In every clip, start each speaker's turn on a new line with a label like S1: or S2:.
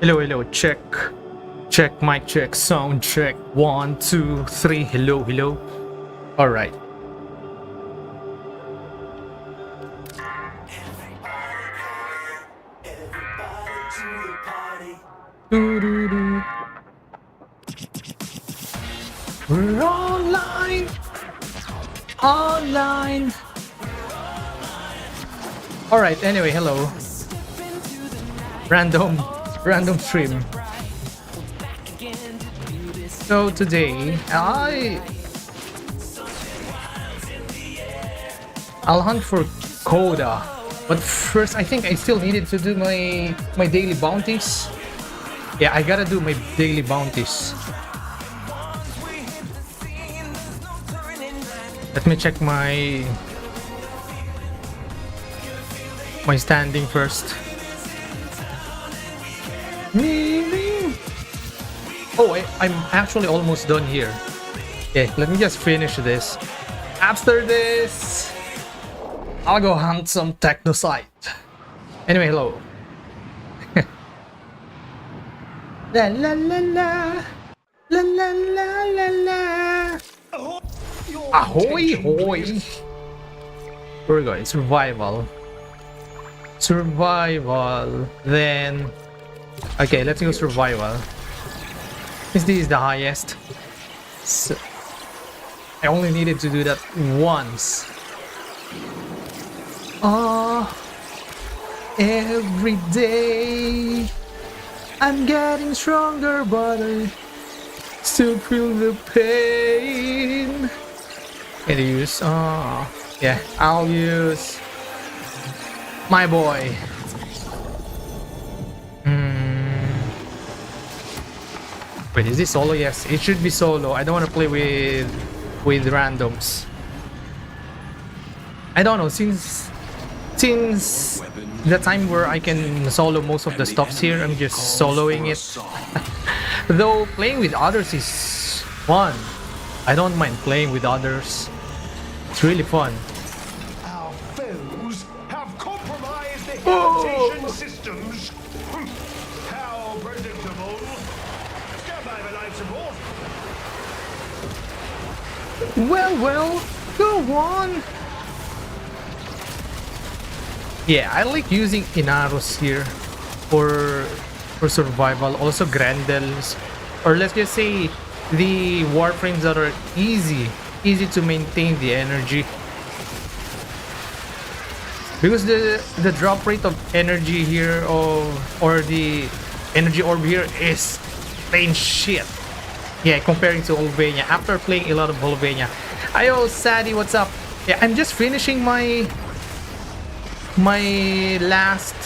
S1: Hello, hello, check. Check, mic check, sound check. 1, 2, 3. Hello, hello. Alright. We're online. Online. Alright, anyway, hello. Random stream. So today, I'll hunt for Coda. But first, I think I still needed to do my daily bounties. Yeah, I gotta do my daily bounties. Let me check my standing first. Oh, I'm actually almost done here. Okay, let me just finish this. After this, I'll go hunt some Technocyte. Anyway, hello. La la la la. La la la la la. Ahoy, hoy. Where we going? Survival. Survival. Then... Okay, let's go survival. This is the highest. So, I only needed to do that once. Every day I'm getting stronger, but I still feel the pain. Can you use? Yeah, I'll use my boy. Wait, is this solo? Yes, it should be solo. I don't want to play with randoms. I don't know, since the time where I can solo most of the stops here, I'm just soloing it. Though playing with others is fun. I don't mind playing with others. It's really fun.
S2: Our foes have compromised the habitation systems. How predictable. Stand by for life support.
S1: Well, go on. Yeah, I like using Inaros here for survival. Also Grendels, or let's just say the Warframes that are easy to maintain the energy, because the drop rate of energy here or the energy orb here is plain shit. Yeah, comparing to Olvenia. After playing a lot of Olvenia. Ayo, Sadie, what's up? Yeah, I'm just finishing my last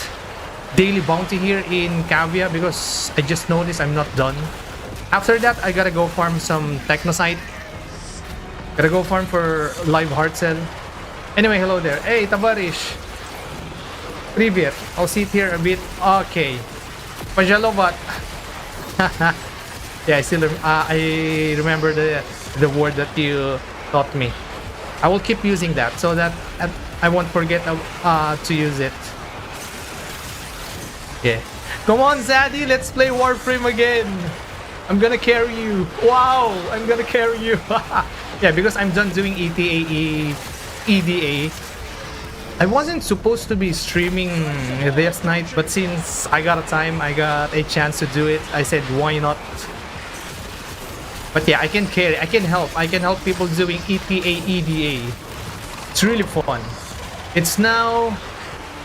S1: daily bounty here in Cavia because I just noticed I'm not done. After that, I gotta go farm some Technocyte. Gotta go farm for live heart cell. Anyway, hello there. Hey, Tabarish. Привет. I'll sit here a bit. Okay. Pajalovat. Yeah, I remember the word that you taught me. I will keep using that so that I won't forget to use it. Yeah. Come on, Zaddy, let's play Warframe again. I'm gonna carry you. Wow, I'm gonna carry you. Yeah, because I'm done doing EDA. I wasn't supposed to be streaming this night, but since I got a chance to do it, I said why not. But yeah, I can help people doing EDA. It's really fun. It's now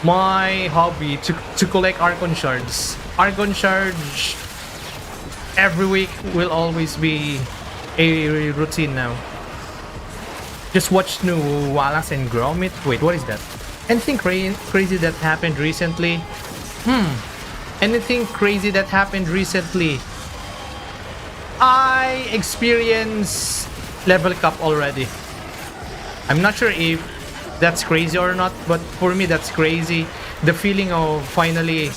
S1: my hobby to collect Archon shards. Archon shards every week will always be a routine now. Just watch new Wallace and Gromit. Wait, what is that? Anything crazy that happened recently? Anything crazy that happened recently? I experienced level cap already. I'm not sure if that's crazy or not, but for me that's crazy. The feeling of finally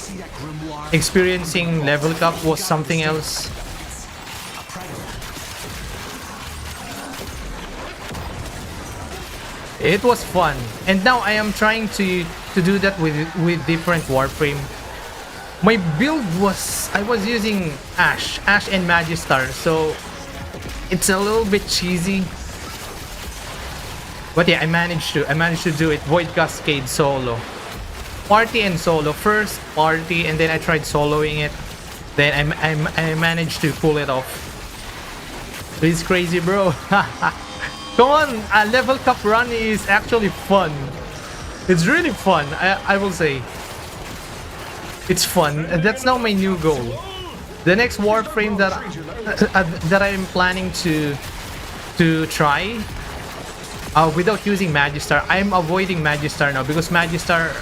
S1: experiencing level cap was something else. It was fun, and now I am trying to do that with different Warframe. My build was, I was using Ash and Magistar, so it's a little bit cheesy. But yeah, I managed to do it. Void Cascade solo. Party and solo. First party, and then I tried soloing it. Then I managed to pull it off. It's crazy, bro. Come on, a level cap run is actually fun. It's really fun, I will say. It's fun. That's now my new goal. The next Warframe that I'm planning to try, without using Magistar. I'm avoiding Magistar now because Magistar,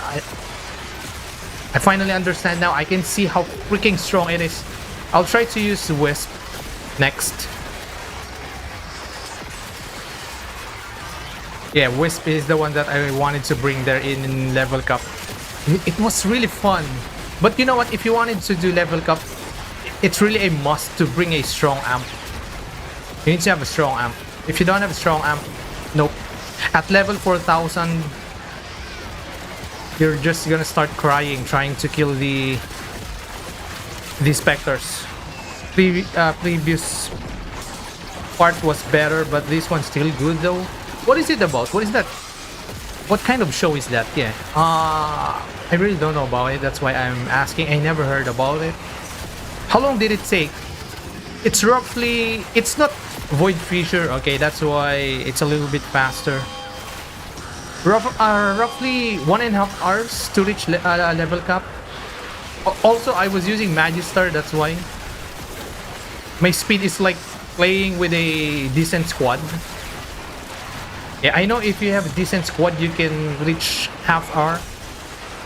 S1: I finally understand now. I can see how freaking strong it is. I'll try to use Wisp next. Yeah, Wisp is the one that I wanted to bring there in level cap. It was really fun. But you know what? If you wanted to do level cap, it's really a must to bring a strong amp. You need to have a strong amp. If you don't have a strong amp, nope. At level 4000, you're just gonna start crying trying to kill the specters. Previous part was better, but this one's still good though. What is it about? What is that? What kind of show is that? Yeah. I really don't know about it. That's why I'm asking. I never heard about it. How long did it take? It's roughly... It's not Void Fissure. Okay, that's why it's a little bit faster. Roughly 1.5 hours to reach level cap. Also, I was using Magistar. That's why. My speed is like playing with a decent squad. Yeah, I know if you have a decent squad, you can reach half hour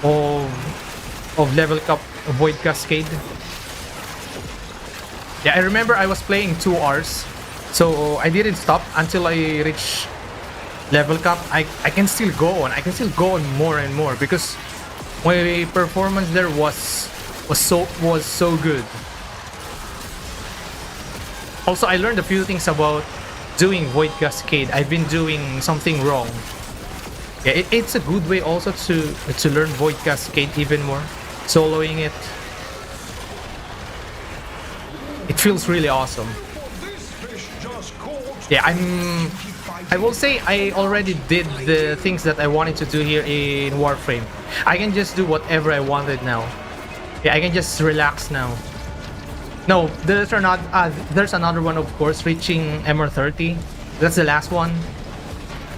S1: of level cap Void Cascade. Yeah, I remember I was playing 2 hours, so I didn't stop until I reached level cap. I can still go on. I can still go on more and more because my performance there was so good. Also, I learned a few things about doing Void Cascade. I've been doing something wrong. Yeah, it's a good way also to learn Void Cascade even more. Soloing it. It feels really awesome. Yeah, I will say I already did the things that I wanted to do here in Warframe. I can just do whatever I wanted now. Yeah, I can just relax now. No, there's another one, of course, reaching MR30. That's the last one.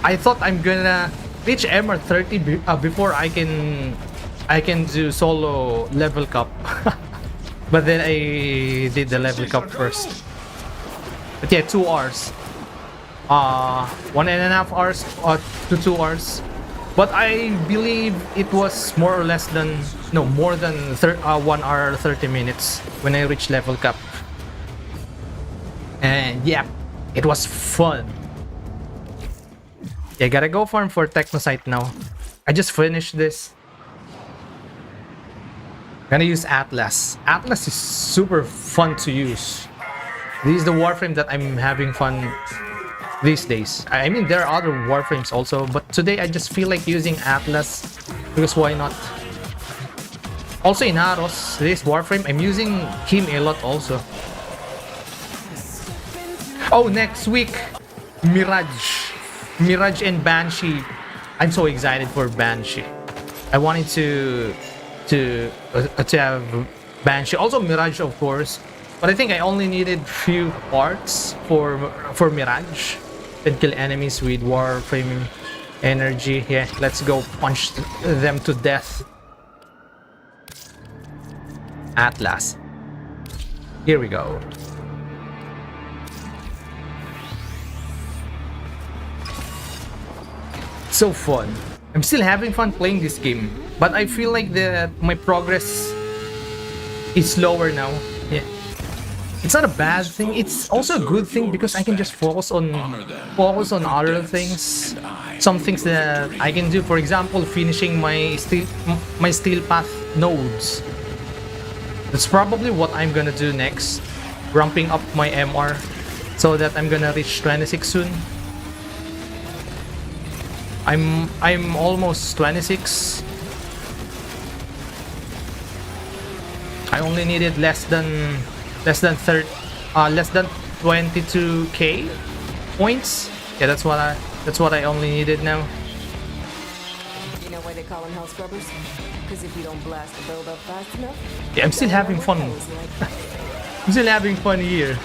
S1: I thought I'm gonna reach MR30 before I can do solo level cap. But then I did the level cap first. But yeah, 2 hours. 1.5 hours to 2 hours. But I believe it was more or less than, no, more than 1 hour 30 minutes when I reached level cap. And yeah, it was fun. Yeah, gotta go farm for Technocyte now. I just finished this. Gonna use Atlas. Atlas is super fun to use. This is the Warframe that I'm having fun these days. I mean, there are other Warframes also, but today I just feel like using Atlas because why not? Also in Aros, this Warframe, I'm using him a lot also. Oh, next week, Mirage and Banshee. I'm so excited for Banshee. I wanted to have Banshee, also Mirage of course, but I think I only needed few parts for Mirage. Can kill enemies with Warframe energy. Yeah, let's go punch them to death. Atlas. Here we go. So fun. I'm still having fun playing this game, but I feel like my progress is slower now. Yeah. It's not a bad thing. It's also a good thing because I can just focus on other things. Some things that I can do. For example, finishing my steel path nodes. That's probably what I'm gonna do next. Ramping up my MR so that I'm gonna reach 26 soon. I'm almost 26. I only needed less than 22k points. Yeah, that's what I only needed now.
S3: You know why they call them hell scrubbers? Because if you don't blast the build up fast enough,
S1: Yeah, I'm still having fun. I'm still having fun here.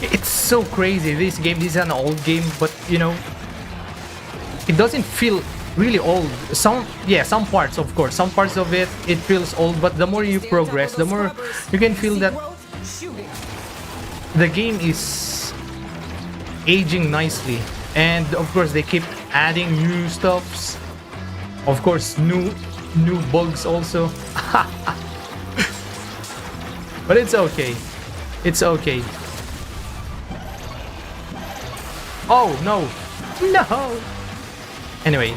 S1: It's so crazy. This game, this is an old game, but you know, it doesn't feel really old. Some parts, of course, some parts of it feels old, but the more you progress, the more you can feel that the game is aging nicely. And of course, they keep adding new stuffs. Of course, new bugs also. But it's okay. It's okay. Oh no! No! Anyway.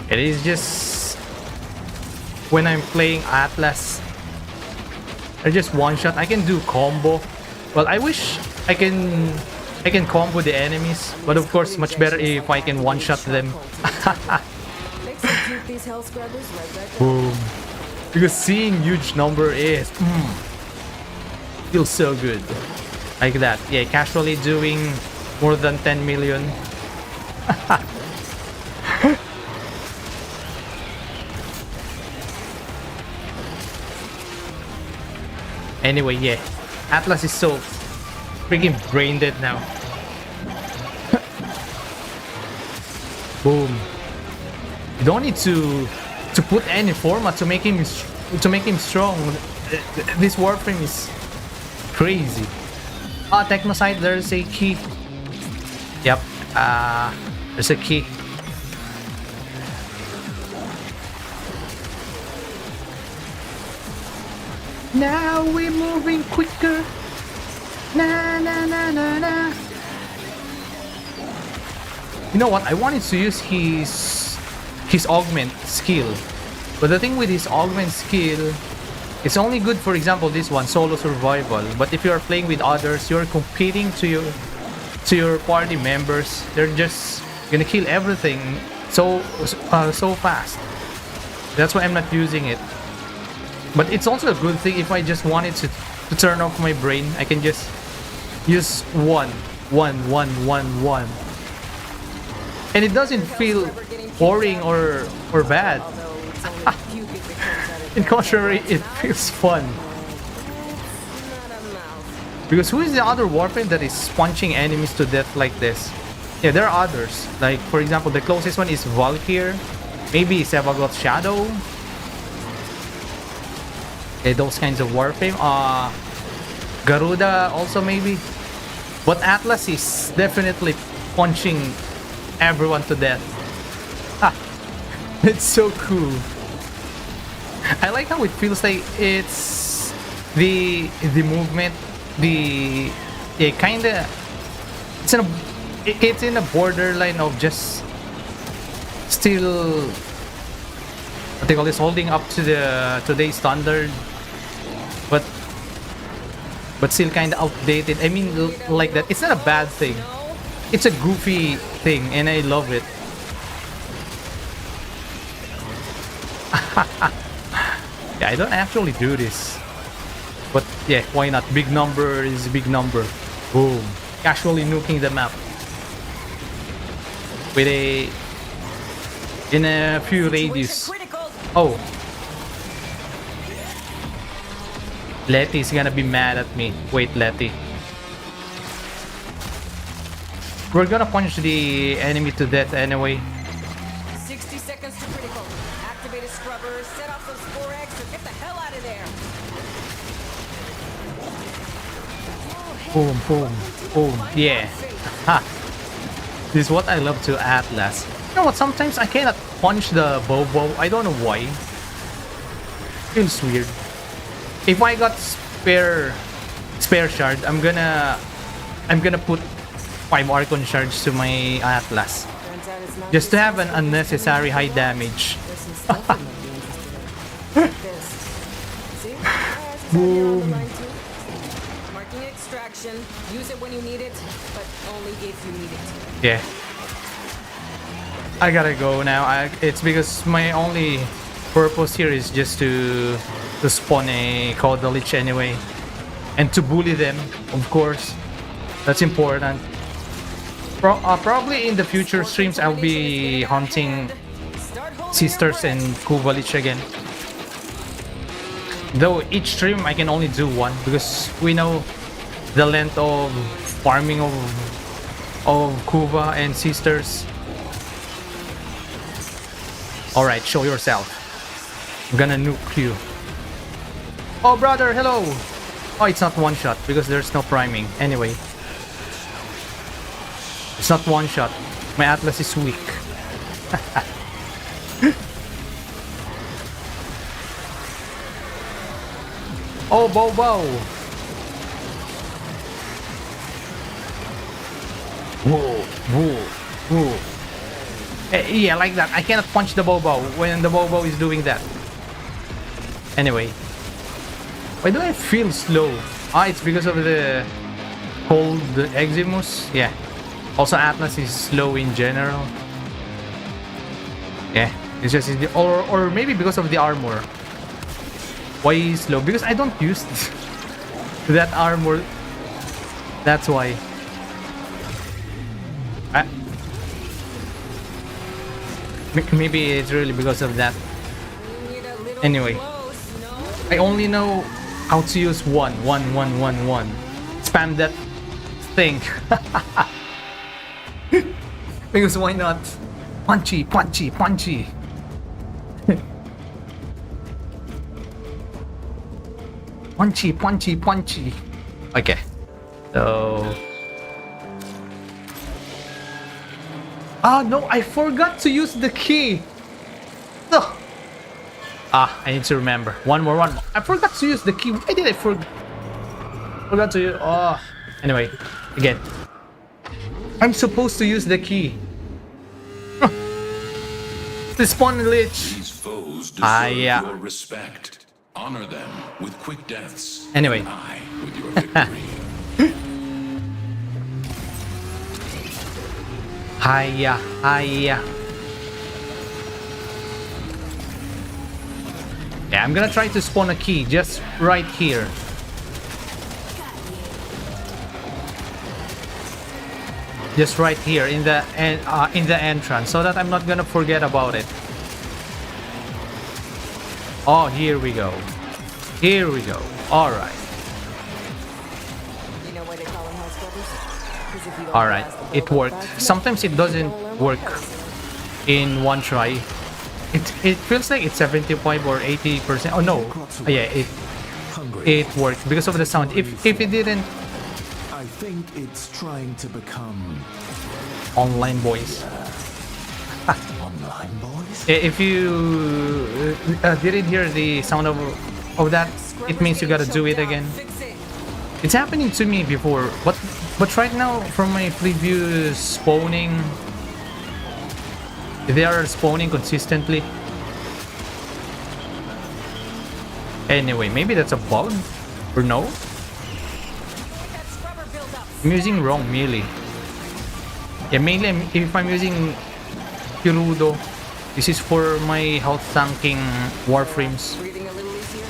S1: It is just when I'm playing Atlas, I just one shot. I can do combo. Well, I wish I can combo the enemies, but of course much better if I can one shot them. Boom. Because seeing huge number is feels so good. Like that. Yeah, casually doing more than 10 million. Anyway, yeah. Atlas is so freaking brain dead now. Boom. You don't need to put any format to make him strong. This Warframe is crazy. Technocyte, there's a key. Yep. There's a key. Now we're moving quicker. Na na na na na. You know what? I wanted to use his augment skill, but the thing with his augment skill, it's only good, for example, this one, solo survival. But if you are playing with others, you're competing to your party members. They're just gonna kill everything so fast. That's why I'm not using it. But it's also a good thing if I just wanted to turn off my brain. I can just use one, and it doesn't feel boring or bad. In contrary, it feels fun. Because who is the other Warframe that is punching enemies to death like this? Yeah, there are others. Like, for example, the closest one is Valkyr. Maybe Sevagoth Shadow. Okay, those kinds of Warframe. Garuda also maybe. But Atlas is definitely punching everyone to death. It's so cool. I like how it feels like it's the movement, kinda it's in a borderline of just still what they call this, holding up to the today's standard, but still kinda outdated. I mean, like that. It's not a bad thing. It's a goofy thing, and I love it. Yeah, I don't actually do this, but yeah, why not? Big number is big number. Boom. Casually nuking the map with in a few radius. Oh, Letty's gonna be mad at me. Wait, Letty. We're gonna punch the enemy to death anyway.
S3: 60 seconds to critical. Activate a scrubber, set off those 4X, and get the hell out of there.
S1: Boom, boom, boom. Yeah. Ha. This is what I love to Atlas. You know what? Sometimes I cannot punch the Bobo. I don't know why. Feels weird. If I got spare shard, I'm gonna put 5 Archon shards to my Atlas, just to have an unnecessary high damage. Boom.
S3: Marking extraction. Use it when you need it, but only if you need it.
S1: Yeah. I gotta go now. It's because my only purpose here is just to spawn a Cauda Lich anyway. And to bully them, of course. That's important. Probably in the future streams, I'll be hunting Sisters and Kuva Lich again. Though each stream I can only do one because we know the length of farming of Kuva and Sisters. Alright, show yourself. I'm gonna nuke you. Oh brother, hello! Oh, it's not one shot because there's no priming. Anyway. It's not one shot. My Atlas is weak. Oh, Bobo! Whoa, whoa, whoa. Yeah, like that. I cannot punch the Bobo when the Bobo is doing that. Anyway. Why do I feel slow? Ah, it's because of the cold Eximus. Yeah. Also, Atlas is slow in general. Yeah. It's just... Or maybe because of the armor. Why is slow? Because I don't use that armor. That's why. Maybe it's really because of that. Anyway, I only know how to use one. Spam that thing. Because why not? Punchy. Punchy. Okay. So... Ah, no, I forgot to use the key. Ugh. Ah, I need to remember. One more. I forgot to use the key. Why did I forgot to use... Oh. Anyway, again. I'm supposed to use the key. The spawn lich.
S4: These foes deserve your respect. Honor them with quick deaths.
S1: Anyway.
S4: And I with your victory.
S1: Hiya. Yeah, I'm gonna try to spawn a key just right here. Just right here in the entrance, so that I'm not gonna forget about it. Oh, here we go. All right.
S3: You know why they call them house brothers? 'Cause if you don't
S1: All right,
S3: blast the
S1: it
S3: Bobo
S1: worked.
S3: back,
S1: Sometimes it doesn't work in one try. It feels like it's 75 or 80%. Oh no, yeah, it worked because of the sound. If it didn't,
S5: I think it's trying to become
S1: online boys.
S5: online boys.
S1: If you didn't hear the sound of that, it means you gotta do it again.
S3: fix it.
S1: It's happening to me before, but right now from my previous spawning, they are spawning consistently. Anyway, maybe that's a bug or no?
S3: That scrubber build up.
S1: I'm using wrong melee. Yeah, mainly if I'm using Kirudo, this is for my health tanking Warframes.
S3: Breathing a little easier.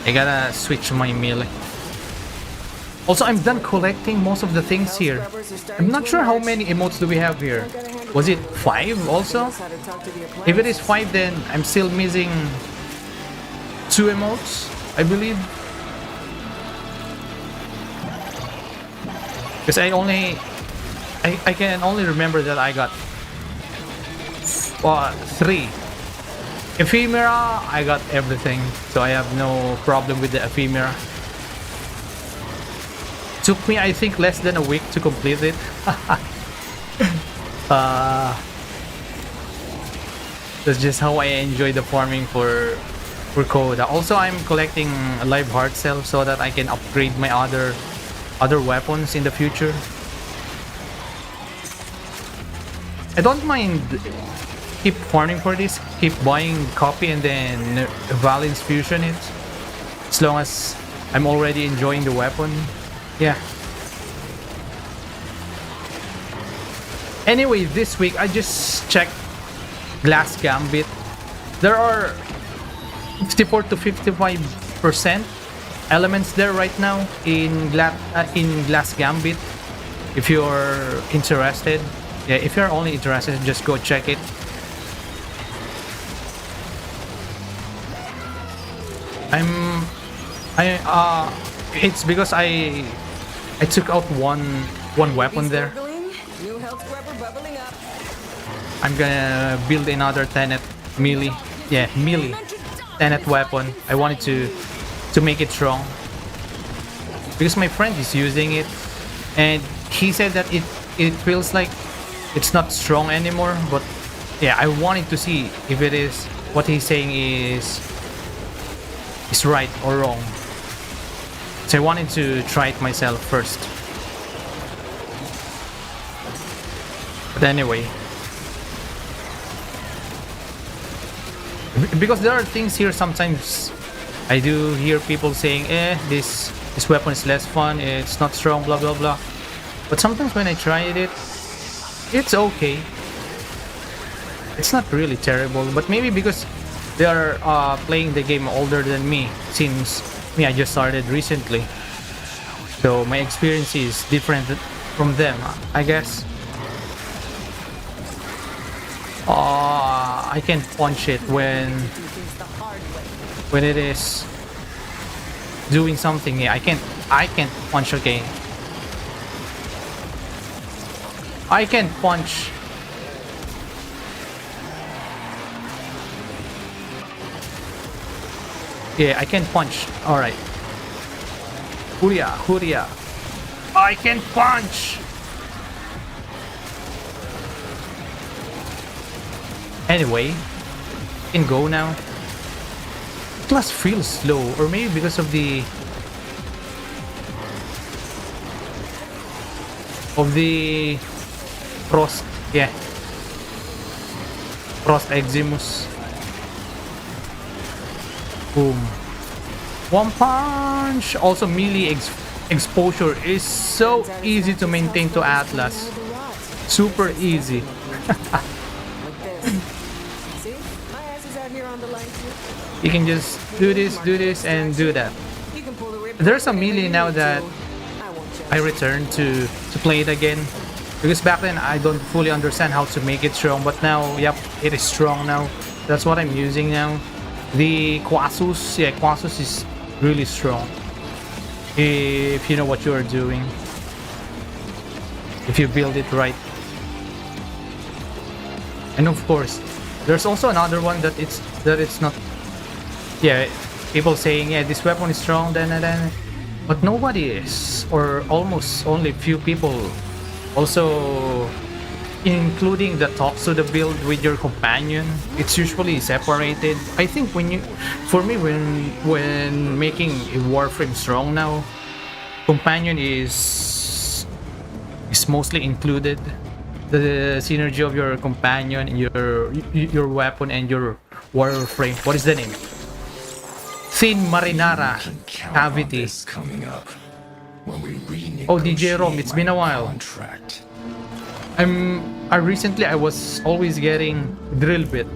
S1: I gotta switch my melee. Also, I'm done collecting most of the things here. I'm not sure how many emotes do we have here. Was it 5 also? If it is 5, then I'm still missing 2 emotes, I believe. Because I can only remember that I got 3. Ephemera, I got everything, so I have no problem with the ephemera. Took me, I think, less than a week to complete it. That's just how I enjoy the farming for Coda. Also, I'm collecting a live heart cell so that I can upgrade my other weapons in the future. I don't mind keep farming for this, keep buying copy and then Valence fusion it, as long as I'm already enjoying the weapon. Yeah, Anyway, this week I just checked Glass Gambit. There are 54 to 55% elements there right now in Glass Gambit. If you're interested, yeah, if you're only interested, just go check it. It's because I took out one weapon there.
S3: New health scrubber bubbling up.
S1: I'm gonna build another Tenet melee. Yeah, melee Tenet weapon. I wanted to make it strong because my friend is using it, and he said that it feels like it's not strong anymore. But yeah, I wanted to see if it is what he's saying is right or wrong. So I wanted to try it myself first. But anyway, because there are things here sometimes I do hear people saying, this weapon is less fun, it's not strong, blah blah blah. But sometimes when I tried it, it's okay. It's not really terrible, but maybe because they are playing the game older than me, since me, I just started recently. So my experience is different from them, I guess. I can punch it when it is doing something. Yeah, I can't punch again. I can punch. Yeah, I can punch. Alright. Hurya, hurya. I can punch! Anyway, can go now. Class feels slow, or maybe because of the Frost, yeah, Frost Eximus. Boom. One punch. Also, melee exposure is so easy to maintain to Atlas. Super easy.
S3: See? My ass is out here on the line too.
S1: You can just do this, and do that.
S3: You can pull the rip.
S1: There's a melee now that
S3: I won't judge.
S1: I returned to play it again. Because back then I don't fully understand how to make it strong, but now, yep, it is strong now. That's what I'm using now. The Quasus, yeah, Quasus is really strong if you know what you are doing. If you build it right. And of course, there's also another one that it's not. Yeah, people saying, yeah, this weapon is strong, then, but nobody is, or almost only few people. Also, including the tops of the build with your companion, it's usually separated. I think for me, when making a Warframe strong now, companion is mostly included. The synergy of your companion and your weapon and your Warframe. What is the name? Thin Marinara Cavity. Oh, DJ Rom, it's been a while. Recently I was always getting drill bit.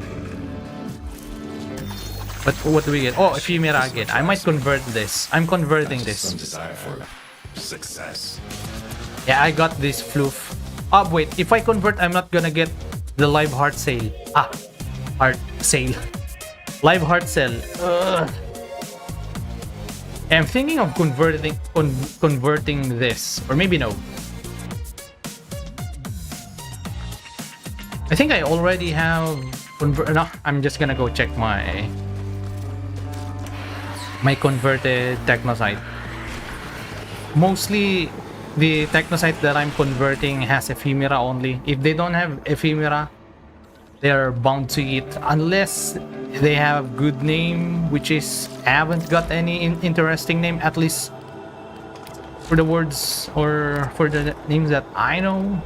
S1: But what do we get? Oh, ephemera again. I might convert this. I'm converting this.
S2: Success.
S1: Yeah, I got this floof. Oh wait, if I convert, I'm not gonna get the live heart sale. Heart sale. Live heart sale. Ugh. I'm thinking of converting this, or maybe no. I think I already have no, I'm just gonna go check my converted Technocyte. Mostly the Technocyte that I'm converting has ephemera only. If they don't have ephemera, they're bound to eat unless they have good name, which is I haven't got any interesting name, at least for the words or for the names that I know.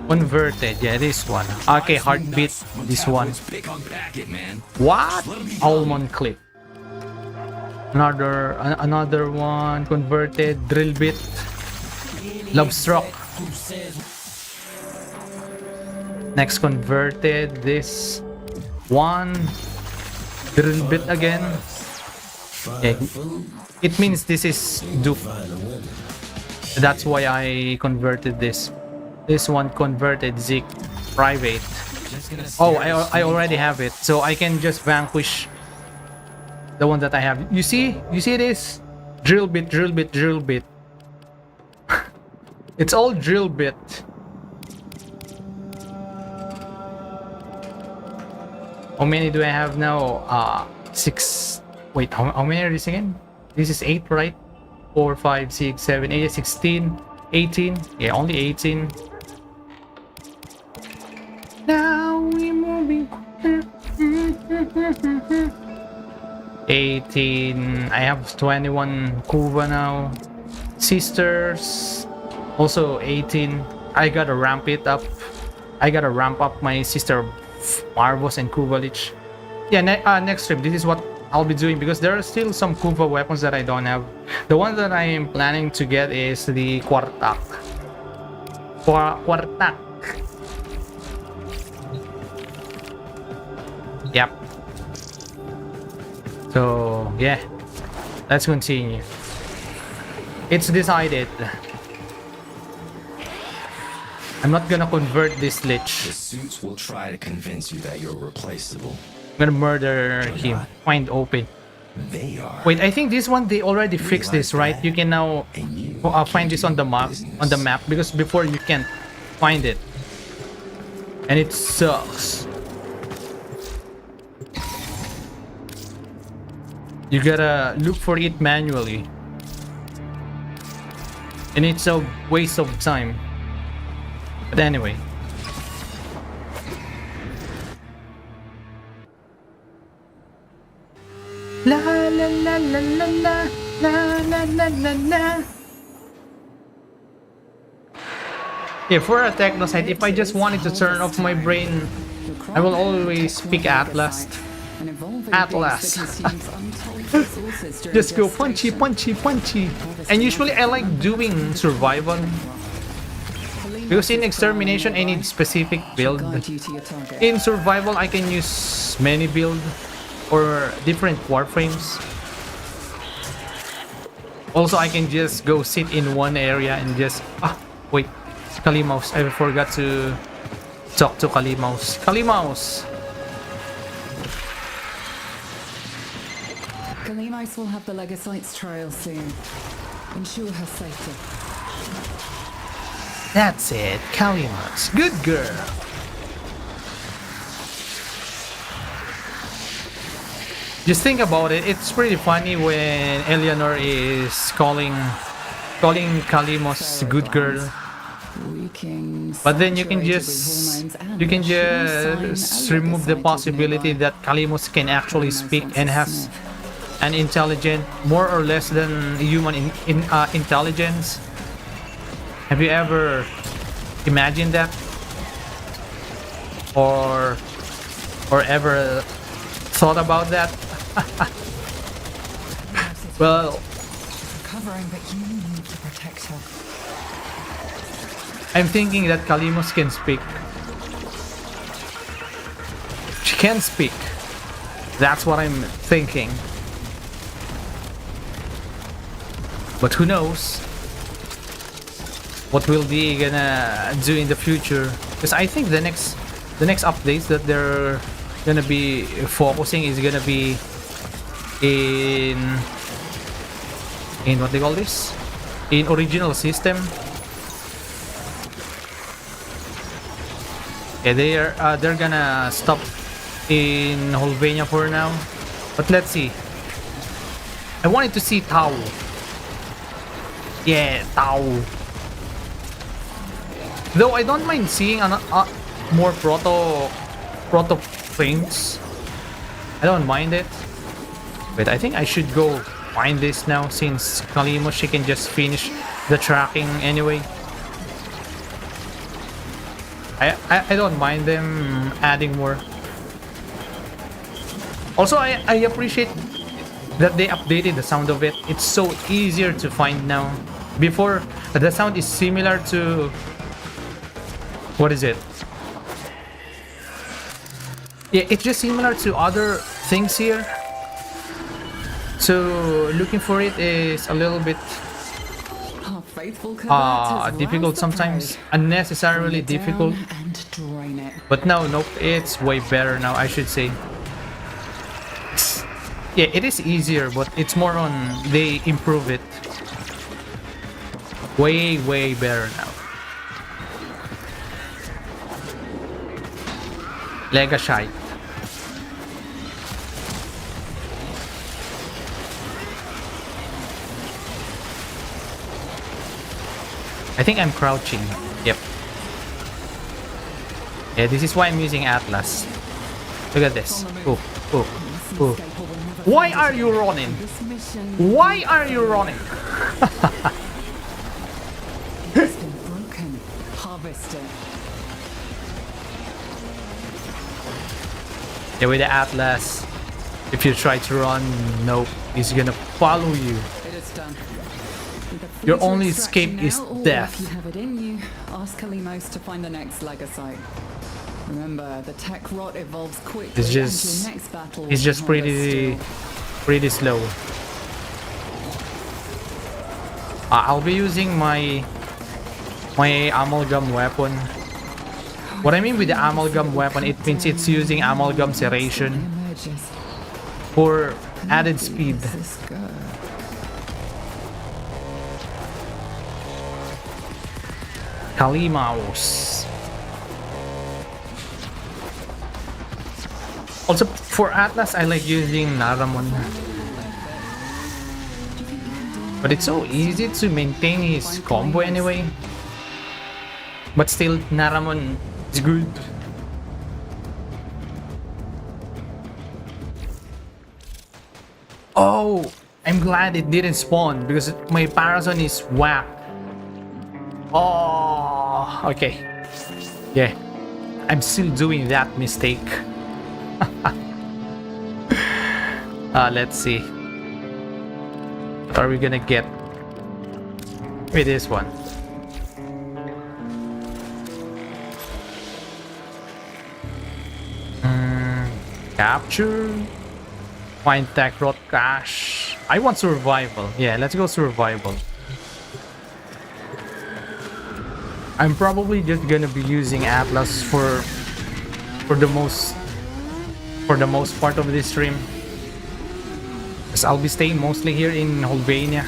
S1: Converted, yeah, this one. Okay, heartbeat, this one. What? Almond clip. Another one. Converted, drill bit. Love struck. Next converted. This one. Drill bit again. Okay. It means this is dupe. That's why I converted this. This one converted Zeke private. Oh, I already have it, so I can just vanquish the one that I have. You see this? Drill bit, drill bit, drill bit. It's all drill bit. How many do I have now? 6. Wait, how many are these again? This is 8, right? 4, 5, 6, 7, 8, 16, 18. Yeah, only 18. Now we're moving. 18. I have 21 Kuva now. Sisters. Also 18. I gotta ramp it up. I gotta ramp up my sister Marvos and Kuvalich. Yeah, next trip, this is what I'll be doing because there are still some Kuva weapons that I don't have. The one that I am planning to get is the Quartak. Quartak. Yep. So, yeah. Let's continue. It's decided. I'm not gonna convert this Lich.
S6: The suits will try to convince you that you're replaceable.
S1: I'm gonna murder him. Find open.
S6: They are.
S1: Wait, I think this one they already fixed this, right? You can now find this on the map because before you can't find it, and it sucks. You gotta look for it manually, and it's a waste of time. But anyway. La la la la la la la la la la la. Yeah, for a Technocyte, if I just wanted to turn off my brain, I will always pick Atlas. Atlas. Just go punchy, punchy, punchy. And usually I like doing survival. Because in extermination I need specific build. In survival I can use many build or different warframes. Also I can just go sit in one area and just wait, Kalimaus. I forgot to talk to Kalimaus. Kalimaus!
S7: Kalimaus will have the Legocytes trial soon. Ensure her safety.
S1: That's it, Kalimaus. Good girl. Just think about it. It's pretty funny when Eleanor is calling Kalimaus good girl. But then you can just remove the possibility that Kalimaus can actually speak and has an intelligent, more or less than human intelligence. Have you ever imagined that? Or ever thought about that? Well,
S7: Covering, but you need to protect her.
S1: I'm thinking that Kalimaus can speak. She can speak. That's what I'm thinking. But who knows what will they gonna do in the future? Because I think the next updates that they're gonna be focusing is gonna be in what they call this? In original system. Yeah, they're gonna stop in Holvania for now. But let's see. I wanted to see Tau. Yeah, Tau. Though I don't mind seeing more proto things. I don't mind it. But I think I should go find this now since Kalimaus, she can just finish the tracking anyway. I don't mind them adding more. Also, I appreciate that they updated the sound of it. It's so easier to find now. Before, the sound is similar to... What is it? Yeah, it's just similar to other things here. So looking for it is a little bit
S7: Our faithful cadet has
S1: difficult
S7: roused the
S1: sometimes,
S7: prey.
S1: unnecessarily
S7: Bring it
S1: difficult.
S7: down and drain it.
S1: But no, nope, it's way better now, I should say. Yeah, it is easier, but it's more on they improve it. Way better now. Technocyte. I think I'm crouching. Yep. Yeah, this is why I'm using Atlas. Look at this. Oh. Why are you running?
S7: This mission
S1: Why are you running?
S7: has been broken. Harvest it.
S1: Yeah, with the Atlas, if you try to run, nope, he's gonna follow you.
S7: It is done. With a
S1: Your
S7: freezer
S1: only
S7: extraction
S1: escape is
S7: now, or
S1: death.
S7: If you have it in you, ask Kalimos to find the next Legocyte. Remember, the tech rot evolves quickly.
S1: It's
S7: and
S1: just-
S7: your next battle
S1: He's
S7: will
S1: just
S7: be harder
S1: pretty slow. I'll be using my amalgam weapon. What I mean with the amalgam weapon, it means it's using amalgam
S7: still.
S1: serration
S7: Emerges.
S1: for added speed.
S7: Does this go?
S1: Kalimos. Also, for Atlas, I like using Naramon. But it's so easy to maintain his combo anyway. But still, Naramon is good. Oh, I'm glad it didn't spawn because my Parazon is whack. Oh, okay. Yeah, I'm still doing that mistake. Let's see. What are we gonna get with this one? Capture. Find tech rot cache. I want survival. Yeah, let's go survival. I'm probably just gonna be using Atlas for the most part of this stream. Because I'll be staying mostly here in Albania.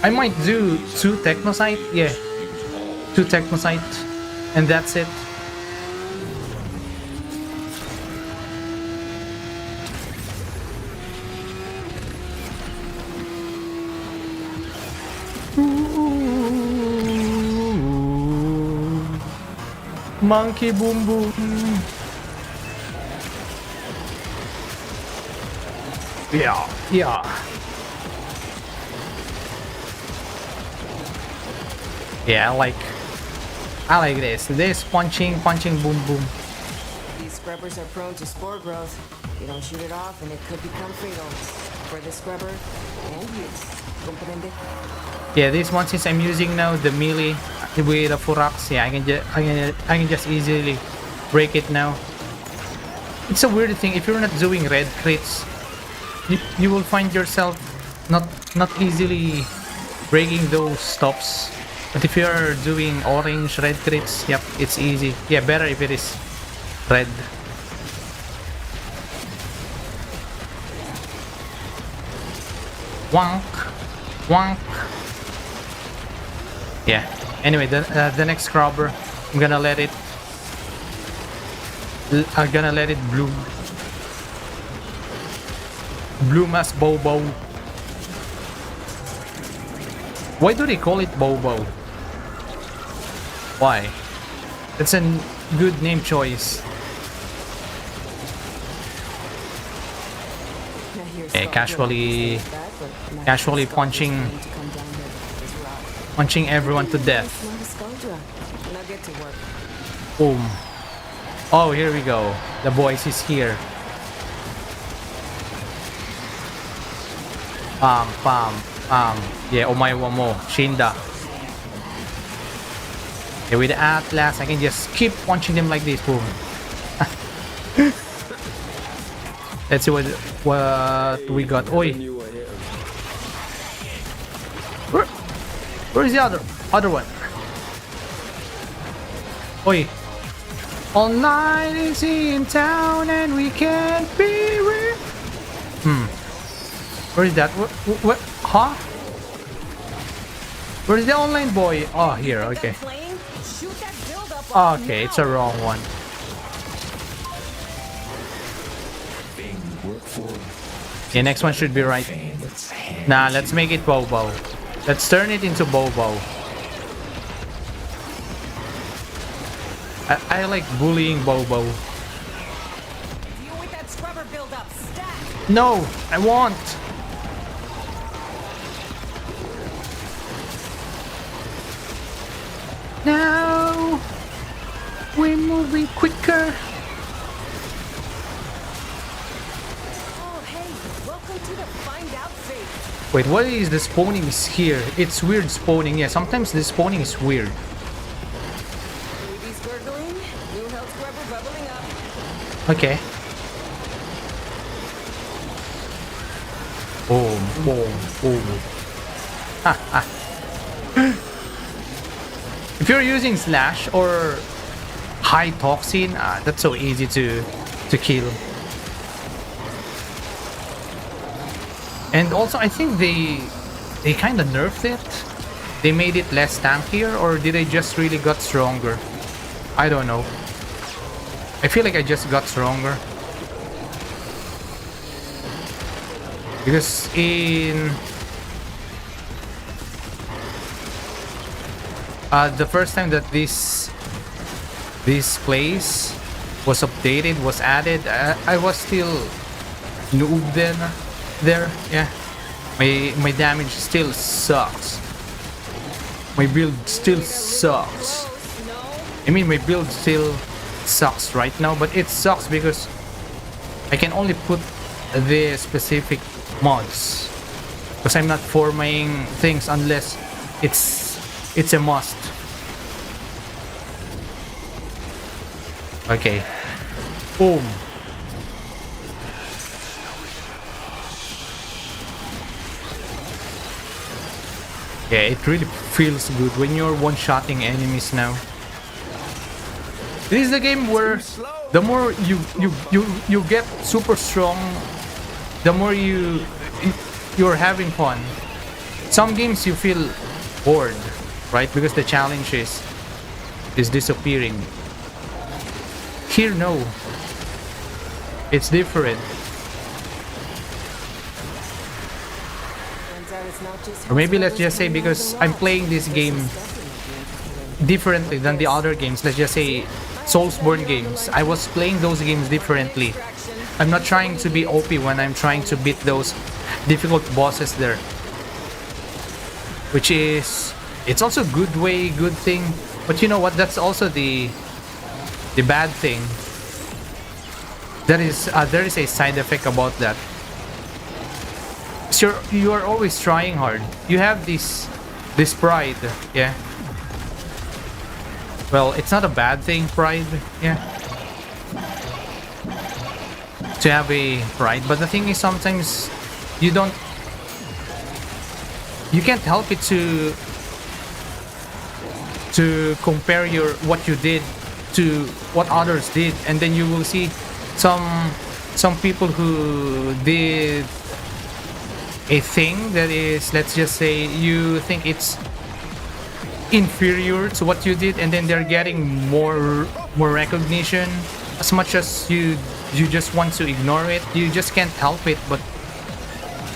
S1: I might do 2 Technocyte. Yeah, 2 Technocyte, and that's it. Monkey boom boom. Yeah. Yeah, I like this. This punching, boom boom.
S3: These scrubbers are prone to spore growth. You don't shoot it off and it could become fatal. For the scrubber and use. Comprende?
S1: Yeah, this one, since I'm using now the melee with the Furax, yeah, I can just easily break it now. It's a weird thing, if you're not doing red crits, you will find yourself not easily breaking those stops. But if you're doing orange red crits, yep, it's easy. Yeah, better if it is red. Wonk. Yeah. Anyway, the next scrubber, I'm gonna let it bloom. Bloom as Bobo. Why do they call it Bobo? Why? It's a good name choice. Yeah, casually punching everyone to death. Boom. Oh, here we go. The boys is here. Pam. Yeah, omaewa mo. Shinda. Yeah, with the Atlas, I can just keep punching them like this. Boom. Let's see what we got. Oi. Where's the other one? Oi. All night is in town and we can't be with. Where is that? What? Huh? Where's the online boy? Oh, here. Okay. Okay, it's a wrong one. Okay, next one should be right. Nah, let's make it Bobo. Let's turn it into Bobo. I like bullying Bobo. No, I won't. Now we're moving quicker.
S3: Oh, hey, welcome to the find out phase.
S1: Wait, what is the spawning is here? It's weird spawning. Yeah, sometimes the spawning is weird.
S3: Baby's gurgling, new health scrubber bubbling up.
S1: Okay. Boom, boom, boom. If you're using slash or high toxin, that's so easy to kill. And also, I think they kind of nerfed it. They made it less tankier, or did they just really got stronger? I don't know. I feel like I just got stronger. Because in the first time that this place was updated, was added, I was still noob then. There, yeah. My damage still sucks. My build still sucks. I mean, my build still sucks right now, but it sucks because I can only put the specific mods, because I'm not formatting things unless it's a must. Okay. Boom. Yeah, it really feels good when you're one-shotting enemies now. This is the game where the more you get super strong, the more you're having fun. Some games you feel bored, right? Because the challenge is disappearing. Here, no. It's different. Or maybe let's just say because I'm playing this game differently than the other games. Let's just say Soulsborne games. I was playing those games differently. I'm not trying to be OP when I'm trying to beat those difficult bosses there. Which is... it's also a good way, good thing. But you know what? That's also the bad thing. There is a side effect about that. So you are always trying hard. You have this pride, yeah. Well, it's not a bad thing, pride, yeah. To have a pride, but the thing is sometimes you can't help it to compare what you did to what others did, and then you will see some people who did a thing that is, let's just say, you think it's inferior to what you did, and then they're getting more recognition. As much as you just want to ignore it, you just can't help it but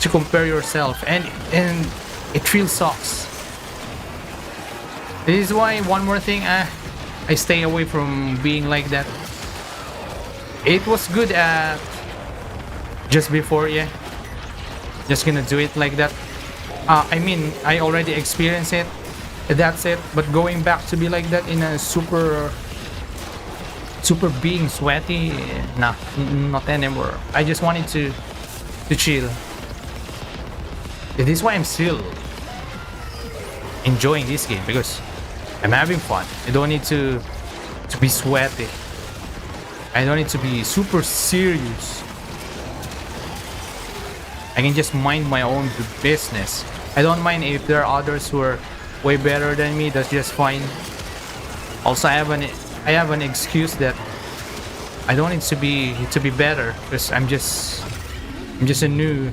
S1: to compare yourself, and it feels sucks. This is why, one more thing, I stay away from being like that. It was good at just before, yeah. Just gonna do it like that. I mean, I already experienced it. That's it. But going back to be like that in a super being sweaty, nah, not anymore. I just wanted to chill. This is why I'm still enjoying this game, because I'm having fun. I don't need to be sweaty. I don't need to be super serious. I can just mind my own business. I don't mind if there are others who are way better than me. That's just fine. Also, I have an excuse that I don't need to be better because I'm just a new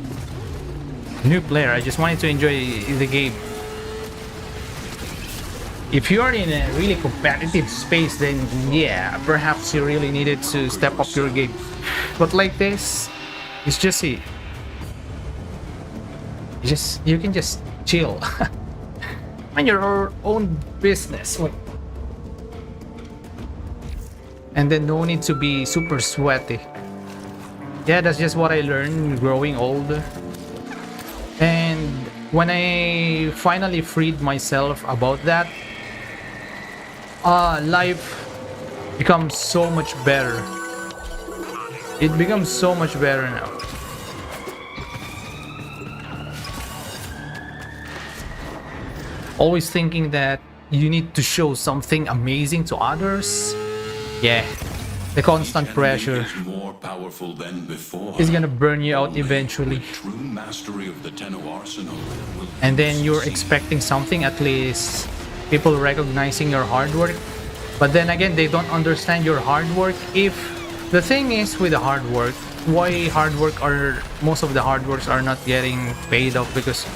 S1: player. I just wanted to enjoy the game. If you are in a really competitive space, then yeah, perhaps you really needed to step up your game. But like this, it's just you can just chill. Mind your own business. And then no need to be super sweaty. Yeah, that's just what I learned growing old. And when I finally freed myself about that, life becomes so much better. It becomes so much better now. Always thinking that you need to show something amazing to others. Yeah, the constant pressure
S4: is more powerful than before.
S1: is gonna burn you out
S4: Only
S1: eventually.
S4: with true mastery of the Tenno arsenal will
S1: And then
S4: you
S1: you're
S4: succeed.
S1: expecting something, at least people recognizing your hard work. But then again, they don't understand your hard work. If the thing is with the hard work, why most of the hard works are not getting paid off, because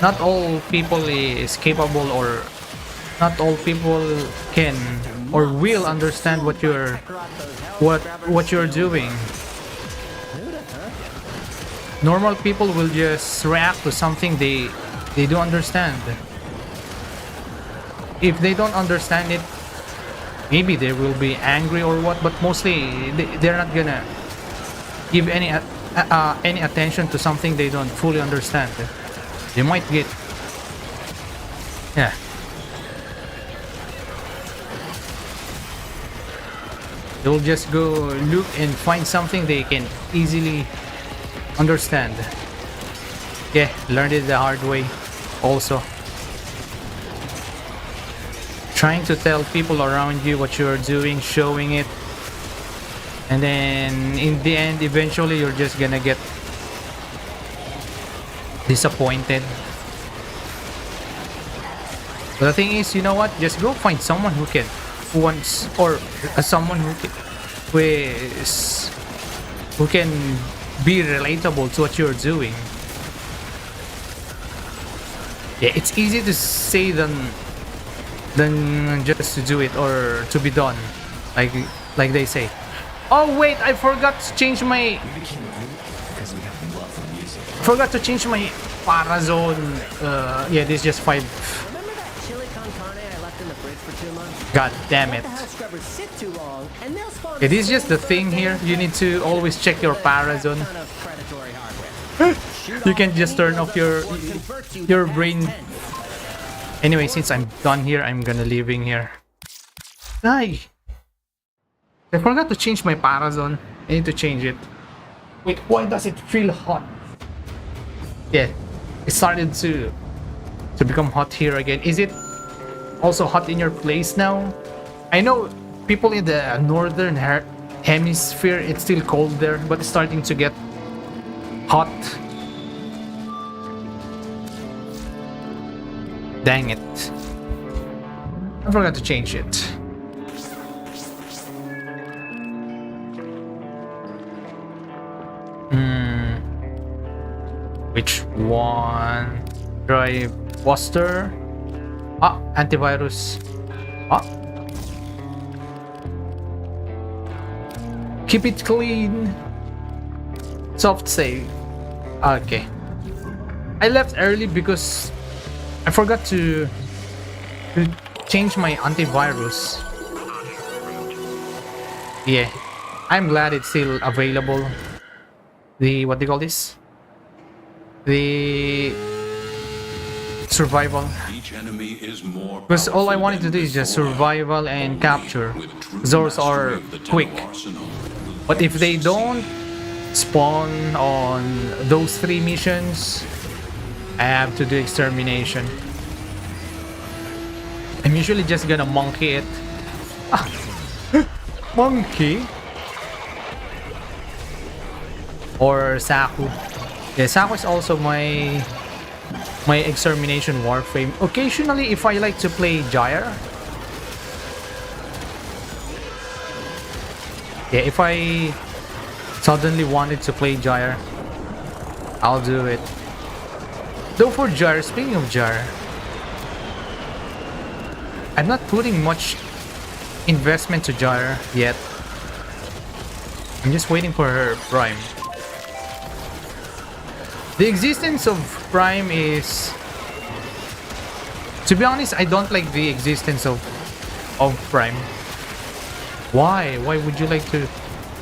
S1: not all people is capable, or not all people can or will understand what you're doing. Normal people will just react to something they do understand. If they don't understand it, maybe they will be angry or what, but mostly they're not gonna give any attention to something they don't fully understand. They might get, yeah. They'll just go look and find something they can easily understand. Yeah, learned it the hard way also. Trying to tell people around you what you're doing, showing it, and then in the end, eventually you're just gonna get disappointed. But the thing is, you know what? Just go find someone who wants, or someone who can be relatable to what you're doing. Yeah, it's easy to say than just to do it or to be done, like they say. Oh wait, I forgot to change my para zone. Yeah, this is just 5.
S8: Remember that chili con carne I left in the fridge for 2 months?
S1: God damn
S8: Let
S1: it.
S8: the house scrubbers sit too long, and they'll spawn
S1: It is just the thing here. You need to always check your para zone.
S8: ton of predatory hardware. Shoot
S1: You
S8: off
S1: can just
S8: any
S1: turn off
S8: buildup or convert you
S1: your
S8: to
S1: brain.
S8: X10.
S1: Anyway, since I'm done here, I'm gonna leaving here. Ay, I forgot to change my para zone. I need to change it. Wait, why does it feel hot? Yeah, it started to become hot here again. Is it also hot in your place now? I know people in the northern hemisphere, it's still cold there, but it's starting to get hot. Dang it. I forgot to change it. Which one? Try Buster. Antivirus. Keep it clean. Soft save. Okay. I left early because I forgot to change my antivirus. Yeah, I'm glad it's still available. What do you call this? The survival.
S4: Each enemy is more
S1: Because all I
S4: powerful
S1: wanted to
S4: than
S1: do is just
S4: before.
S1: survival and
S4: Only
S1: capture.
S4: with true
S1: Those
S4: mastery
S1: are
S4: of the Tenno
S1: quick.
S4: arsenal will
S1: But if
S4: you
S1: they don't
S4: succeed.
S1: spawn on those 3 missions, I have to do extermination. I'm usually just gonna monkey it. Monkey? or Saku. Yeah, Saku is also my extermination Warframe. Occasionally, if I like to play Gyre, yeah, if I suddenly wanted to play Gyre, I'll do it. Though for Gyre, speaking of Gyre, I'm not putting much investment to Gyre yet. I'm just waiting for her Prime. The existence of Prime is... To be honest, I don't like the existence of Prime. Why? Why would you like to...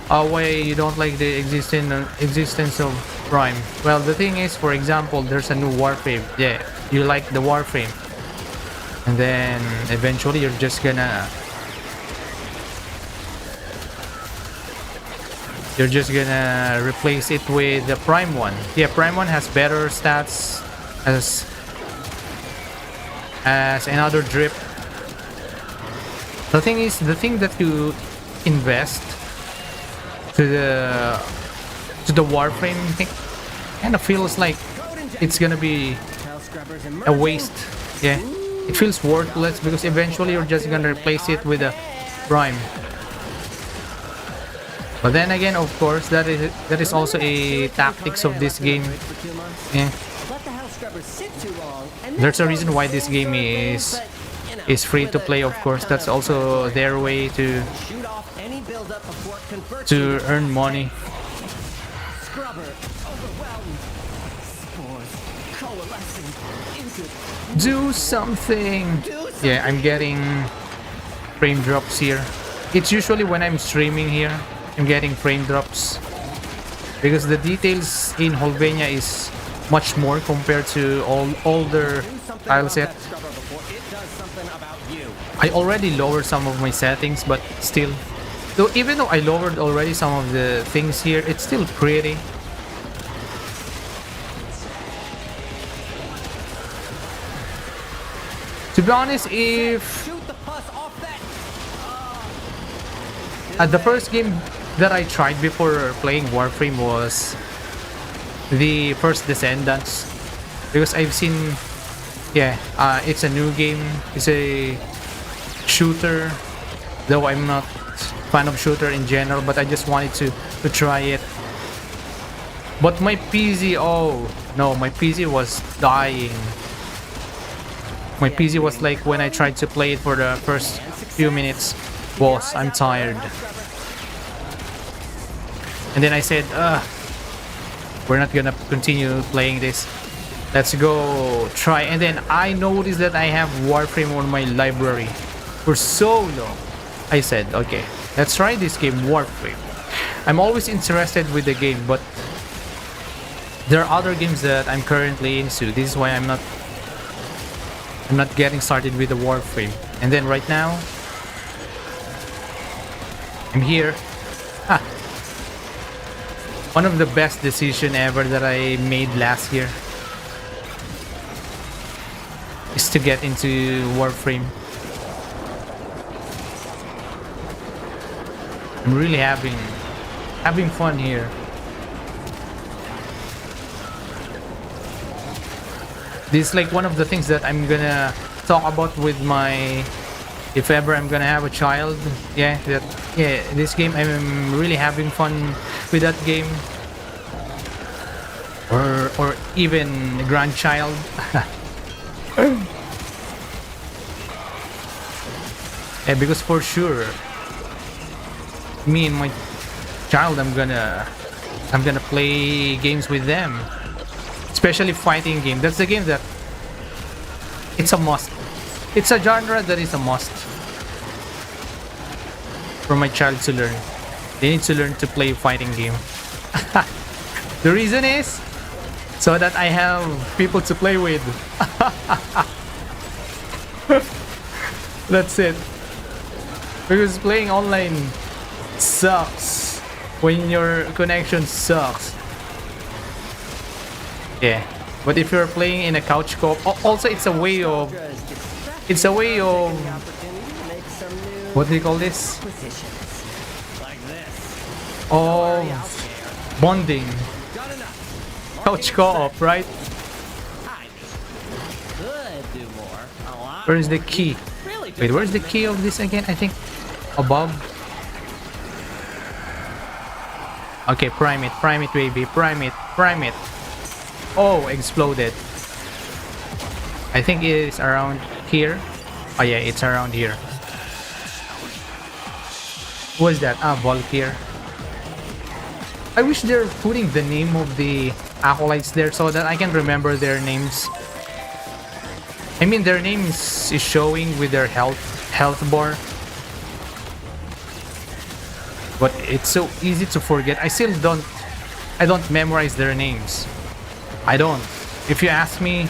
S1: why you don't like the existence of Prime? Well, the thing is, for example, there's a new Warframe. Yeah, you like the Warframe. And then eventually you're just gonna... replace it with the Prime one. Yeah, Prime one has better stats as another drip. The thing is, the thing that you invest to the Warframe thing kind of feels like it's gonna be a waste. Yeah, it feels worthless because eventually you're just gonna replace it with a Prime. But then again, of course, that is also a tactics of this game. Yeah. There's a reason why this game is free to play. Of course, that's also their way to earn money. Do something. Yeah, I'm getting frame drops here. It's usually when I'm streaming here, I'm getting frame drops because the details in Holvenia is much more compared to all older tile set. I already lowered some of my settings, but still, even though I lowered already some of the things here, it's still pretty. To be honest, if the first game that I tried before playing Warframe was the first Descendants, because I've seen, yeah, it's a new game, it's a shooter, though I'm not fan of shooter in general, but I just wanted to try it. But my PC, oh no, my PC was dying. My PC was like, when I tried to play it for the first few minutes, boss, I'm tired. And then I said, we're not gonna continue playing this. Let's go try. And then I noticed that I have Warframe on my library for so long. I said, okay, let's try this game, Warframe. I'm always interested with the game, but there are other games that I'm currently into. This is why I'm not getting started with the Warframe. And then right now, I'm here. One of the best decisions ever that I made last year is to get into Warframe. I'm really having fun here. This is like one of the things that I'm gonna talk about with my, if ever I'm gonna have a child. Yeah, this game, I'm really having fun with that game. Or even a grandchild. Yeah, because for sure, me and my child, I'm gonna play games with them. Especially fighting game. That's the game that it's a must. It's a genre that is a must for my child to learn. They need to learn to play fighting game. The reason is so that I have people to play with. That's it. Because playing online sucks when your connection sucks. Yeah, but if you're playing in a couch co-op, also it's a way of what do you call this? Of Bonding.
S8: Done enough.
S1: Couch co-op, right?
S8: I could do more. A lot.
S1: Where's the key?
S8: Really do
S1: Wait, where's the
S8: something.
S1: key of this again? I think above. Okay, prime it, baby, prime it. Oh, exploded. I think it is around here. Oh yeah, it's around here. What's that? Ah, Volkir. I wish they're putting the name of the acolytes there so that I can remember their names. I mean, their names is showing with their health bar. But it's so easy to forget. I don't memorize their names. I don't. If you ask me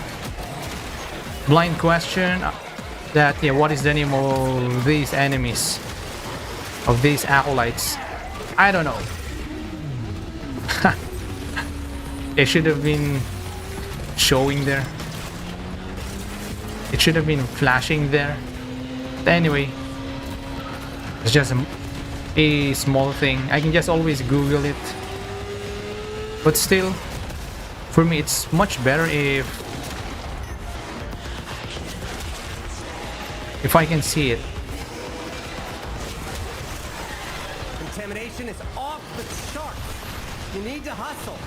S1: blind question that yeah, what is the name of these enemies? Of these acolytes? I don't know. It should have been showing there. It should have been flashing there. But anyway, it's just a small thing. I can just always Google it. But still, for me, it's much better if I can see it.
S8: Contamination is off the charts. You need to hustle.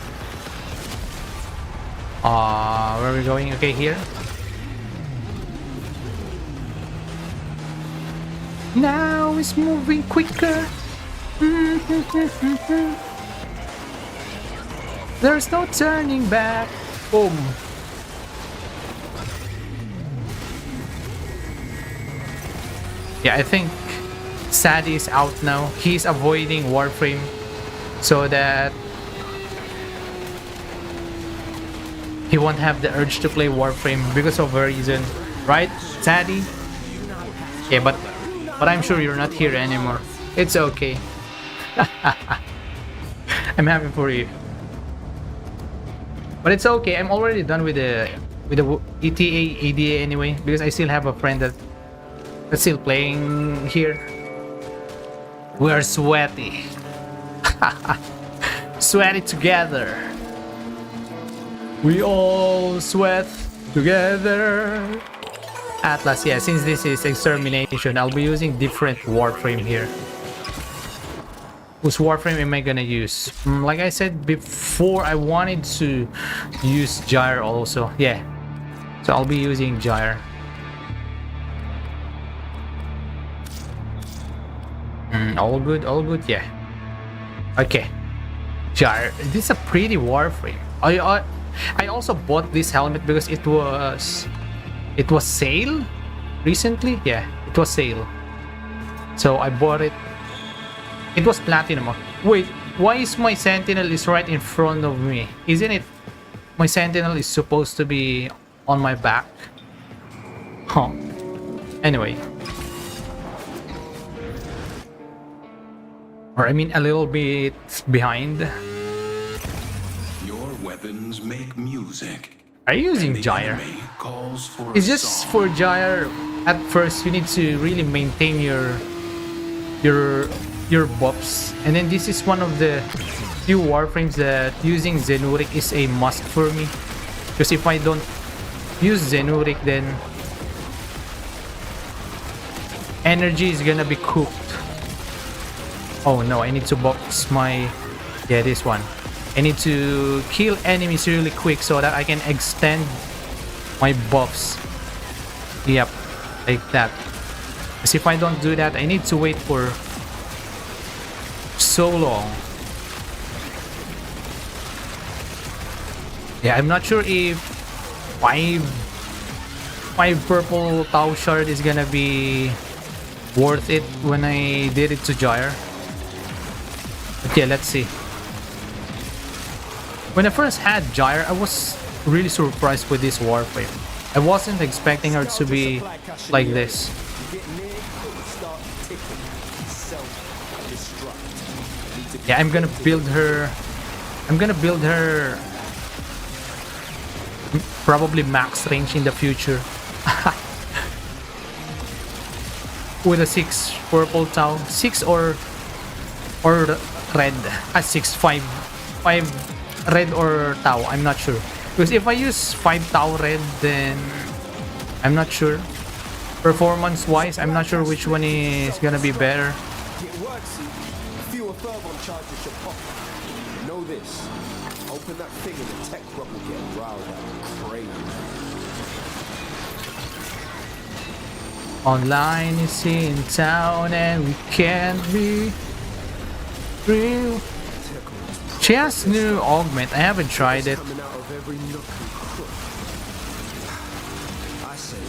S1: Where are we going? Okay, here. Now it's moving quicker. There's no turning back. Boom. Yeah, I think Sadie is out now. He's avoiding Warframe so that he won't have the urge to play Warframe because of a reason, right, Sadie? Yeah, but I'm sure you're not here anymore. It's okay. I'm happy for you. But it's okay. I'm already done with the ETA ADA anyway because I still have a friend that's still playing here. We're sweaty. Sweaty together. We all sweat together. Atlas, yeah, since this is extermination, I'll be using different Warframe here. Whose Warframe am I gonna use? Like I said before, I wanted to use Gyre also. Yeah, so I'll be using Gyre. All good, yeah. Okay, Gyre. This is a pretty Warframe. I also bought this helmet because it was sale recently. Yeah, it was sale, so I bought it. It was platinum. Wait, why is my sentinel is right in front of me? Isn't it? My sentinel is supposed to be on my back. Huh. Anyway. Or I mean a little bit behind.
S4: Your weapons make music.
S1: Are you using
S4: The
S1: Gyre?
S4: enemy calls for
S1: It's
S4: a
S1: just
S4: song.
S1: for Gyre. At first, you need to really maintain your buffs, and then this is one of the few Warframes that using Zenuric is a must for me. Because if I don't use Zenuric, then energy is gonna be cooked. Oh no, I need to box my... Yeah, this one. I need to kill enemies really quick so that I can extend my buffs. Yep, like that. Because if I don't do that, I need to wait for so long. Yeah, I'm not sure if five purple Tau shard is gonna be worth it when I did it to Gyre. Okay, let's see. When I first had Gyre, I was really surprised with this Warframe. I wasn't expecting her to be like this. Yeah, I'm gonna build her probably max range in the future. With a 6 purple Tau. 6 or red. 6-5. 5 red or Tau. I'm not sure. Because if I use 5 Tau red, then I'm not sure. Performance-wise, I'm not sure which one is gonna be better.
S5: It works. Fewer thermal charges should pop. Know this. Open that thing and the tech crop will get riled up. Crazy.
S1: Online is in town and we can't be real. She has new augment. I haven't tried it.
S5: Coming out of every nook and crook. I say,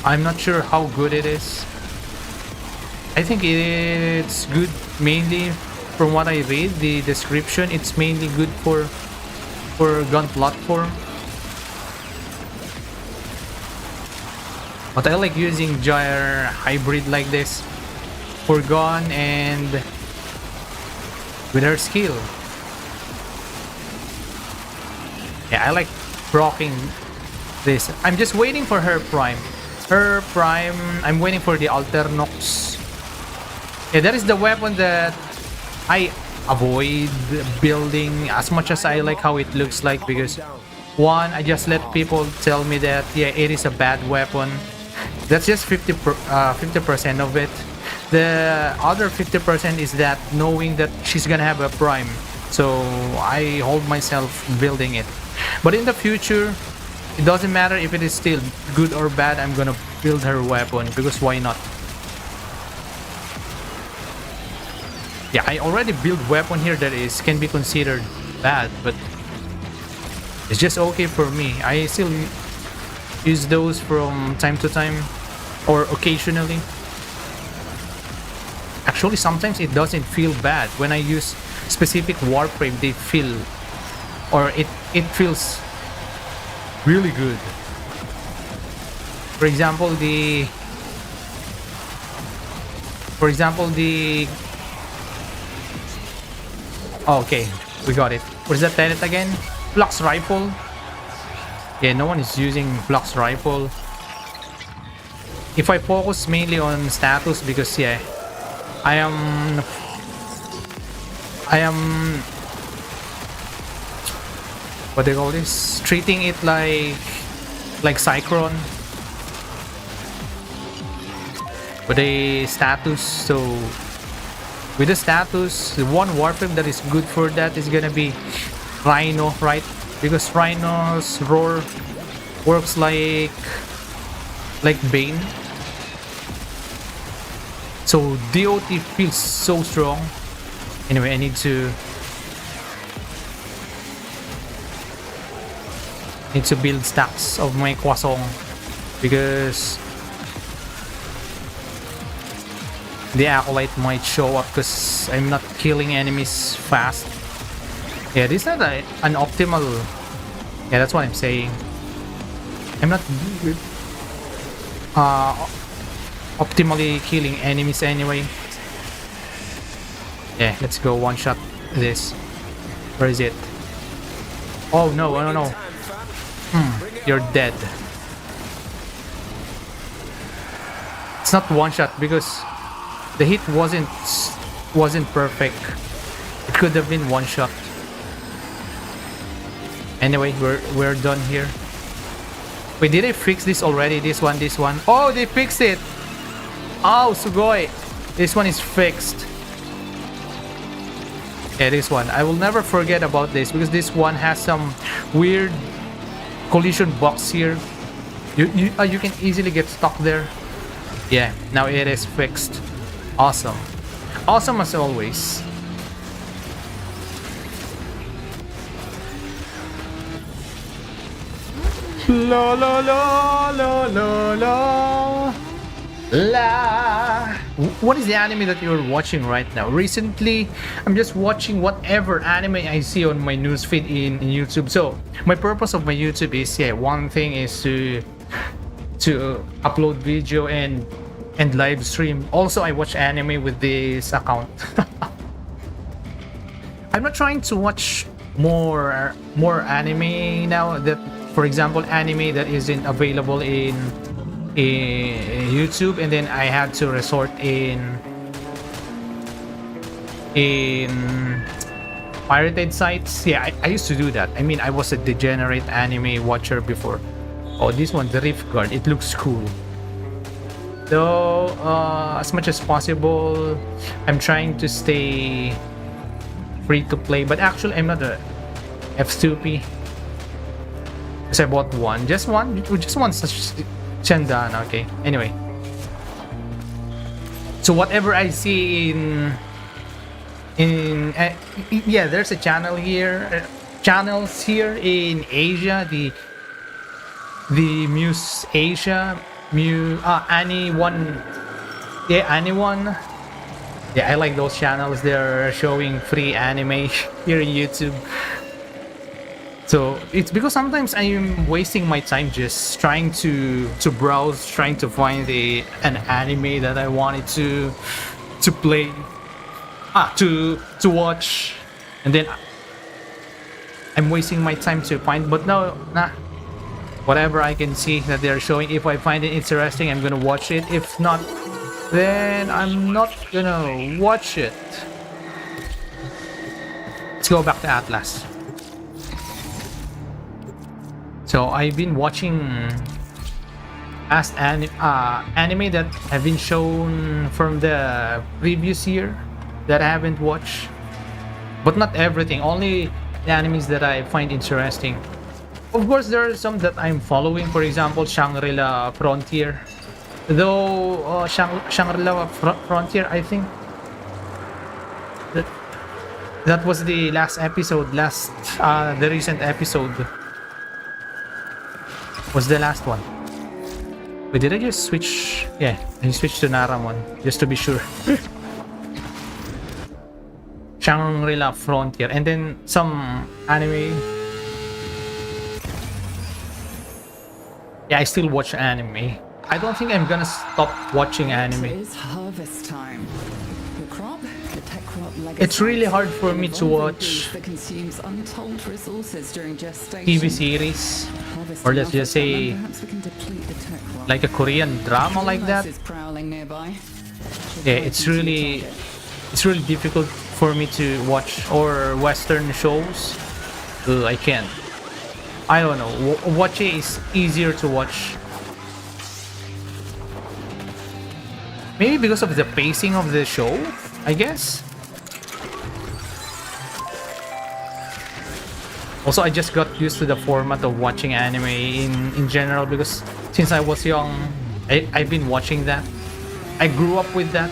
S1: I'm not sure how good it is. I think it's good mainly from what I read, the description. It's mainly good for gun platform. But I like using gyre hybrid like this for gun and with her skill. Yeah, I like rocking this. I'm just waiting for her prime. Her prime, I'm waiting for the Alternox. Yeah, that is the weapon that I avoid building as much as I like how it looks like, because one, I just let people tell me that yeah, it is a bad weapon. That's just 50% of it. The other 50% is that knowing that she's gonna have a prime, so I hold myself building it. But in the future, it doesn't matter if it is still good or bad, I'm gonna build her weapon, because why not? Yeah, I already built weapon here that can be considered bad, but it's just okay for me. I still use those from time to time or occasionally. Actually, sometimes it doesn't feel bad when I use specific Warframe. They feel, or it feels really good. For example, the okay, we got it. What is that turret again? Flux rifle. Yeah, no one is using flux rifle. If I focus mainly on status, because yeah, I am what do you call this? Treating it like Cyclone with a status. So with the status, the one Warframe that is good for that is gonna be Rhino, right? Because Rhino's roar works like Bane. So DOT feels so strong. Anyway, I need to build stacks of my Kwasong, because the Acolyte might show up because I'm not killing enemies fast. Yeah, this is not an optimal. Yeah, that's what I'm saying. I'm not optimally killing enemies anyway. Yeah, let's go one shot this. Where is it? Oh no, no, no. You're dead. It's not one shot because the hit wasn't perfect. It could have been one shot. Anyway, we're done here. Wait, did they fix this already? This one. Oh, they fixed it. Oh, sugoi. This one is fixed. Yeah, this one. I will never forget about this, because this one has some weird collision box here. You can easily get stuck there. Yeah, now it is fixed. Awesome. Awesome as always. La la la la la la la. What is the anime that you're watching right now? Recently, I'm just watching whatever anime I see on my newsfeed in YouTube. So my purpose of my YouTube is, yeah, one thing is to upload video and live stream. Also, I watch anime with this account. I'm not trying to watch more anime now. That, for example, anime that isn't available in YouTube, and then I had to resort in pirated sites. Yeah, I used to do that. I mean, I was a degenerate anime watcher before. Oh, this one, the Rift Guard. It looks cool. Though, as much as possible, I'm trying to stay free to play. But actually, I'm not a F2P. Because I bought one. Just one such Chandana. Okay. Anyway. So whatever I see yeah, there's a channel here, channels here in Asia, the Muse Asia, anyone, yeah, anyone, yeah, I like those channels. They're showing free anime here in YouTube. So it's because sometimes I'm wasting my time just trying to browse, trying to find an anime that I wanted to play, to watch, and then I'm wasting my time to find. But no, nah. Whatever I can see that they're showing, if I find it interesting, I'm gonna watch it. If not, then I'm not gonna watch it. Let's go back to Atlas. So I've been watching past anime that have been shown from the previous year that I haven't watched, but not everything, only the animes that I find interesting. Of course, there are some that I'm following, for example, Shangri-La Frontier. Though Shangri-La Frontier, I think that was the last episode, the recent episode was the last one. Wait, did I just switch? Yeah, I switched to Naramon just to be sure. Shangri-La Frontier, and then some anime. Yeah, I still watch anime. I don't think I'm gonna stop watching anime.
S7: It's harvest time. The crop, the Techrot legacy.
S1: It's really hard for me to watch
S7: that consumes untold resources during gestation.
S1: TV series, or let's just say like a Korean drama like that. Yeah, it's really difficult for me to watch, or Western shows. I can't. I don't know. Watching is easier to watch. Maybe because of the pacing of the show, I guess. Also, I just got used to the format of watching anime in general, because since I was young, I've been watching that. I grew up with that.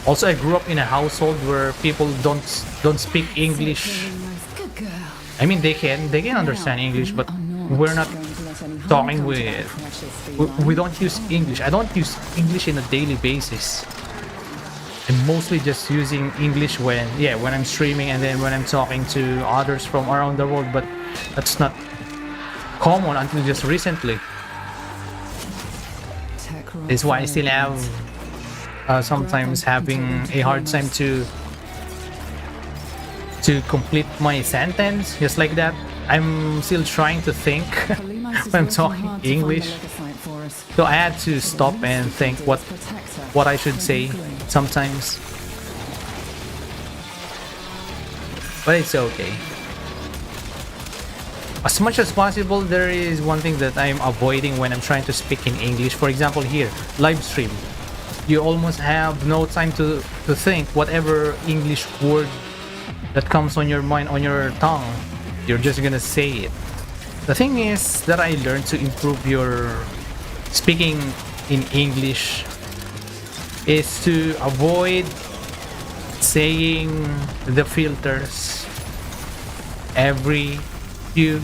S1: Also, I grew up in a household where people don't speak English. I mean, they can understand English, but we're not talking with. We don't use English. I don't use English in a daily basis. I'm mostly just using English when I'm streaming, and then when I'm talking to others from around the world. But that's not common until just recently. That's why I still have. Sometimes having a hard time to complete my sentence, just like that. I'm still trying to think when I'm talking English, so I had to stop and think what I should say sometimes, but it's okay. As much as possible, there is one thing that I'm avoiding when I'm trying to speak in English. For example, here, live stream. You almost have no time to think. Whatever English word that comes on your mind, on your tongue, you're just gonna say it. The thing is that I learned to improve your speaking in English is to avoid saying the filters every few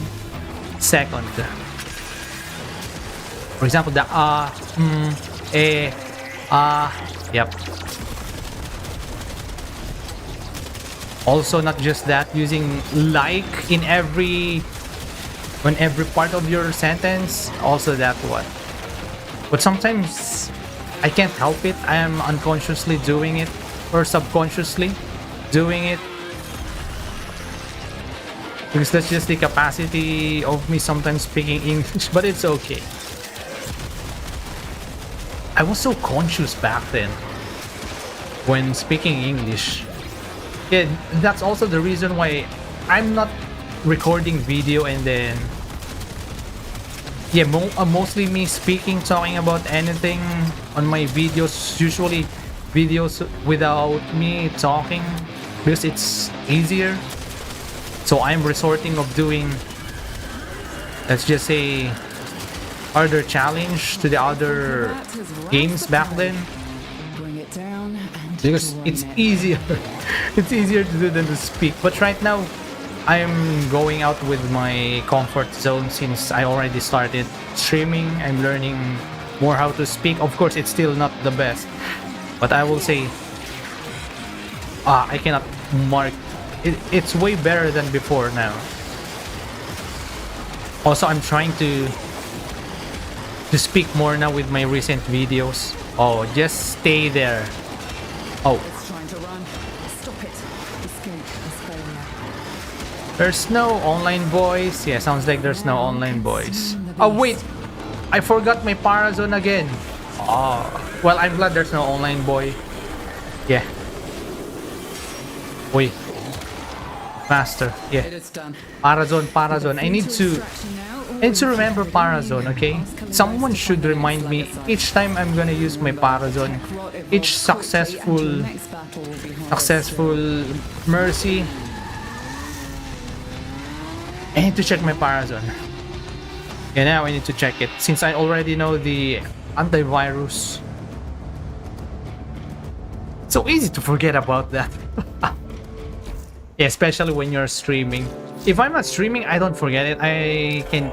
S1: seconds. For example, the yep. Also, not just that, using like in every part of your sentence, also that one. But sometimes I can't help it. I am unconsciously doing it, or subconsciously doing it, because that's just the capacity of me sometimes speaking English. But it's okay. I was so conscious back then. when speaking English. Yeah, that's also the reason why I'm not recording video and then yeah, mostly me speaking, talking about anything on my videos. Usually videos without me talking because it's easier. So I'm resorting of doing, let's just say, harder challenge to the other games back then.
S7: Bring it down and
S1: Because
S7: drain
S1: it's
S7: it.
S1: easier. It's easier to do than to speak. But right now, I'm going out with my comfort zone since I already started streaming. I'm learning more how to speak. Of course, it's still not the best, but I will say, I cannot mark. It's way better than before now. Also, I'm trying to speak more now with my recent videos. Oh, just stay there. Oh,
S7: It's trying to run. Stop it. Escape is failure.
S1: there's no online boys. Yeah, sounds like there's no online boys. Oh wait, I forgot my Parazone again. Oh, well, I'm glad there's no online boy. Yeah. Wait. Master. Yeah.
S7: It is done.
S1: Parazone. I need to remember Parazone, okay? Someone should remind me each time I'm gonna use my Parazone. Each successful mercy. I need to check my Parazone. Yeah, now I need to check it since I already know the antivirus. So easy to forget about that. Yeah, especially when you're streaming. If I'm not streaming, I don't forget it. I can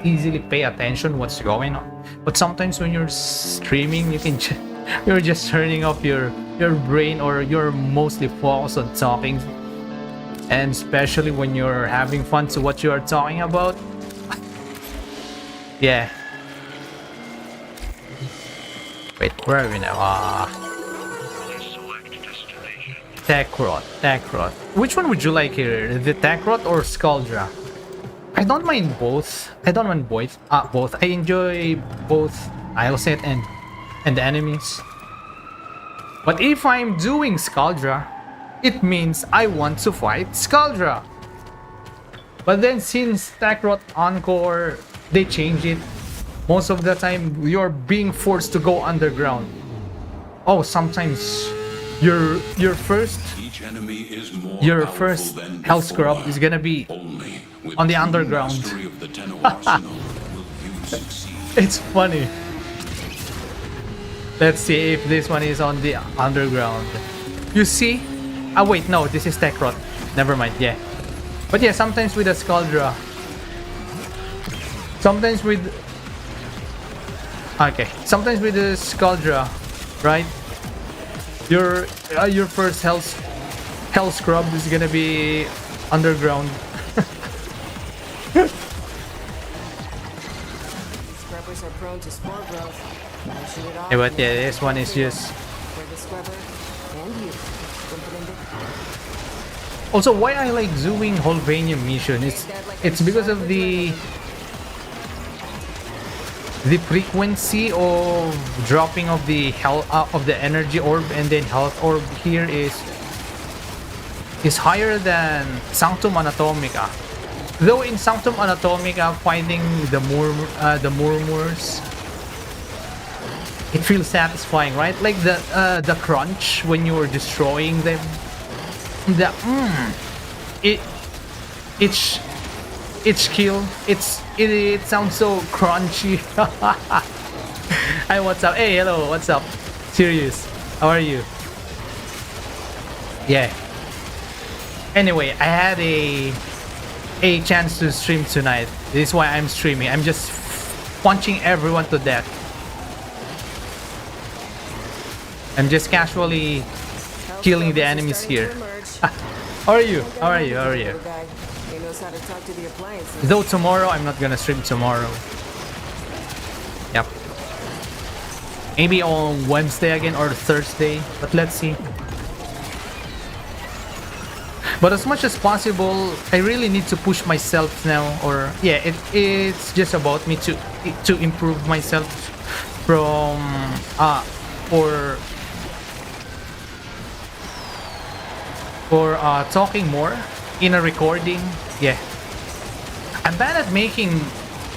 S1: easily pay attention what's going on. But sometimes when you're streaming, you're just turning off your brain, or you're mostly focused on talking. And especially when you're having fun to what you are talking about. Yeah. Wait, where are we now? Techrot. Which one would you like here? The Techrot or Skuldra? I don't mind both. Both. I enjoy both Ileset and the enemies. But if I'm doing Skuldra, it means I want to fight Skuldra. But then since Techrot Encore, they change it. Most of the time, you're being forced to go underground. Oh, sometimes your first
S4: Each enemy is more
S1: your
S4: powerful
S1: first
S4: than
S1: hell scrub
S4: before.
S1: is gonna be
S4: Only with
S1: on the
S4: true
S1: underground.
S4: mastery of the Tenno arsenal will you succeed.
S1: It's funny. Let's see if this one is on the underground. You see? Ah wait, no, this is Techrot. Never mind, yeah. But yeah, sometimes with a Skuldra. Sometimes with the Skuldra, right? Your first hell scrub is gonna be underground.
S3: Scrubbers are prone to spore growth. Don't shoot it off.
S1: Yeah, but yeah, this one is just.
S3: For the scrubber and you. Dump it in the-
S1: Also, why I like doing Holvanium mission is it's because of the frequency of dropping of the of the energy orb, and then health orb here is higher than Sanctum Anatomica. Though in Sanctum Anatomica, fighting the murmurs, it feels satisfying, right? Like the crunch when you were destroying them. Each kill, it sounds so crunchy. Hi, what's up? Hey, hello, what's up? Serious, how are you? Yeah. Anyway, I had a chance to stream tonight. This is why I'm streaming. I'm just punching everyone to death. I'm just casually killing the enemies here. How are you? How are you? How are you?
S3: He knows how to talk to the appliances.
S1: Though tomorrow, I'm not gonna stream tomorrow. Yep. Maybe on Wednesday again or Thursday, but let's see. But as much as possible, I really need to push myself now, or yeah, it's just about me to improve myself from for talking more in a recording. Yeah, I'm bad at making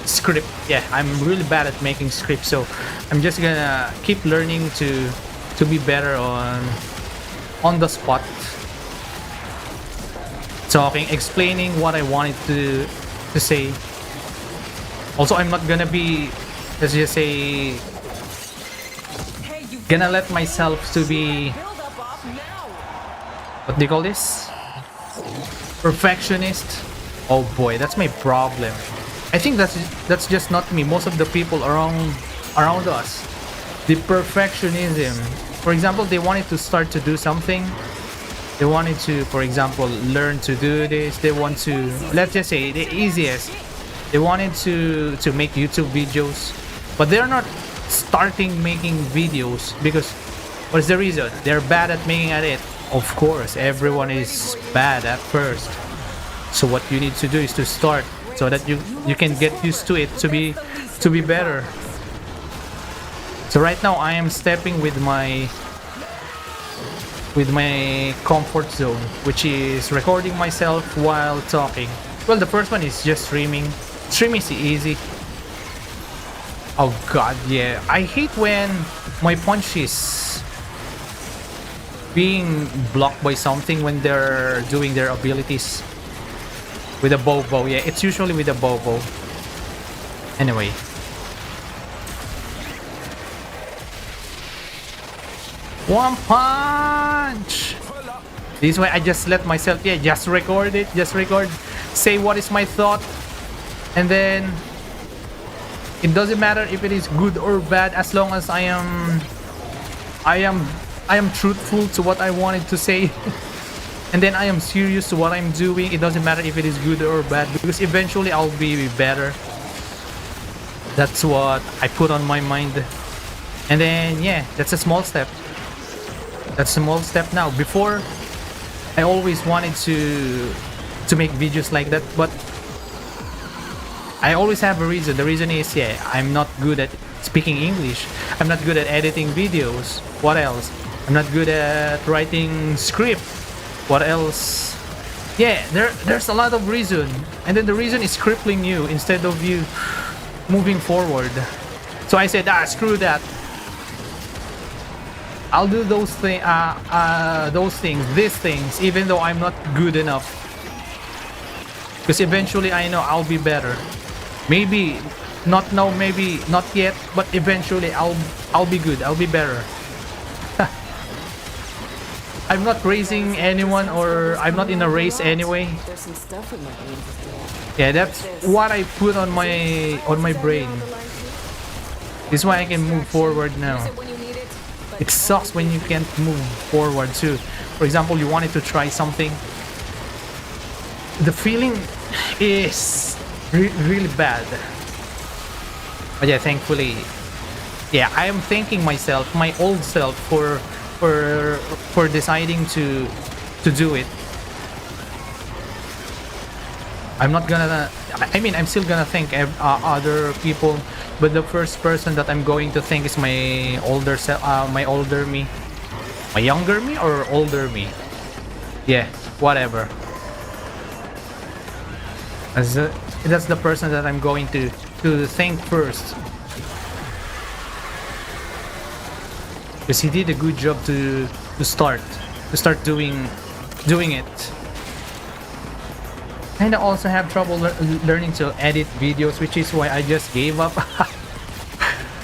S1: script. Yeah, I'm really bad at making script, so I'm just gonna keep learning to be better on the spot, talking, explaining what I wanted to say. Also, I'm not gonna be, let's just say, gonna let myself to be, what do you call this, perfectionist. Oh boy, that's my problem. I think that's just not me. Most of the people around us, the perfectionism. For example, they wanted to start to do something. They wanted to, for example, learn to do this. They want to, let's just say, the easiest. They wanted to make YouTube videos, but they're not starting making videos because what's the reason? They're bad at making at it. Of course, everyone is bad at first. So what you need to do is to start so that you can get used to it to be better. So right now I am stepping with my comfort zone, which is recording myself while talking. Well, the first one is just streaming. Streaming is easy. Oh god, yeah. I hate when my punch is being blocked by something when they're doing their abilities. With a bow. Yeah, it's usually with a bow. Anyway. One punch! This way I just let myself, yeah, just record it. Just record. Say what is my thought. And then it doesn't matter if it is good or bad as long as I am truthful to what I wanted to say. And then I am serious to what I'm doing. It doesn't matter if it is good or bad because eventually I'll be better. That's what I put on my mind. And then yeah, that's a small step. That's a small step now. Before, I always wanted to make videos like that, but I always have a reason. The reason is, yeah, I'm not good at speaking English. I'm not good at editing videos. What else? I'm not good at writing script. What else? Yeah, there's a lot of reason. And then the reason is crippling you instead of you moving forward. So I said, screw that. I'll do those things, these things, even though I'm not good enough. Because eventually I know I'll be better. Maybe not now, maybe not yet, but eventually I'll be good. I'll be better. I'm not racing anyone, or I'm not in a race anyway.
S3: There's some stuff we might be interested in.
S1: Yeah, that's what I put on my brain. This is why I can move forward now. It sucks when you can't move forward too. For example, you wanted to try something. The feeling is really bad. But yeah, thankfully, yeah, I am thanking myself, my old self, for deciding to do it. I'm not gonna, I mean, I'm still gonna thank other people, but the first person that I'm going to thank is my older self, my older me, my younger me or older me. Yeah, whatever. That's the person that I'm going to thank first. Because he did a good job to start doing it. And I also have trouble learning to edit videos, which is why I just gave up.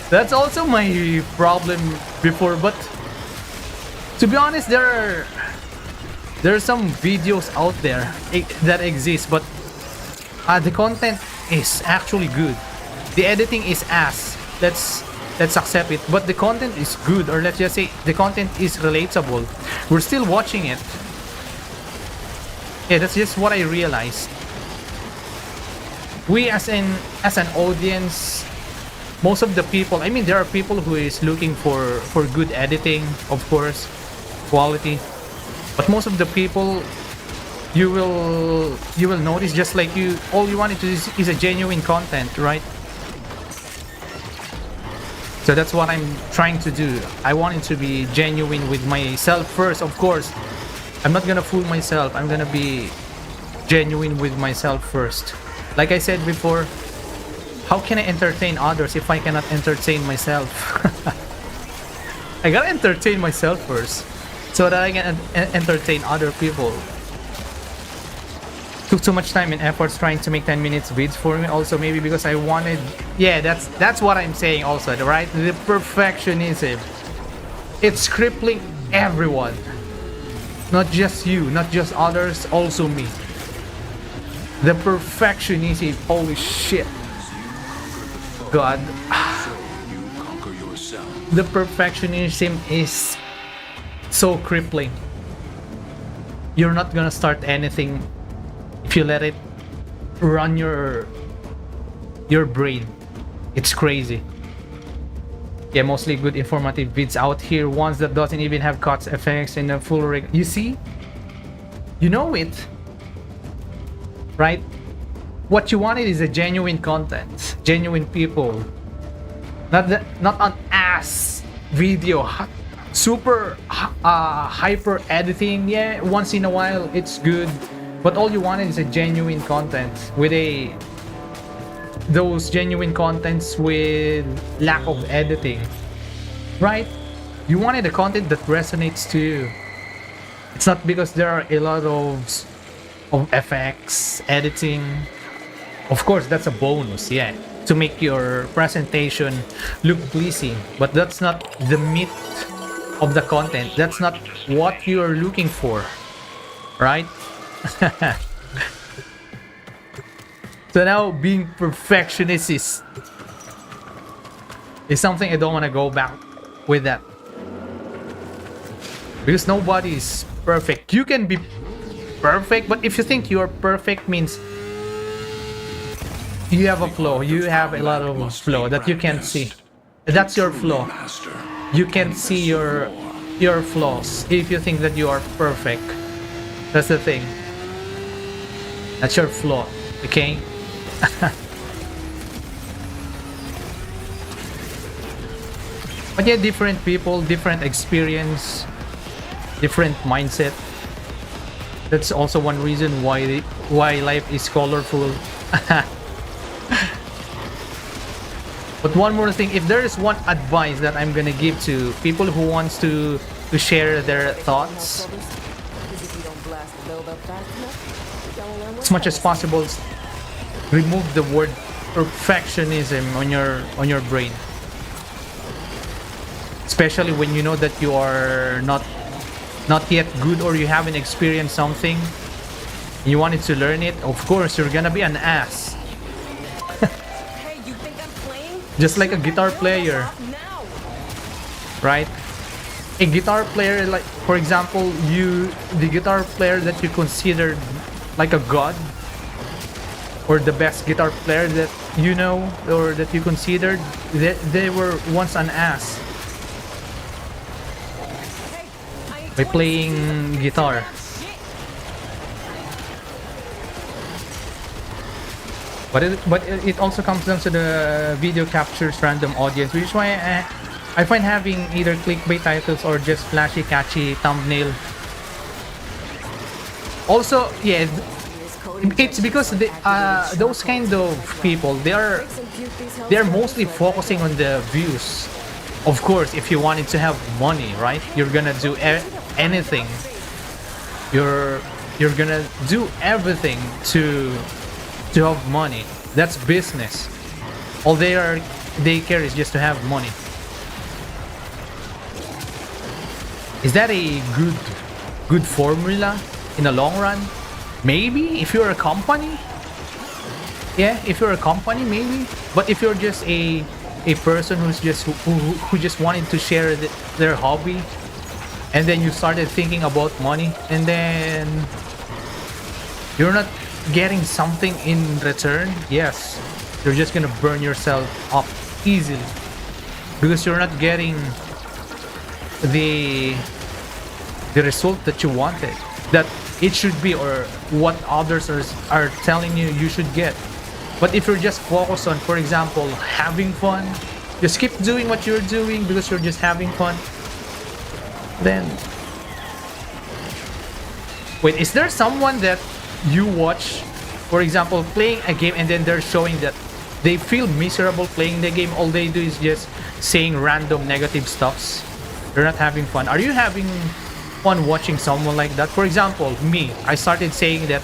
S1: That's also my problem before, but to be honest, there are some videos out there that exist, but the content is actually good. The editing is ass. Let's accept it, but the content is good, or let's just say the content is relatable. We're still watching it. Yeah, that's just what I realized. We as an audience, most of the people, I mean, there are people who is looking for good editing, of course, quality, but most of the people, you will notice, just like you, all you wanted to do is a genuine content, right? So that's what I'm trying to do. I wanted to be genuine with myself first, of course. I'm not gonna fool myself. I'm gonna be genuine with myself first. Like I said before, how can I entertain others if I cannot entertain myself? I gotta entertain myself first so that I can entertain other people. Took too much time and efforts trying to make 10 minutes vids for me. Also maybe because I wanted, yeah, that's what I'm saying also, right? The perfectionism. It's crippling everyone. Not just you, not just others, also me. The perfectionism, holy shit. God. The perfectionism is so crippling. You're not gonna start anything if you let it run your brain. It's crazy. Yeah, mostly good informative vids out here, ones that doesn't even have cuts, effects, and a full rig. You see? You know it. Right? What you wanted is a genuine content, genuine people. Not an ass video, super hyper editing. Yeah, once in a while it's good, but all you wanted is a genuine content with those genuine contents with lack of editing, right? You wanted a content that resonates to you. It's not because there are a lot of effects, editing. Of course, that's a bonus, yeah, to make your presentation look pleasing, but that's not the meat of the content. That's not what you're looking for, right? So now being perfectionist is something I don't want to go back with that. Because nobody is perfect. You can be perfect, but if you think you're perfect means you have a flaw. You have a lot of flaw that you can't see. That's your flaw. You can't see your flaws if you think that you are perfect. That's the thing. That's your flaw, okay? But yeah, different people, different experience, different mindset. That's also one reason why life is colorful. But one more thing, if there is one advice that I'm gonna give to people who wants to share their thoughts, as much as possible, remove the word perfectionism on your brain. Especially when you know that you are not yet good, or you haven't experienced something, you wanted to learn it. Of course, you're gonna be an ass.
S3: Hey, you think I'm playing?
S1: Just like a guitar player, right? A guitar player, like for example, the guitar player that you considered like a god, or the best guitar player that you know or that you considered, they were once an ass by playing guitar. But it also comes down to the video captures random audience, which is why I find having either clickbait titles or just flashy catchy thumbnail. Also, yeah, it's because those kind of people, they are mostly focusing on the views. Of course, if you wanted to have money, right, you're gonna do anything. You're gonna do everything to have money. That's business. All they care is just to have money. Is that a good formula in the long run? Maybe if you're a company. Yeah, if you're a company, maybe. But if you're just a person who just wanted to share their hobby, and then you started thinking about money, and then you're not getting something in return, yes, you're just gonna burn yourself up easily, because you're not getting the result that you wanted, that it should be, or what others are telling you should get. But if you're just focused on, for example, having fun, just keep doing what you're doing because you're just having fun, then Wait, is there someone that you watch, for example, playing a game and then they're showing that they feel miserable playing the game? All they do is just saying random negative stuffs. They're not having fun. Are you having fun watching someone like that? For example, me, I started saying that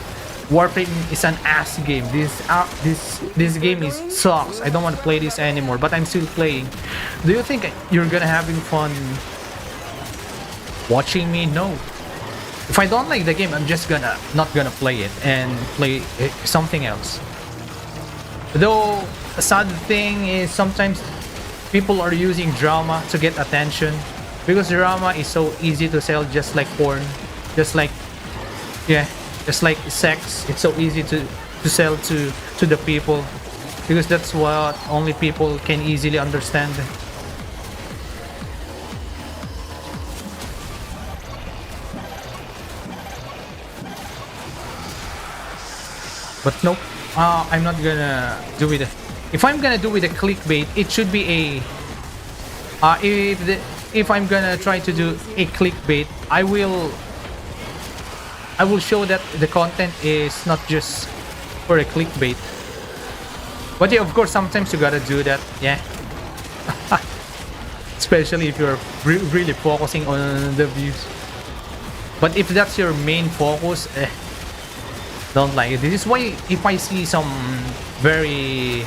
S1: Warframe is an ass game. This game is sucks. I don't want to play this anymore, but I'm still playing. Do you think you're gonna having fun watching me? No. If I don't like the game, I'm just not gonna play it and play something else. Though a sad thing is sometimes people are using drama to get attention, because drama is so easy to sell, just like porn, just like sex. It's so easy to sell to the people, because that's what only people can easily understand. But nope, I'm not gonna do it. If I'm gonna do with a clickbait, it should be a if I'm gonna try to do a clickbait, I will show that the content is not just for a clickbait. But yeah, of course, sometimes you gotta do that, yeah. Especially if you're really focusing on the views. But if that's your main focus, don't like it. This is why if I see some very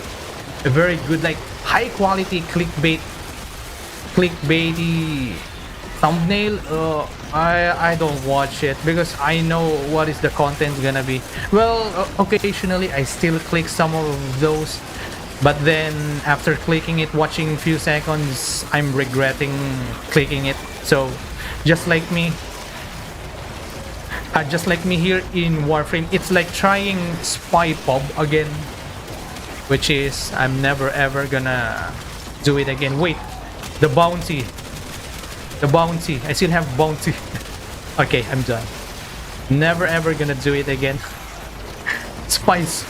S1: good, like high quality clickbaity thumbnail, I don't watch it, because I know what is the content gonna be. Well, occasionally I still click some of those, but then after clicking it, watching a few seconds, I'm regretting clicking it. So just like me here in Warframe, it's like trying Spy Pub again, which is I'm never ever gonna do it again. Wait, the bounty, I still have bounty. Okay, I'm done. Never ever gonna do it again. Spies,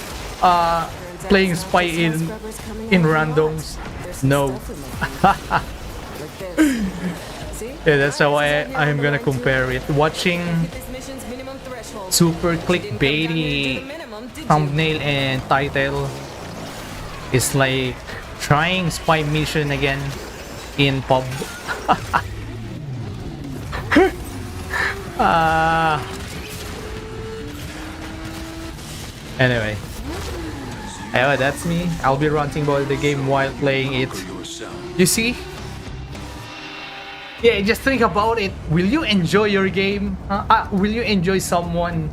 S1: playing spy in randoms, no. Yeah, that's how I'm gonna compare it. Watching super clickbaity thumbnail and title is like trying spy mission again in pub. Anyway, that's me. I'll be ranting about the game while playing it. You see? Yeah, just think about it. Will you enjoy your game? Will you enjoy someone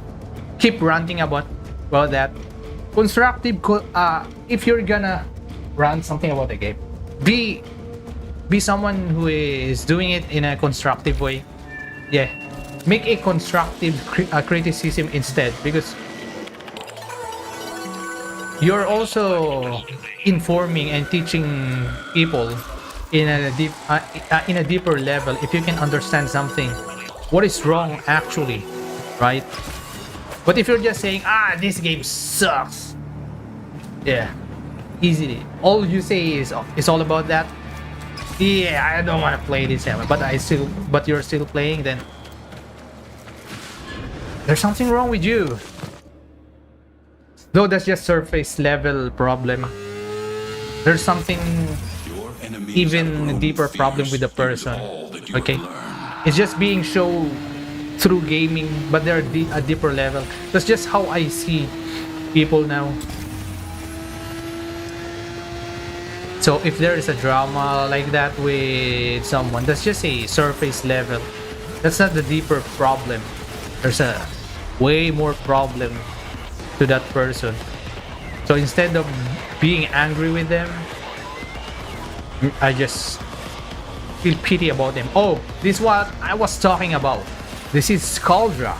S1: keep ranting about that? Constructive. If you're gonna rant something about the game, be someone who is doing it in a constructive way. Yeah, make a constructive criticism instead, because you're also informing and teaching people in a deeper level. If you can understand something, what is wrong actually, right? But if you're just saying, this game sucks, yeah, easily, all you say is all about that. Yeah, I don't want to play this anymore, but you're still playing, then there's something wrong with you. Though that's just surface level problem. There's something even deeper problem with the person. Okay, it's just being shown through gaming, but they're a deeper level. That's just how I see people now. So if there is a drama like that with someone, that's just a surface level. That's not the deeper problem. There's a way more problem to that person. So instead of being angry with them, I just feel pity about them. Oh, this is what I was talking about. This is Scaldra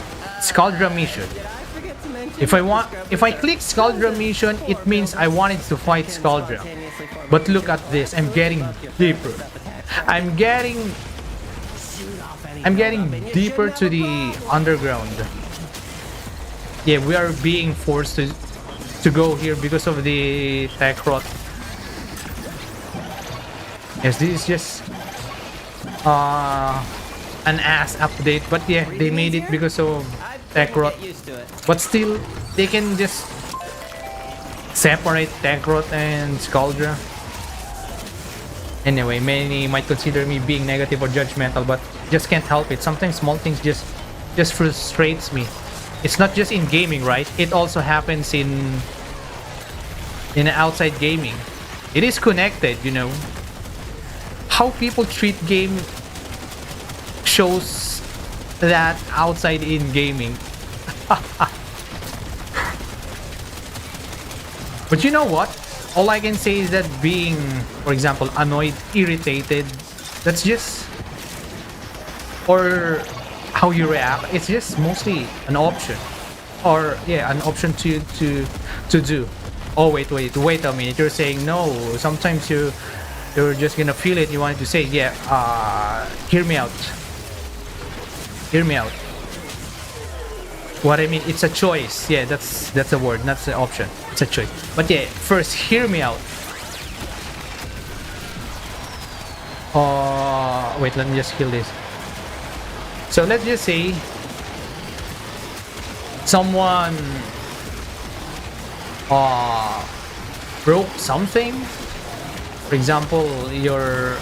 S1: mission. If I click Scaldra mission, it means I wanted to fight Scaldra. But look at this, I'm getting deeper. I'm getting deeper to the underground. Yeah, we are being forced to go here because of the tech rot. Yes, this is just an ass update, but yeah, they made it because of tech rot,
S8: Get used to it.
S1: but still they can just separate tech rot and Scaldra. Anyway, many might consider me being negative or judgmental, but just can't help it. Sometimes small things just frustrates me. It's not just in gaming, right? It also happens in outside gaming. It is connected, you know. How people treat game shows that outside in gaming. But you know what? All I can say is that being, for example, annoyed, irritated, that's just, or how you react, it's just mostly an option, or yeah, an option to do. Oh wait a minute, you're saying no. Sometimes you're just gonna feel it, you want to say yeah, hear me out. What I mean, it's a choice. Yeah, that's a word, not the option. It's a choice. But yeah, first hear me out. Wait, let me just kill this. So let's just say someone broke something. For example, your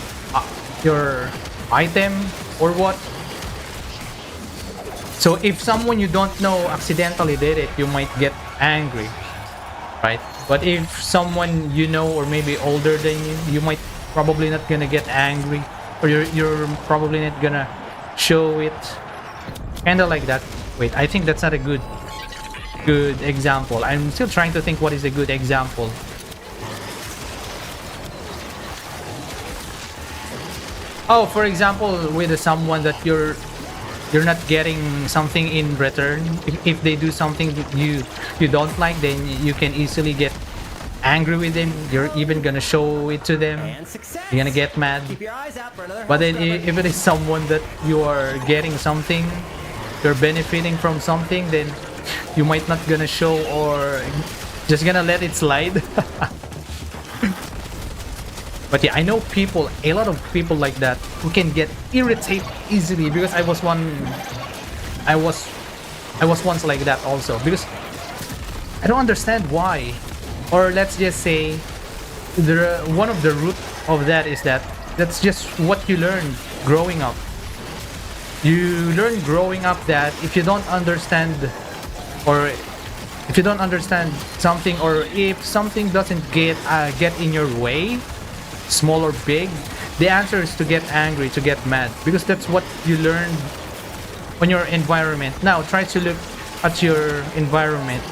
S1: item or what. So if someone you don't know accidentally did it, you might get angry, right? But if someone you know or maybe older than you might probably not gonna get angry, or you're probably not gonna show it. Kinda like that. Wait, I think that's not a good example. I'm still trying to think what is a good example. Oh, for example, with someone that you're not getting something in return. If they do something you don't like, then you can easily get angry with them. You're even gonna show it to them. You're gonna get mad.
S8: Keep your eyes out for another
S1: But then
S8: health scrubber.
S1: if it is someone that you are getting something, you're benefiting from something, then you might not gonna show or just gonna let it slide. But yeah, I know people, a lot of people like that who can get irritated easily, because I was once like that also, because I don't understand why. Or let's just say one of the root of that is that that's just what you learn growing up. You learn growing up that if you don't understand, or if you don't understand something, or if something doesn't get in your way, small or big, the answer is to get angry, to get mad, because that's what you learned on your environment. Now try to look at your environment.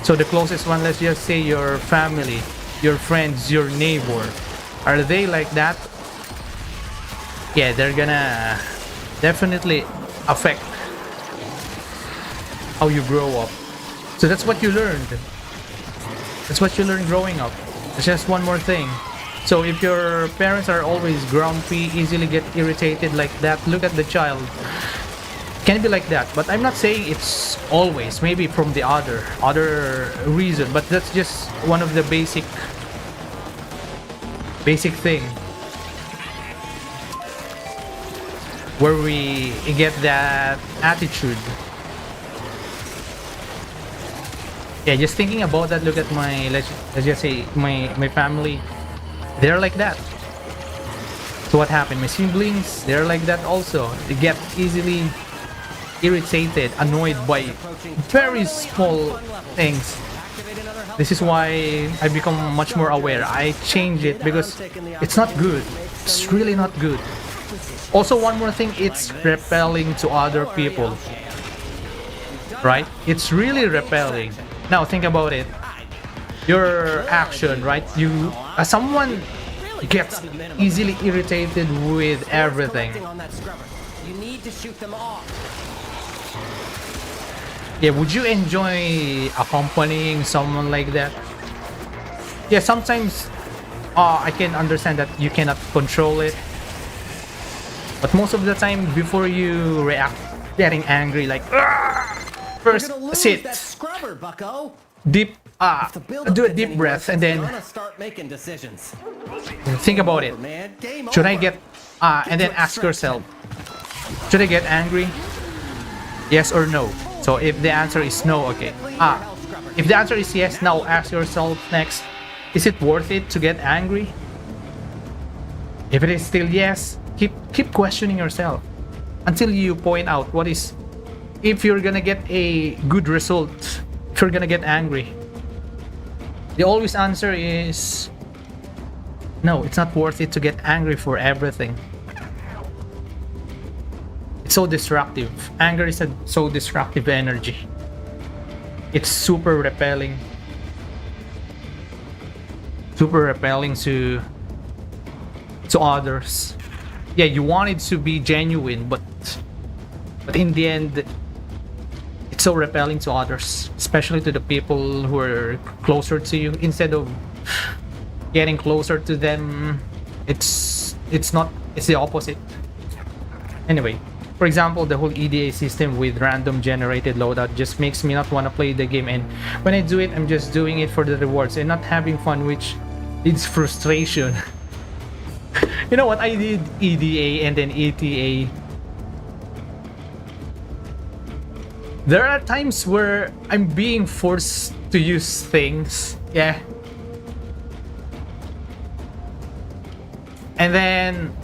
S1: So the closest one, let's just say your family, your friends, your neighbor. Are they like that? Yeah, they're gonna definitely affect how you grow up. So that's what you learned. That's what you learned growing up. It's just one more thing. So if your parents are always grumpy, easily get irritated like that, look at the child. Can be like that, but I'm not saying it's always. Maybe from the other reason, but that's just one of the basic thing where we get that attitude. Yeah, just thinking about that. Look at my let's just say my family. They're like that. So what happened? My siblings, they're like that also. They get easily irritated, annoyed by very small things. This is why I become much more aware. I change it because it's not good. It's really not good. Also, one more thing, it's repelling to other people. Right? It's really repelling. Now think about it. Your action, right? Someone gets easily irritated with everything.
S8: On that scrubber. You need to shoot them off.
S1: Yeah, would you enjoy accompanying someone like that? Yeah, sometimes I can understand that you cannot control it, but most of the time, before you react, getting angry, like first
S8: You're gonna lose
S1: sit,
S8: that scrubber, bucko.
S1: deep
S8: If the buildup
S1: do a
S8: gets
S1: deep
S8: any
S1: breath,
S8: worse,
S1: and
S8: it's
S1: then
S8: gonna start making decisions.
S1: think about it.
S8: Man, game
S1: Should I
S8: over.
S1: get and then ask yourself, should I get angry? Yes or no? So if the answer is no, okay. If the answer is yes, now ask yourself next, is it worth it to get angry? If it is still yes, keep questioning yourself until you point out what is, if you're gonna get a good result, if you're gonna get angry. The always answer is no, it's not worth it to get angry for everything. It's so destructive. Anger is a so destructive energy. It's super repelling. Super repelling to others. Yeah, you want it to be genuine, but in the end, it's so repelling to others, especially to the people who are closer to you. Instead of getting closer to them, it's the opposite. Anyway, for example, the whole EDA system with random generated loadout just makes me not want to play the game, and when I do it, I'm just doing it for the rewards and not having fun, which leads frustration. You know what, I did EDA and then ETA. There are times where I'm being forced to use things, yeah. And then,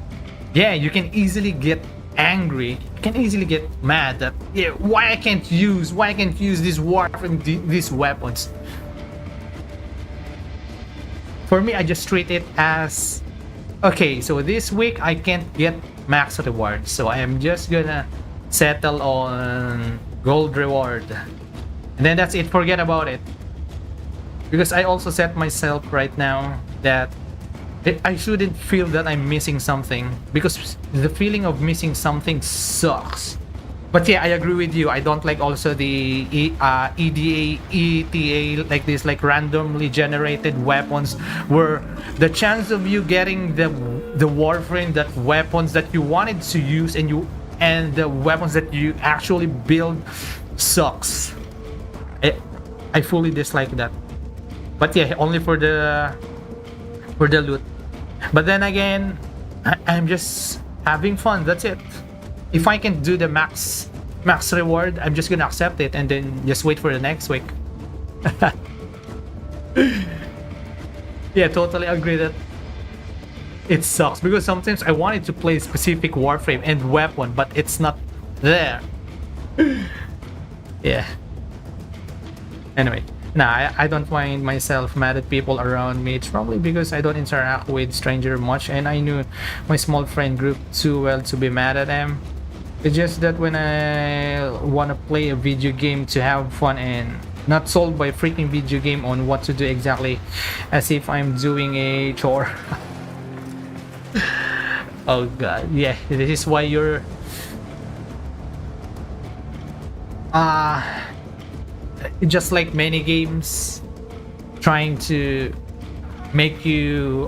S1: yeah, you can easily get angry. You can easily get mad that, yeah, why I can't use this Warframe, these weapons. For me, I just treat it as, okay, so this week I can't get max reward, so I am just gonna settle on gold reward, and then that's it. Forget about it, because I also set myself right now that I shouldn't feel that I'm missing something, because the feeling of missing something sucks. But yeah, I agree with you. I don't like also the EDA, ETA, like this, like randomly generated weapons, where the chance of you getting the Warframe, that weapons that you wanted to use, and the weapons that you actually build sucks. I fully dislike that. But yeah, only for the loot. But then again, I'm just having fun. That's it. If I can do the max reward, I'm just gonna accept it and then just wait for the next week. Yeah, totally agree that it sucks, because sometimes I wanted to play specific Warframe and weapon, but it's not there. Yeah. Anyway, nah, I don't find myself mad at people around me. It's probably because I don't interact with stranger much, and I knew my small friend group too well to be mad at them. It's just that when I want to play a video game to have fun and not sold by a freaking video game on what to do exactly, as if I'm doing a chore. Oh god, yeah, this is why you're just like many games trying to make you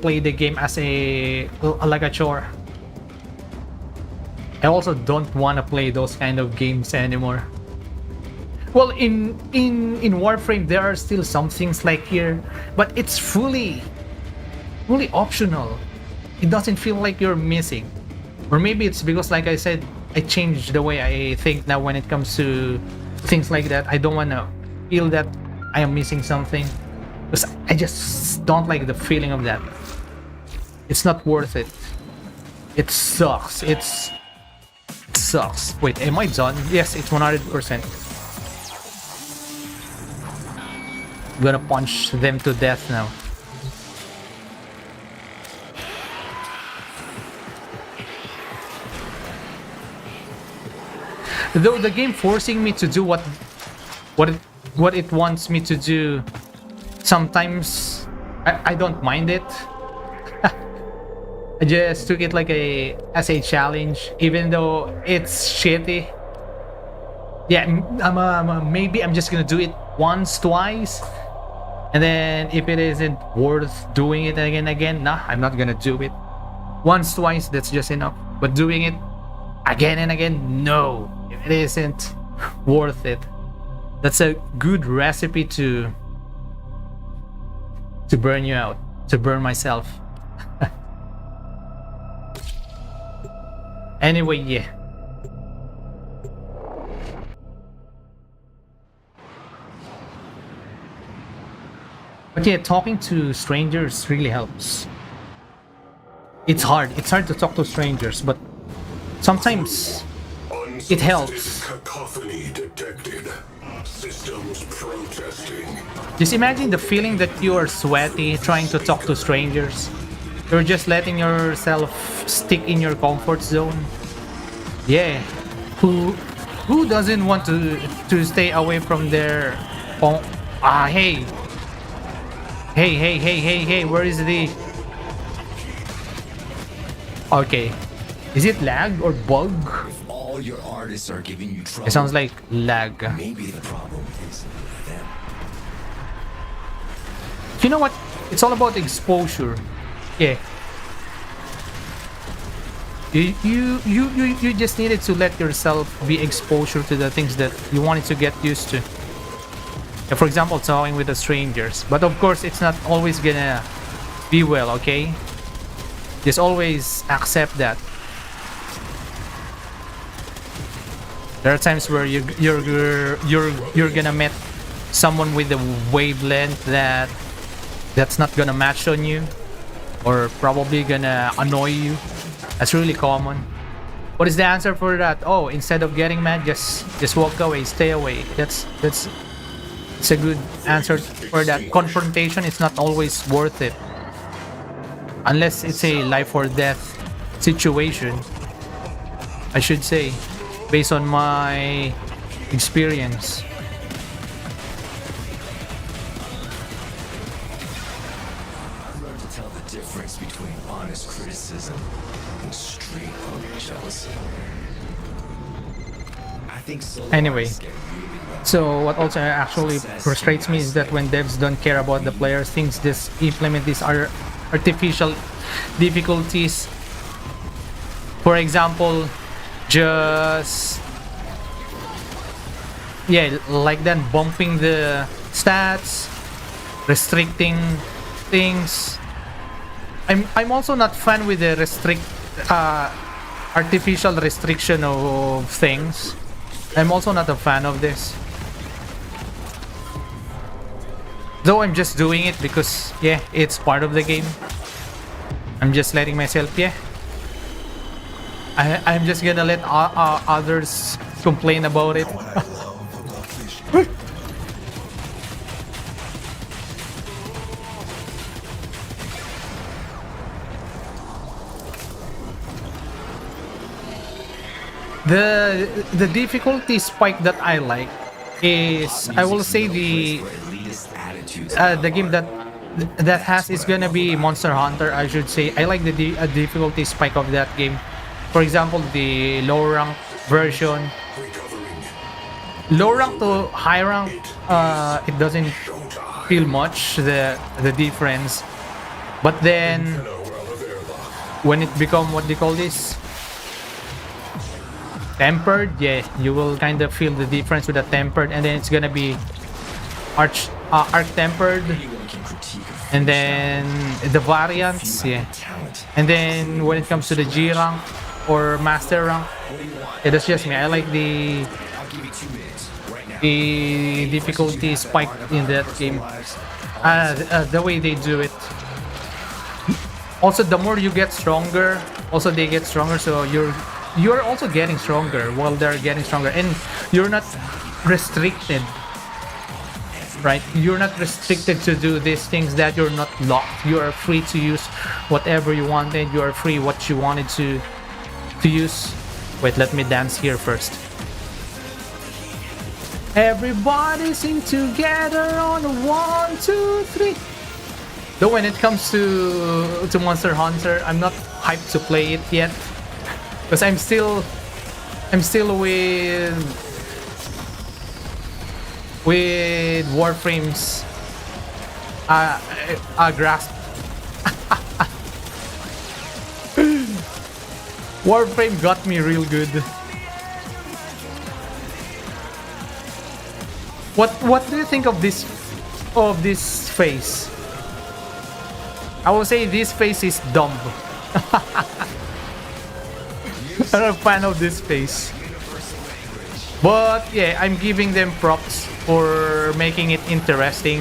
S1: play the game as like a chore. I also don't want to play those kind of games anymore. Well, in Warframe there are still some things like here, but it's fully optional. It doesn't feel like you're missing. Or maybe it's because, like I said, I changed the way I think now when it comes to things like that. I don't want to feel that I am missing something, because I just don't like the feeling of that. It's not worth it. It sucks. It sucks. Wait, am I done? Yes, it's 100%. I'm gonna punch them to death now. Though the game forcing me to do what it wants me to do, sometimes I don't mind it. I just took it like as a challenge, even though it's shitty. Yeah, maybe I'm just gonna do it once, twice, and then if it isn't worth doing it again, nah, I'm not gonna do it. Once, twice, that's just enough. But doing it again and again, no, it isn't worth it. That's a good recipe to burn you out, to burn myself. Anyway, yeah. But yeah, talking to strangers really helps. It's hard to talk to strangers, but sometimes it helps.
S2: Cacophony detected. Systems protesting.
S1: Just imagine the feeling that you are sweaty trying to talk to strangers. You're just letting yourself stick in your comfort zone. Yeah, who doesn't want to stay away from their oh hey. Hey, where is the... Okay. Is it lag or bug?
S6: If all your artists are giving you trouble,
S1: It sounds like lag.
S6: maybe the problem is them.
S1: You know what? It's all about exposure. Yeah. You just needed to let yourself be exposure to the things that you wanted to get used to. For example, talking with the strangers. But of course, it's not always gonna be well, okay? Just always accept that. There are times where you're gonna meet someone with a wavelength that's not gonna match on you, or probably gonna annoy you. That's really common. What is the answer for that? Oh, instead of getting mad, just walk away, stay away. It's a good answer for that. Confrontation is not always worth it. Unless it's a life or death situation, I should say, based on my experience.
S6: Learn to tell the difference between honest criticism and straight up jealousy. I think so.
S1: Anyway, so what also actually frustrates me is that when devs don't care about the players, things just implement these artificial difficulties. For example, just like then bumping the stats, restricting things. I'm also not fan with the artificial restriction of things. I'm also not a fan of this. Though I'm just doing it because, yeah, it's part of the game. I'm just letting myself, I'm just gonna let others complain about it. The difficulty spike that I like is, I will say, the game that has is gonna be Monster Hunter. I should say I like the difficulty spike of that game. For example, the low rank version, low rank to high rank, it doesn't feel much the difference, but then when it become, what they call this, tempered, yeah, you will kind of feel the difference with the tempered, and then it's gonna be arch tempered, and then the variants, yeah, and then when it comes to the G rank or master rank, yeah, that's just me. I like the difficulty spike in that game, the way they do it. Also, the more you get stronger, also they get stronger, so you're also getting stronger while they're getting stronger, and you're not restricted, right? You're not restricted to do these things that you're not locked. You are free to use whatever you wanted. You are free what you wanted to use. Wait, let me dance here first. Everybody sing together on 1, 2, 3. Though when it comes to Monster Hunter, I'm not hyped to play it yet, because I'm still with Warframe's grasp. Warframe got me real good. What do you think of this face? I will say this face is dumb. I'm not a fan of this face. But yeah, I'm giving them props for making it interesting.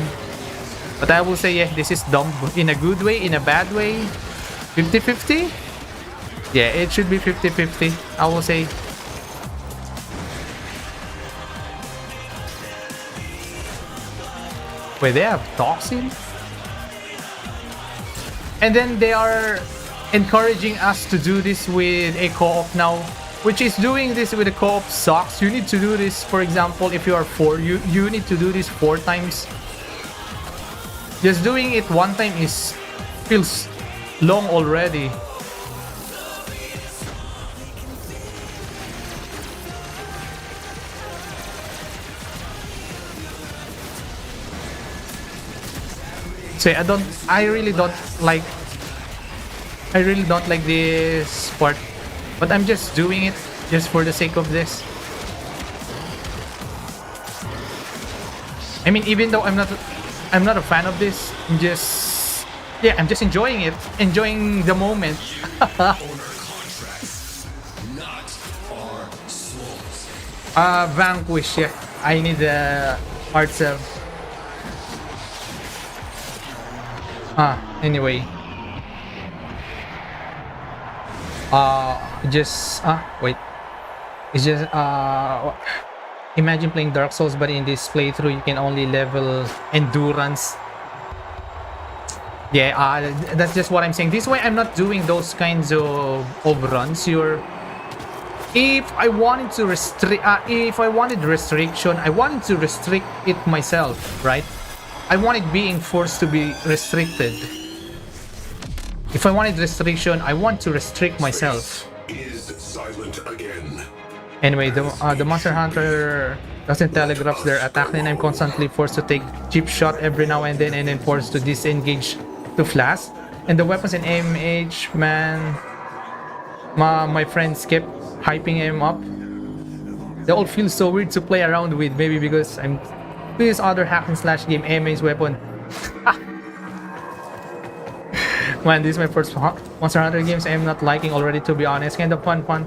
S1: But I will say, yeah, this is dumb in a good way, in a bad way. 50-50? Yeah, it should be 50-50, I will say. Wait, they have toxin? And then they are encouraging us to do this with a co-op now, which is doing this with a co-op sucks. You need to do this, for example, if you are 4, you need to do this 4 times. Just doing it one time feels long already. So I really don't like this part, but I'm just doing it just for the sake of this. I mean, even though I'm not a fan of this, I'm just enjoying it, enjoying the moment. Vanquish, yeah. I need the art cell. Anyway. Wait. It's just, imagine playing Dark Souls, but in this playthrough, you can only level endurance. Yeah, that's just what I'm saying. This way, I'm not doing those kinds of runs. If I wanted to restrict, if I wanted restriction, I wanted to restrict it myself, right? I wanted being forced to be restricted. If I wanted restriction, I want to restrict myself.
S2: Is silent again.
S1: Anyway, the Monster Hunter doesn't telegraph their attack, and I'm constantly forced to take cheap shot every now and then forced to disengage to flash. And the weapons in AMH, man, my friends kept hyping him up. They all feel so weird to play around with, maybe because I'm this other hack and slash game, AMH weapon. Man, this is my first Monster Hunter games. I am not liking already, to be honest. Kind of fun.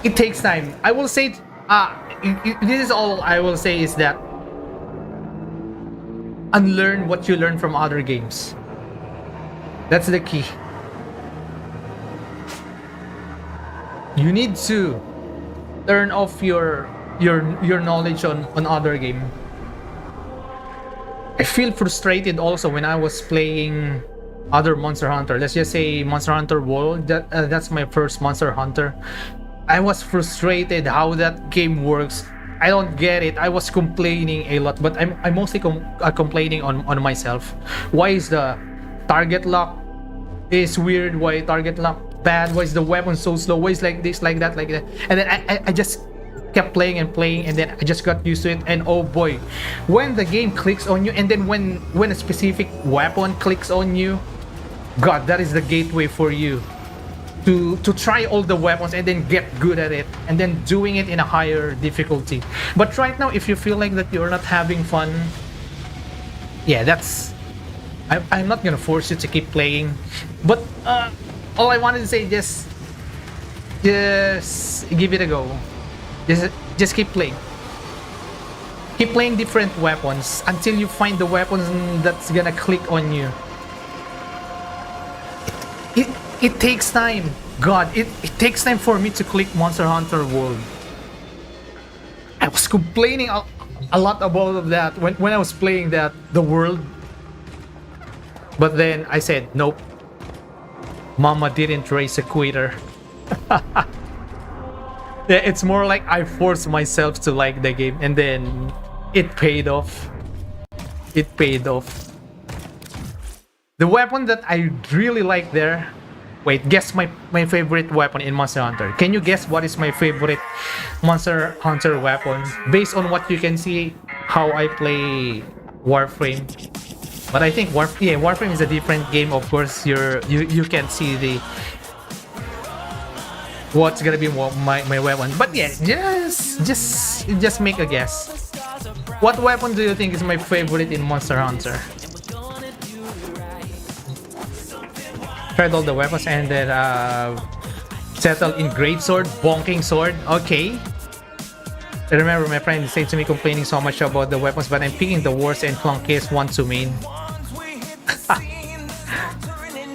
S1: It takes time. I will say, this is all I will say is that unlearn what you learn from other games. That's the key. You need to turn off your knowledge on other game. I feel frustrated also when I was playing other Monster Hunter. Let's just say Monster Hunter World. That's my first Monster Hunter. I was frustrated how that game works. I don't get it. I was complaining a lot, but I'm mostly complaining on myself. Why is the target lock is weird? Why target lock bad? Why is the weapon so slow? Why is like this, like that, like that? And then I just kept playing, and then I just got used to it. And oh boy, when the game clicks on you, and then when a specific weapon clicks on you, God, that is the gateway for you to try all the weapons and then get good at it, and then doing it in a higher difficulty. But right now, if you feel like that you're not having fun, yeah, that's I'm not gonna force you to keep playing. But all I wanted to say, just give it a go. Just keep playing. Keep playing different weapons until you find the weapons that's gonna click on you. It takes time. God, it takes time for me to click Monster Hunter World. I was complaining a lot about that when I was playing the world. But then I said, nope. Mama didn't raise a quitter. Yeah, it's more like I forced myself to like the game, and then it paid off. It paid off. The weapon that I really like there. Wait, guess my favorite weapon in Monster Hunter. Can you guess what is my favorite Monster Hunter weapon? Based on what you can see how I play Warframe. But I think Warframe is a different game. Of course, you can see what's gonna be my weapon. But yeah, just make a guess. What weapon do you think is my favorite in Monster Hunter? Tried all the weapons and then settle in great sword, bonking sword. Okay. I remember my friend said to me complaining so much about the weapons, but I'm picking the worst and clunkiest one to main.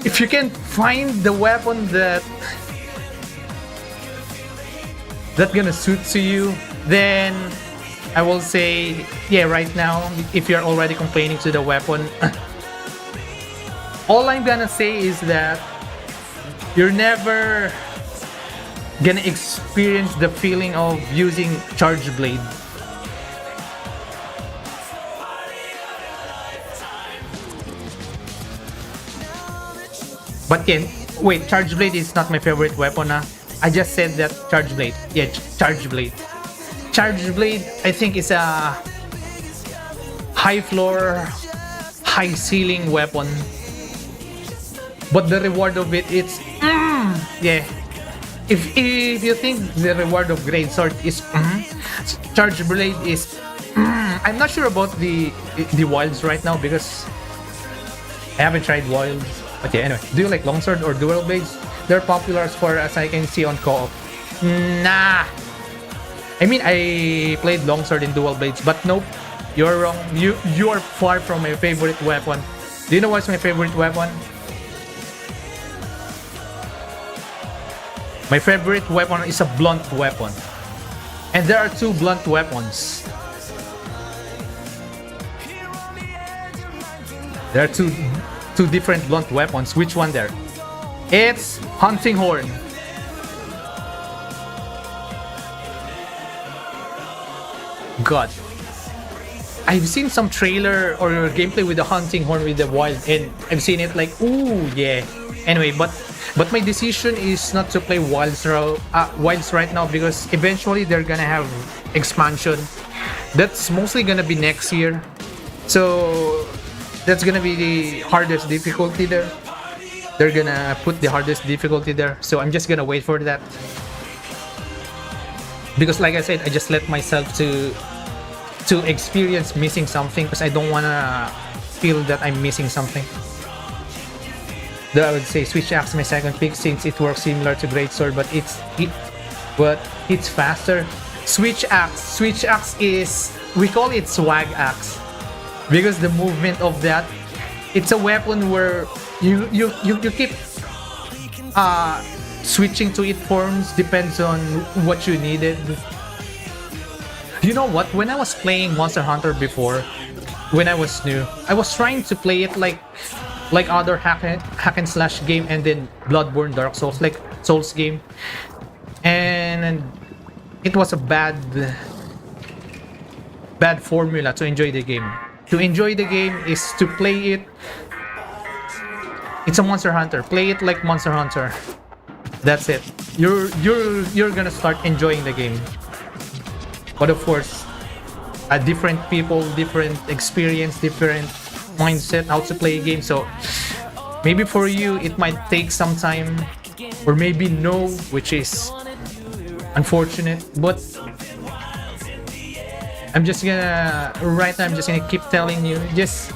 S1: If you can find the weapon that gonna suit to you, then I will say, yeah, right now, if you're already complaining to the weapon, all I'm gonna say is that you're never gonna experience the feeling of using Charge Blade. But yeah, wait, Charge Blade is not my favorite weapon. I just said that Charge Blade. Yeah, Charge Blade. Charge Blade, I think, is a high floor, high ceiling weapon. But the reward of it, it's yeah. If you think the reward of Great Sword is Charge Blade is I'm not sure about the wilds right now because I haven't tried wilds. But yeah, anyway, do you like longsword or dual blades? They're popular as far as I can see on co-op. Nah. I mean, I played longsword in dual blades, but nope. You're wrong. You are far from my favorite weapon. Do you know what's my favorite weapon? My favorite weapon is a blunt weapon. And there are two blunt weapons. There are two different blunt weapons. Which one there? It's Hunting Horn. God. I've seen some trailer or gameplay with the Hunting Horn with the wild, and I've seen it like, ooh, yeah. Anyway, but my decision is not to play wilds right now because eventually they're gonna have expansion. That's mostly gonna be next year. So that's gonna be the hardest difficulty there. They're gonna put the hardest difficulty there. So I'm just gonna wait for that. Because like I said, I just let myself to experience missing something because I don't wanna feel that I'm missing something. Though I would say Switch Axe my second pick since it works similar to Greatsword, but it's faster. Switch Axe is, we call it Swag Axe because the movement of that, it's a weapon where you keep switching to it forms depends on what you needed. You know what? When I was playing Monster Hunter before, when I was new, I was trying to play it like other hack and slash game and then Bloodborne, Dark Souls, like Souls game, and it was a bad formula to enjoy the game. To enjoy the game is to play it. It's a Monster Hunter. Play it like Monster Hunter. That's it. You're gonna start enjoying the game. But of course, different people, different experience, different mindset how to play a game. So maybe for you it might take some time, or maybe no, which is unfortunate. But I'm just gonna keep telling you, just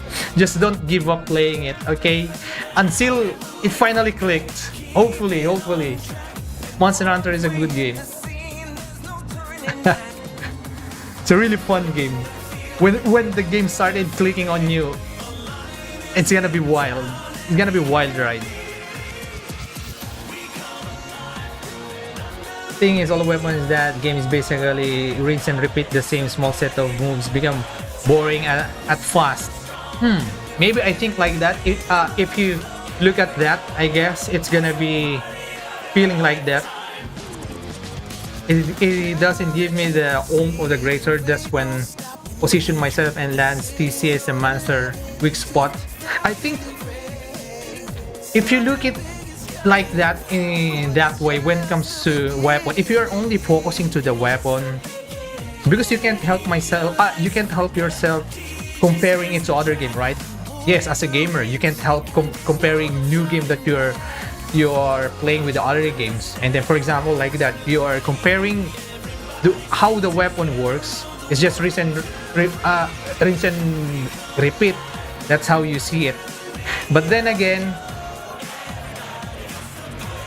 S1: don't give up playing it, okay? Until it finally clicked. Hopefully Monster Hunter is a good game. It's a really fun game. When the game started clicking on you, it's gonna be wild. It's gonna be a wild ride. Thing is, all the weapons that game is basically rinse and repeat the same small set of moves, become boring at fast. Maybe I think like that. If you look at that, I guess it's gonna be feeling like that. It doesn't give me the oomph of the greater just when position myself and lands TC as a monster weak spot. I think if you look at like that, in that way, when it comes to weapon, if you're only focusing to the weapon, because you can't help yourself comparing it to other game, right? Yes, as a gamer, you can't help comparing new game that you are playing with the other games. And then, for example, like that, you are comparing how the weapon works. It's just rinse and repeat. That's how you see it. But then again,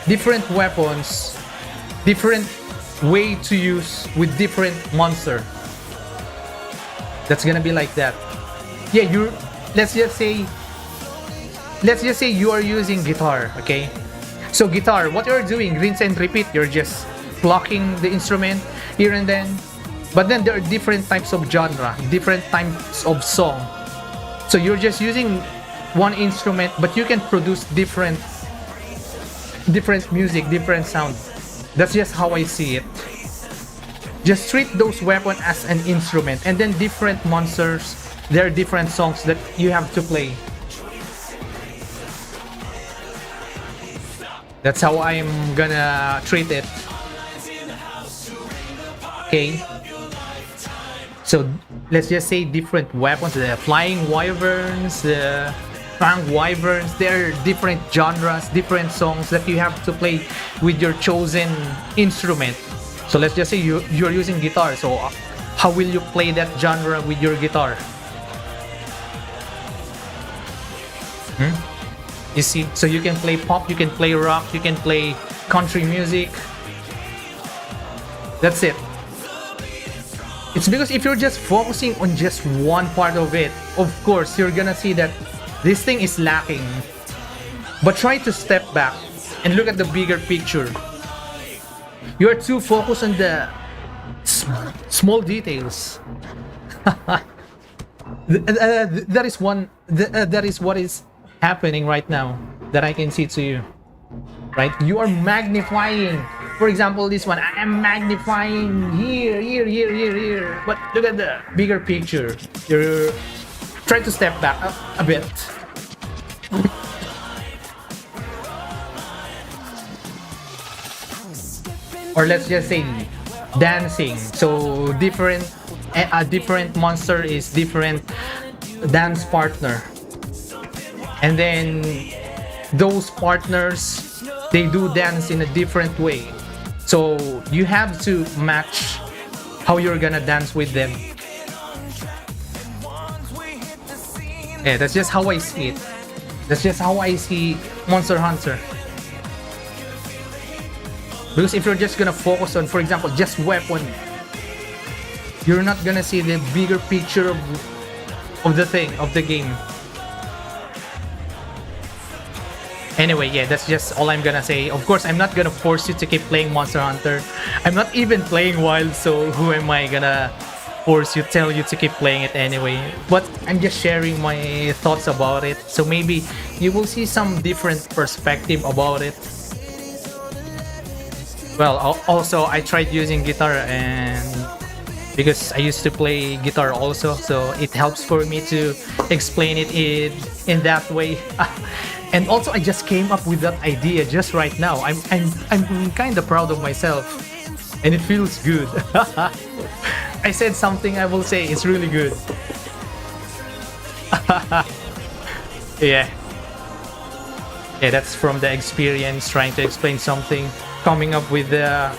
S1: different weapons, different way to use with different monster. That's gonna be like that. Yeah, let's just say you are using guitar, okay? So guitar, what you're doing, rinse and repeat, you're just blocking the instrument here and then. But then there are different types of genre, different types of song. So you're just using one instrument, but you can produce different music, different sound. That's just how I see it. Just treat those weapons as an instrument, and then different monsters, there are different songs that you have to play. That's how I'm gonna treat it. Okay. So let's just say different weapons, the flying wyverns, the fang wyverns, there are different genres, different songs that you have to play with your chosen instrument. So let's just say you're using guitar, so how will you play that genre with your guitar? You see, so you can play pop, you can play rock, you can play country music. That's it. It's because if you're just focusing on just one part of it, of course, you're gonna see that this thing is lacking. But try to step back and look at the bigger picture. You're too focused on the small details. That is what is happening right now that I can see to you. Right? You are magnifying. For example, this one, I am magnifying here. But look at the bigger picture. You're trying to step back a bit. Or let's just say dancing. So a different monster is different dance partner. And then those partners, they do dance in a different way. So you have to match how you're gonna dance with them. Yeah, that's just how I see it. That's just how I see Monster Hunter. Because if you're just gonna focus on, for example, just weapon, you're not gonna see the bigger picture of the game. Anyway, yeah, that's just all I'm gonna say. Of course, I'm not gonna force you to keep playing Monster Hunter. I'm not even playing Wild, so who am I gonna tell you to keep playing it anyway? But I'm just sharing my thoughts about it. So maybe you will see some different perspective about it. Well, also, I tried using guitar, and because I used to play guitar also, so it helps for me to explain it in that way. And also, I just came up with that idea just right now. I'm kind of proud of myself, and it feels good. I said something, I will say it's really good. Yeah, that's from the experience trying to explain something, coming up with a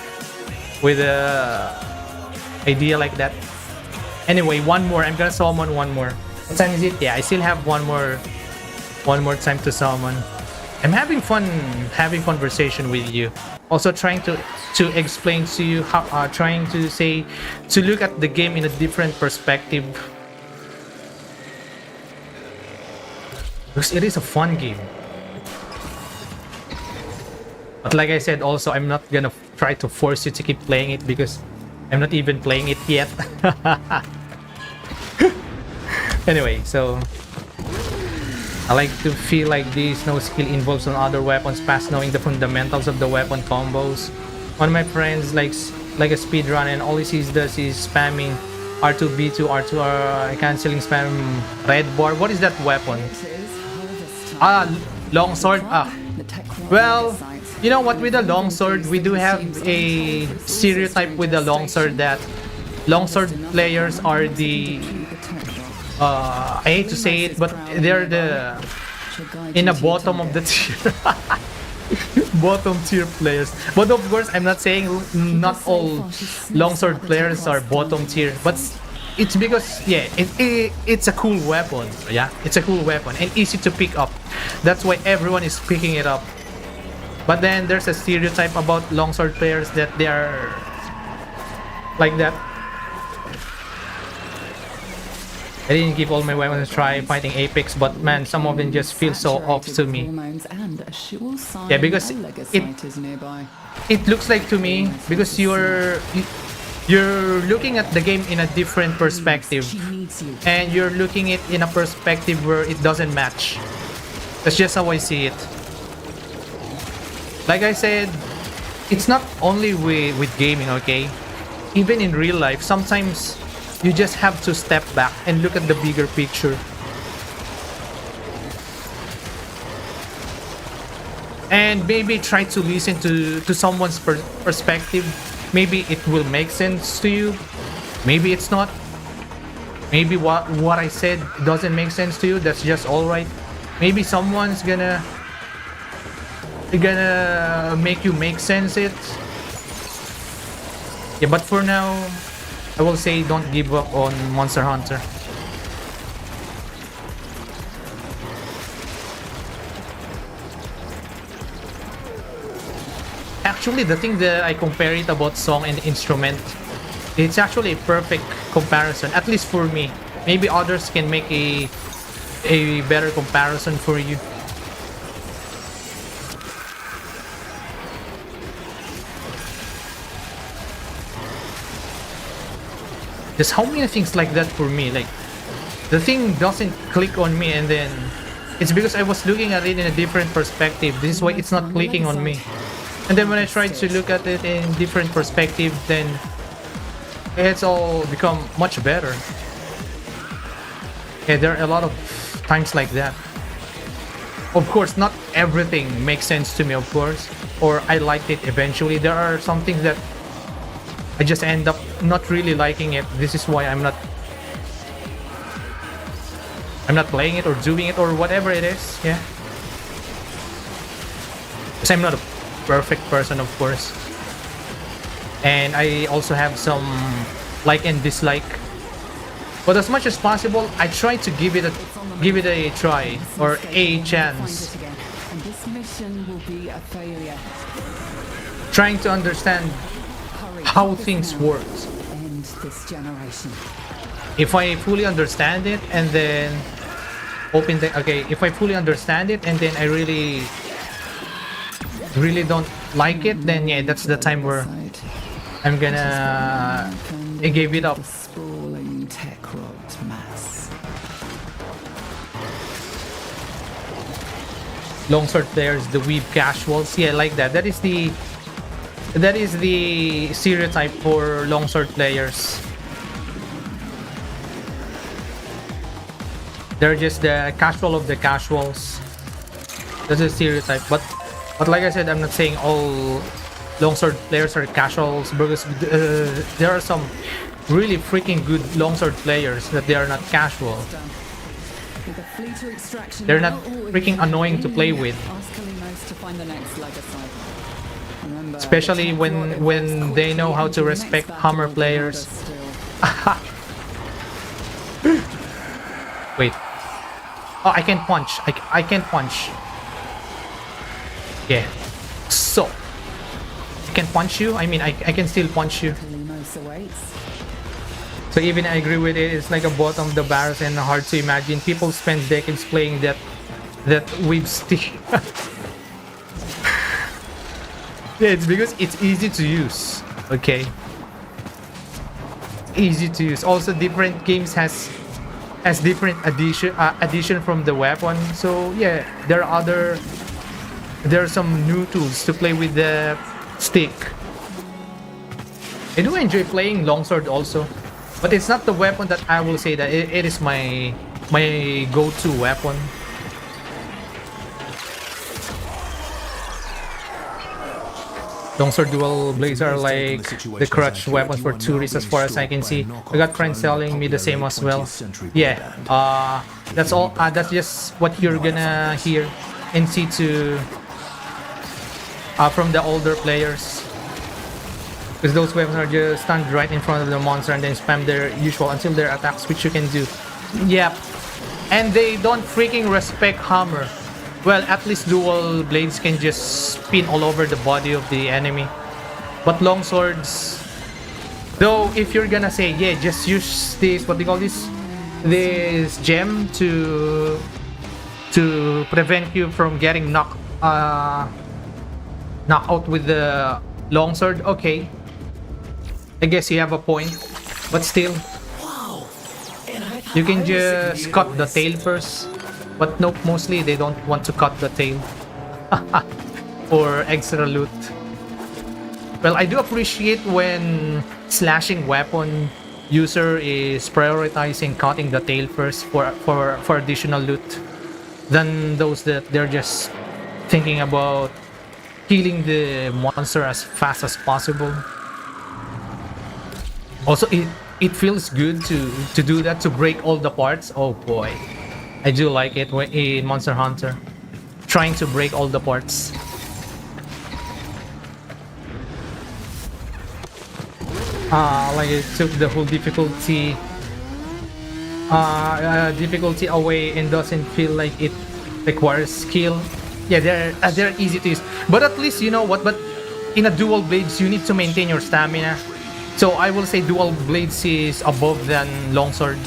S1: idea like that. Anyway, one more. I'm gonna summon one more. What time is it? Yeah, I still have one more time to summon. I'm having fun having conversation with you. Also trying to explain to you how trying to say to look at the game in a different perspective. Because it is a fun game. But like I said, also I'm not gonna try to force you to keep playing it because I'm not even playing it yet. Anyway, so I like to feel like this. No skill involves on other weapons past knowing the fundamentals of the weapon combos. One of my friends likes like a speedrun, and all he does is spamming R2B2, R2, cancelling spam red bar. What is that weapon? Longsword. Well, you know what, with the longsword, we do have a stereotype with the longsword that longsword players are the I hate to say it, but they're in the bottom of the tier. Bottom tier players. But of course, I'm not saying not all longsword players are bottom tier, but it's because, yeah, it's a cool weapon. Yeah, it's a cool weapon and easy to pick up. That's why everyone is picking it up. But then there's a stereotype about longsword players that they are like that. I didn't give all my weapons a try fighting Apex, but man, some of them just feel so off to me. Yeah, because it looks like to me, because you're looking at the game in a different perspective, and you're looking it in a perspective where it doesn't match. That's just how I see it. Like I said, it's not only with gaming, okay? Even in real life, sometimes you just have to step back and look at the bigger picture. And maybe try to listen to someone's perspective. Maybe it will make sense to you. Maybe it's not. Maybe what I said doesn't make sense to you. That's just alright. Maybe someone's gonna make you make sense it. Yeah, but for now, I will say don't give up on Monster Hunter. Actually, the thing that I compare it about song and instrument, it's actually a perfect comparison, at least for me. Maybe others can make a better comparison for you. There's how many things like that for me. Like, the thing doesn't click on me, and then it's because I was looking at it in a different perspective. This is why it's not clicking on me. And then when I try to look at it in different perspective, then it's all become much better. Yeah, there are a lot of times like that. Of course, not everything makes sense to me, of course, or I liked it eventually. There are some things that I just end up not really liking it. This is why I'm not playing it or doing it or whatever it is. Yeah, because I'm not a perfect person, of course, and I also have some like and dislike. But as much as possible, I try to give it a try or a chance. Trying to understand how things work. If I fully understand it and then if I fully understand it and then I really don't like it, then yeah, that's the time where I'm gonna give it up. Longsword players, the weeb casuals, yeah, like that. That is the stereotype for longsword players. They're just the casual of the casuals. That's a stereotype. But like I said, I'm not saying all longsword players are casuals, because there are some really freaking good longsword players that they are not casual. They're not freaking annoying to play with. Especially when they know how to respect hammer players. Wait. Oh, I can't punch. I can't punch. Yeah. So, I can punch you? I mean, I can still punch you. So even I agree with it, it's like a bottom of the barrels and hard to imagine. People spend decades playing that weeb stick. Yeah, it's because it's easy to use. Okay. Easy to use. Also, different games has different addition from the weapon. So yeah, there are some new tools to play with the stick. I do enjoy playing longsword also, but it's not the weapon that I will say that it is my go-to weapon. Longsword dual blades are like the crutch weapons for tourists, as far as I can see. I got friends telling me the same as well. Yeah, that's all. That's just what you're gonna hear and see from the older players. Because those weapons are just stand right in front of the monster and then spam their usual until their attacks, which you can do. Yep. And they don't freaking respect hammer. Well, at least dual blades can just spin all over the body of the enemy. But longswords, Though if you're gonna say, yeah, just use this, what do you call this gem to prevent you from getting knocked out with the longsword. Okay, I guess you have a point, but still, you can just cut the tail first. But nope, mostly they don't want to cut the tail for extra loot. Well, I do appreciate when slashing weapon user is prioritizing cutting the tail first for additional loot than those that they're just thinking about killing the monster as fast as possible. Also, it feels good to do that, to break all the parts. Oh boy, I do like it in Monster Hunter, trying to break all the parts. Like it took the whole difficulty away and doesn't feel like it requires skill. Yeah, they're easy to use, but at least you know what. But in a dual blades, you need to maintain your stamina. So I will say dual blades is above than longsword,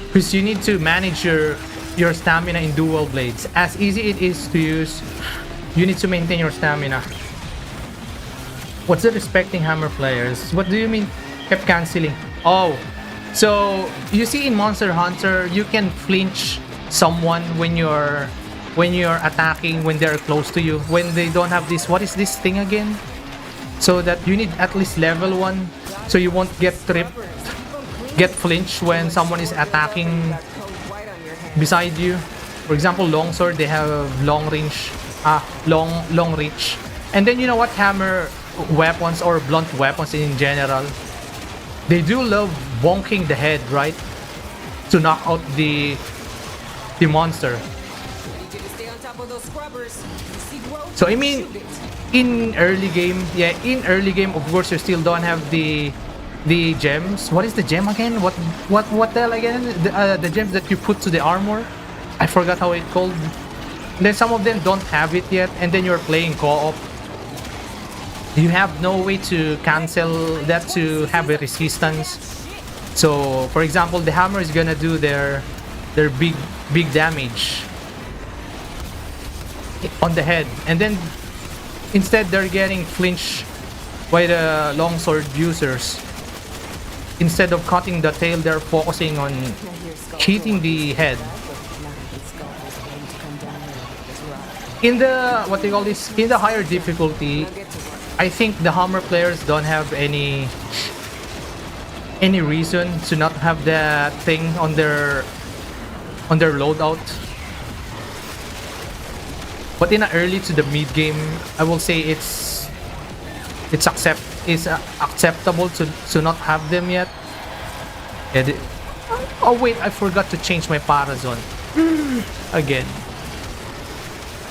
S1: because you need to manage your stamina in dual blades. As easy it is to use, you need to maintain your stamina. What's the respecting hammer players? What do you mean kept canceling? Oh, so you see in Monster Hunter, you can flinch someone when you're attacking when they're close to you, when they don't have this, what is this thing again? So that you need at least level 1 so you won't get tripped, get flinched when someone is attacking beside you. For example, longsword, they have long range, long reach. And then you know what, hammer weapons or blunt weapons in general, they do love bonking the head, right, to knock out the monster. So I mean, in early game, of course you still don't have the gems. What is the gem again? What the hell again? The gems that you put to the armor, I forgot how it's called. Then some of them don't have it yet, and then you're playing co-op. You have no way to cancel that to have a resistance. So for example, the hammer is gonna do their big damage on the head, and then instead they're getting flinched by the longsword users. Instead of cutting the tail, they're focusing on hitting the head. In the in the higher difficulty, I think the hammer players don't have any reason to not have that thing on their loadout. But in the early to the mid game, I will say it's acceptable to not have them yet. Oh wait, I forgot to change my parazone again.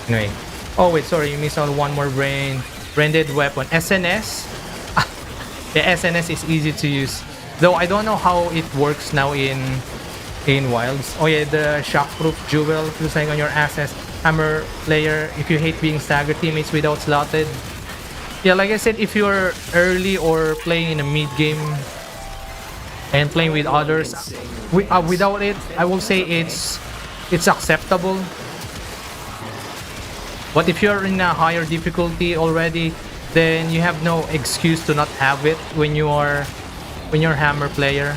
S1: Anyway, oh wait, sorry, you missed out one more branded weapon. SNS. The SNS is easy to use, though I don't know how it works now in Wilds. Oh yeah, the shockproof jewel flying on your assets. Hammer player, if you hate being staggered teammates without slotted. Yeah, like I said, if you're early or playing in a mid game and playing with others, without it, I will say it's acceptable. But if you're in a higher difficulty already, then you have no excuse to not have it when you're hammer player.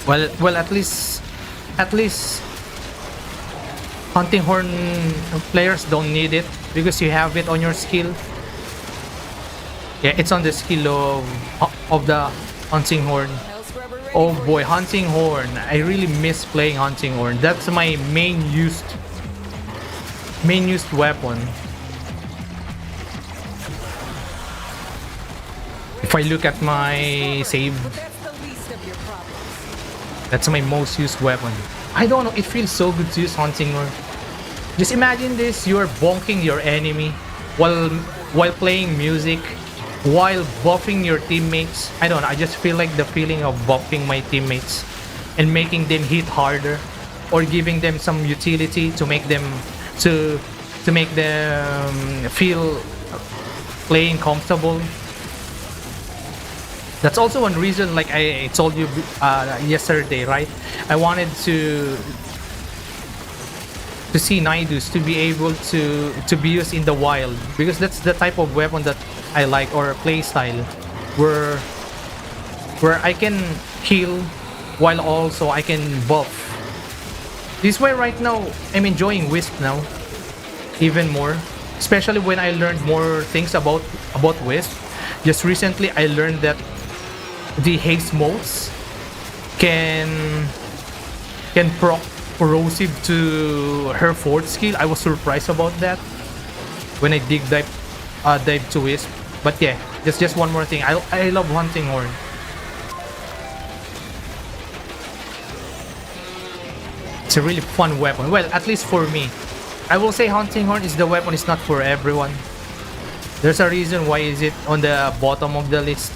S1: Well, at least hunting horn players don't need it because you have it on your skill. Yeah, it's on the skill of the hunting horn. Oh boy, hunting horn! I really miss playing hunting horn. That's my main used weapon. If I look at my save, that's my most used weapon. I don't know, it feels so good to use hunting horn. Just imagine this, you're bonking your enemy while playing music, while buffing your teammates. I don't know, I just feel like the feeling of buffing my teammates and making them hit harder, or giving them some utility to make them to to make them feel playing comfortable. That's also one reason, like I told you yesterday, right? I wanted to see Naidus to be able to be used in the wild, because that's the type of weapon that I like, or play style, where I can heal while also I can buff. This way right now I'm enjoying Wisp now even more, especially when I learned more things about Wisp. Just recently I learned that the haste modes can proc corrosive to her fourth skill. I was surprised about that when I dive to Wisp. But yeah, just one more thing. I love Hunting Horn. It's a really fun weapon. Well, at least for me. I will say Hunting Horn is the weapon. It's not for everyone. There's a reason why is it on the bottom of the list.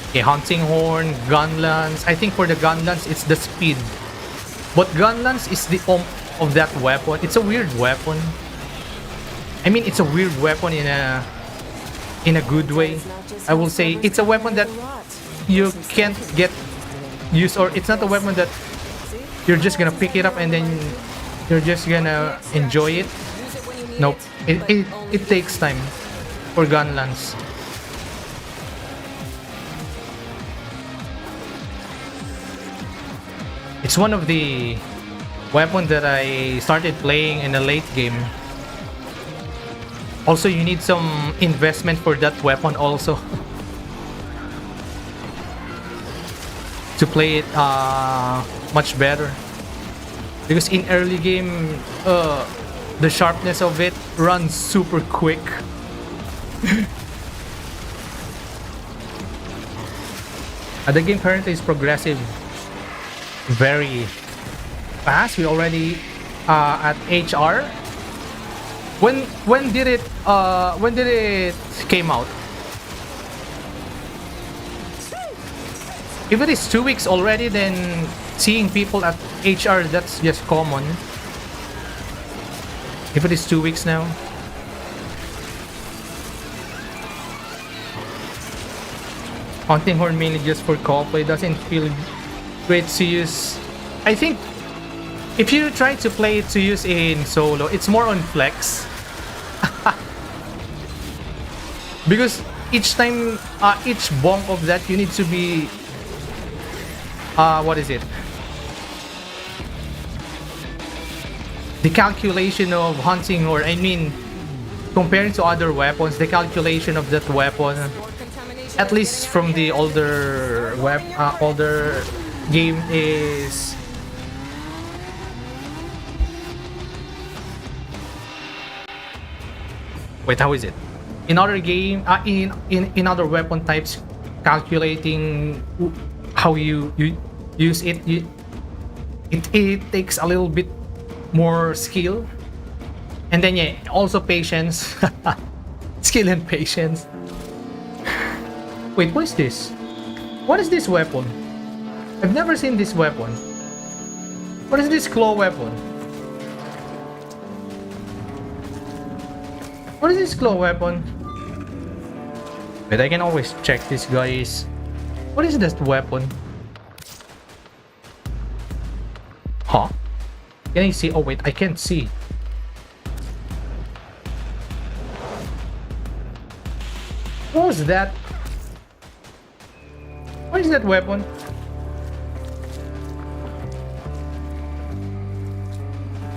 S1: Okay, Hunting Horn, Gun Lance. I think for the Gun Lance, it's the speed. But Gun Lance is the of that weapon. It's a weird weapon. I mean, it's a weird weapon in a good way. I will say it's a weapon that you can't get used, or it's not a weapon that you're just gonna pick it up and then you're just gonna enjoy it. Nope. It takes time for Gun Lance. It's one of the weapons that I started playing in a late game. Also, you need some investment for that weapon also. To play it much better. Because in early game, the sharpness of it runs super quick. The game currently is progressive. Very fast. We already at HR. When did it came out? If it is 2 weeks already, then seeing people at HR, that's just common. If it is 2 weeks now. Hunting Horn mainly just for co-play, doesn't feel great to use. I think if you try to play it to use in solo, it's more on flex. Because each time, each bonk of that, you need to be what is it? The calculation of Hunting Horn, I mean, compared to other weapons, the calculation of that weapon, at least from the older older game, is wait, how is it? In other game, in other weapon types, calculating how you use it, it takes a little bit more skill, and then yeah, also patience. Skill and patience. Wait, what is this? What is this weapon? I've never seen this weapon. What is this claw weapon? What is this claw weapon? But I can always check this, guys. What is this weapon? Huh? Can I see? Oh wait, I can't see. What was that? What is that weapon?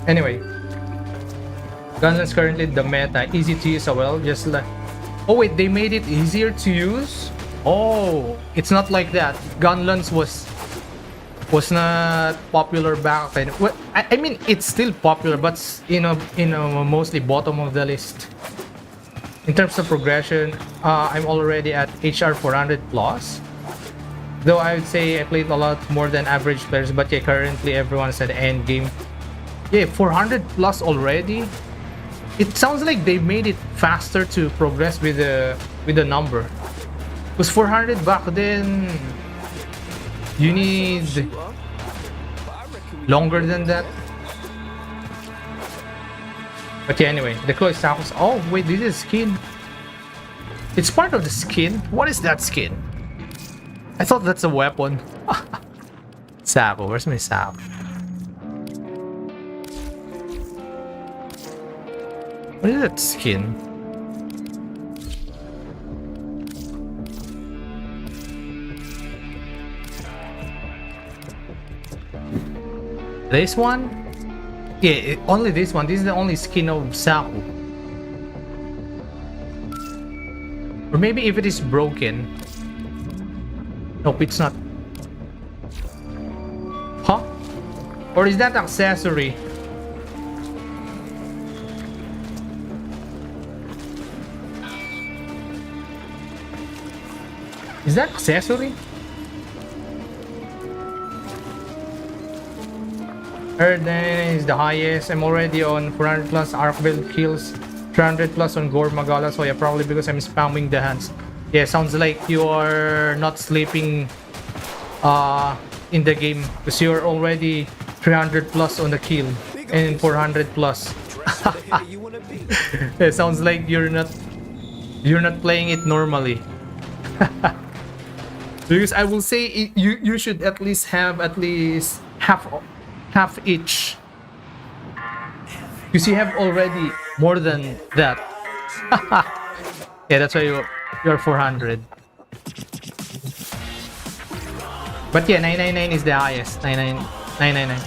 S1: Anyway, Gun Lance currently the meta, easy to use as well. Just like, oh wait, they made it easier to use. Oh, it's not like that. Gun Lance was not popular back then. Well, I mean, it's still popular, but mostly bottom of the list. In terms of progression, I'm already at HR 400 plus. Though I would say I played a lot more than average players, but yeah, currently everyone's at end game. Yeah, 400 plus already. It sounds like they made it faster to progress with the number. Because 400 back then, you need longer than that. But yeah, anyway, the claw is Saku's. Oh wait, this is skin. It's part of the skin. What is that skin? I thought that's a weapon. Saku, where's my Saku? What is that skin? This one? Yeah, only this one. This is the only skin of Saku. Or maybe if it is broken. Nope, it's not. Huh? Or is that accessory? Is that accessory? Earth is the highest. I'm already on 400 plus arc build kills, 300 plus on Gore Magala. So yeah, probably because I'm spamming the hands. Yeah, sounds like you are not sleeping in the game because you're already 300 plus on the kill and 400 plus. It sounds like you're not playing it normally. Because I will say you should at least have half each, because you have already more than that. Yeah, that's why you're 400. But yeah, 999 is the highest. 999.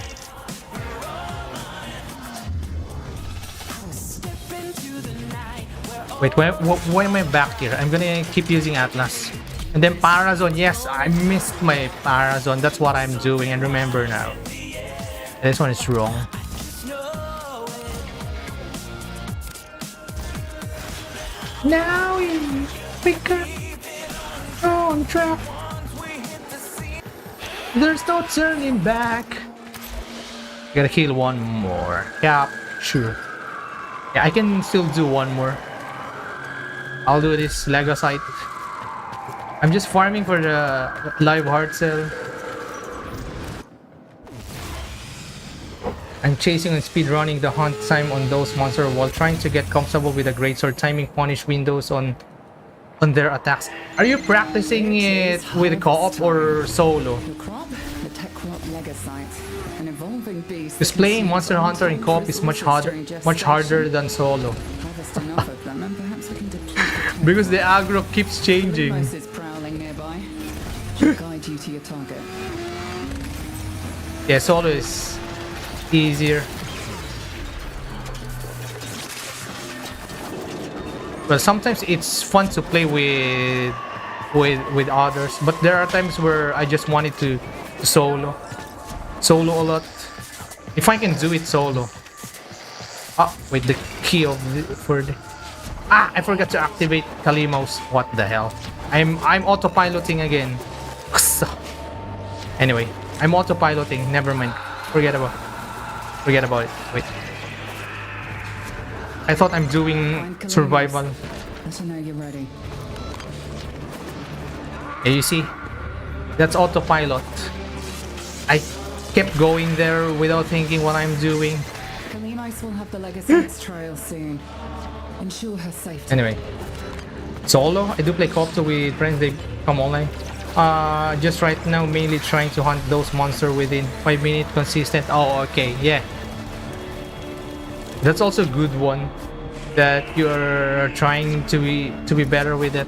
S1: Wait, why am I back here? I'm gonna keep using Atlas. And then Parazone. Yes, I missed my Parazone. That's what I'm doing. And remember now. This one is wrong. Now we got on track. There's no turning back. Gotta kill one more. Yeah, sure. Yeah, I can still do one more. I'll do this Legocyte. I'm just farming for the live heart cell. I'm chasing and speedrunning the hunt time on those monsters while trying to get comfortable with the greatsword, timing punish windows on their attacks. Are you practicing it with co-op or solo?
S7: The Technocyte Legocyte, an evolving beast.
S1: Because playing Monster Hunter in co-op is much harder than solo.
S7: Harvest enough of them, and perhaps we can deplete the
S1: Because the aggro keeps changing.
S7: Kalymos is prowling nearby. She'll guide you to your target.
S1: Yeah, solo is easier. Well, sometimes it's fun to play with others, but there are times where I just wanted to solo a lot. If I can do it solo. Ah, wait, the key of I forgot to activate Kalymos. What the hell? I'm autopiloting again. Anyway, I'm autopiloting. Never mind. Forget about it. Wait. I thought I'm doing survival.
S7: Let her know you're ready.
S1: Yeah, you see? That's autopilot. I kept going there without thinking what I'm doing.
S7: Kalymos will have the Legocyte's trail soon. Ensure her safety.
S1: Anyway. Solo? I do play co-op with friends. They come online. Just right now, mainly trying to hunt those monsters within 5 minutes consistent. Oh, okay, yeah. That's also a good one. That you're trying to be better with it.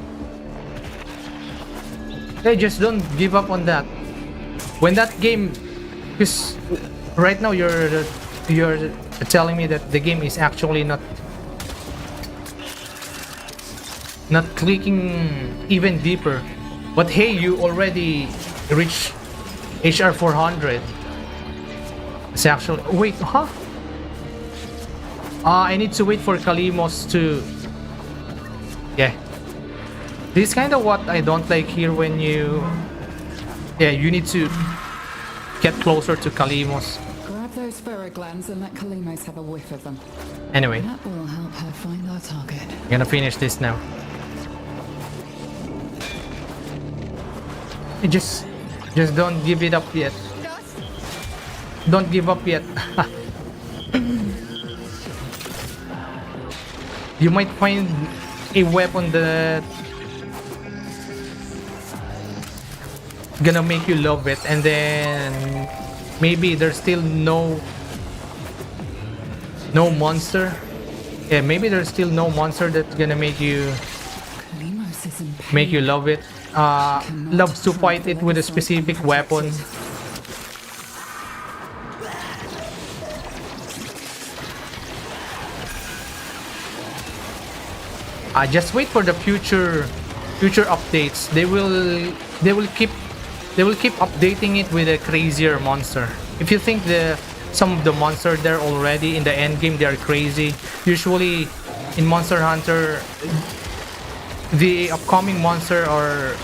S1: Hey, just don't give up on that. When that game, because right now you're telling me that the game is actually not clicking even deeper. But hey, you already reached HR 400. It's actually... Wait, huh? I need to wait for Kalymos to... Yeah. This is kind of what I don't like here when you... Yeah, you need to get closer to Kalymos.
S7: Grab those ferret glands and let Kalymos have a whiff of them.
S1: Anyway.
S7: That will help her find our target.
S1: I'm gonna finish this now. Just don't give it up yet. Don't give up yet. you might find a weapon that gonna make you love it, and then maybe there's still no monster. Yeah, maybe there's still no monster that's gonna make you
S7: Kalimos is in pain.
S1: love it. Loves to fight it with a specific weapon. Just wait for the future updates. They will keep updating it with a crazier monster. If you think some of the monsters there already in the end game they are crazy, usually in Monster Hunter the upcoming monster are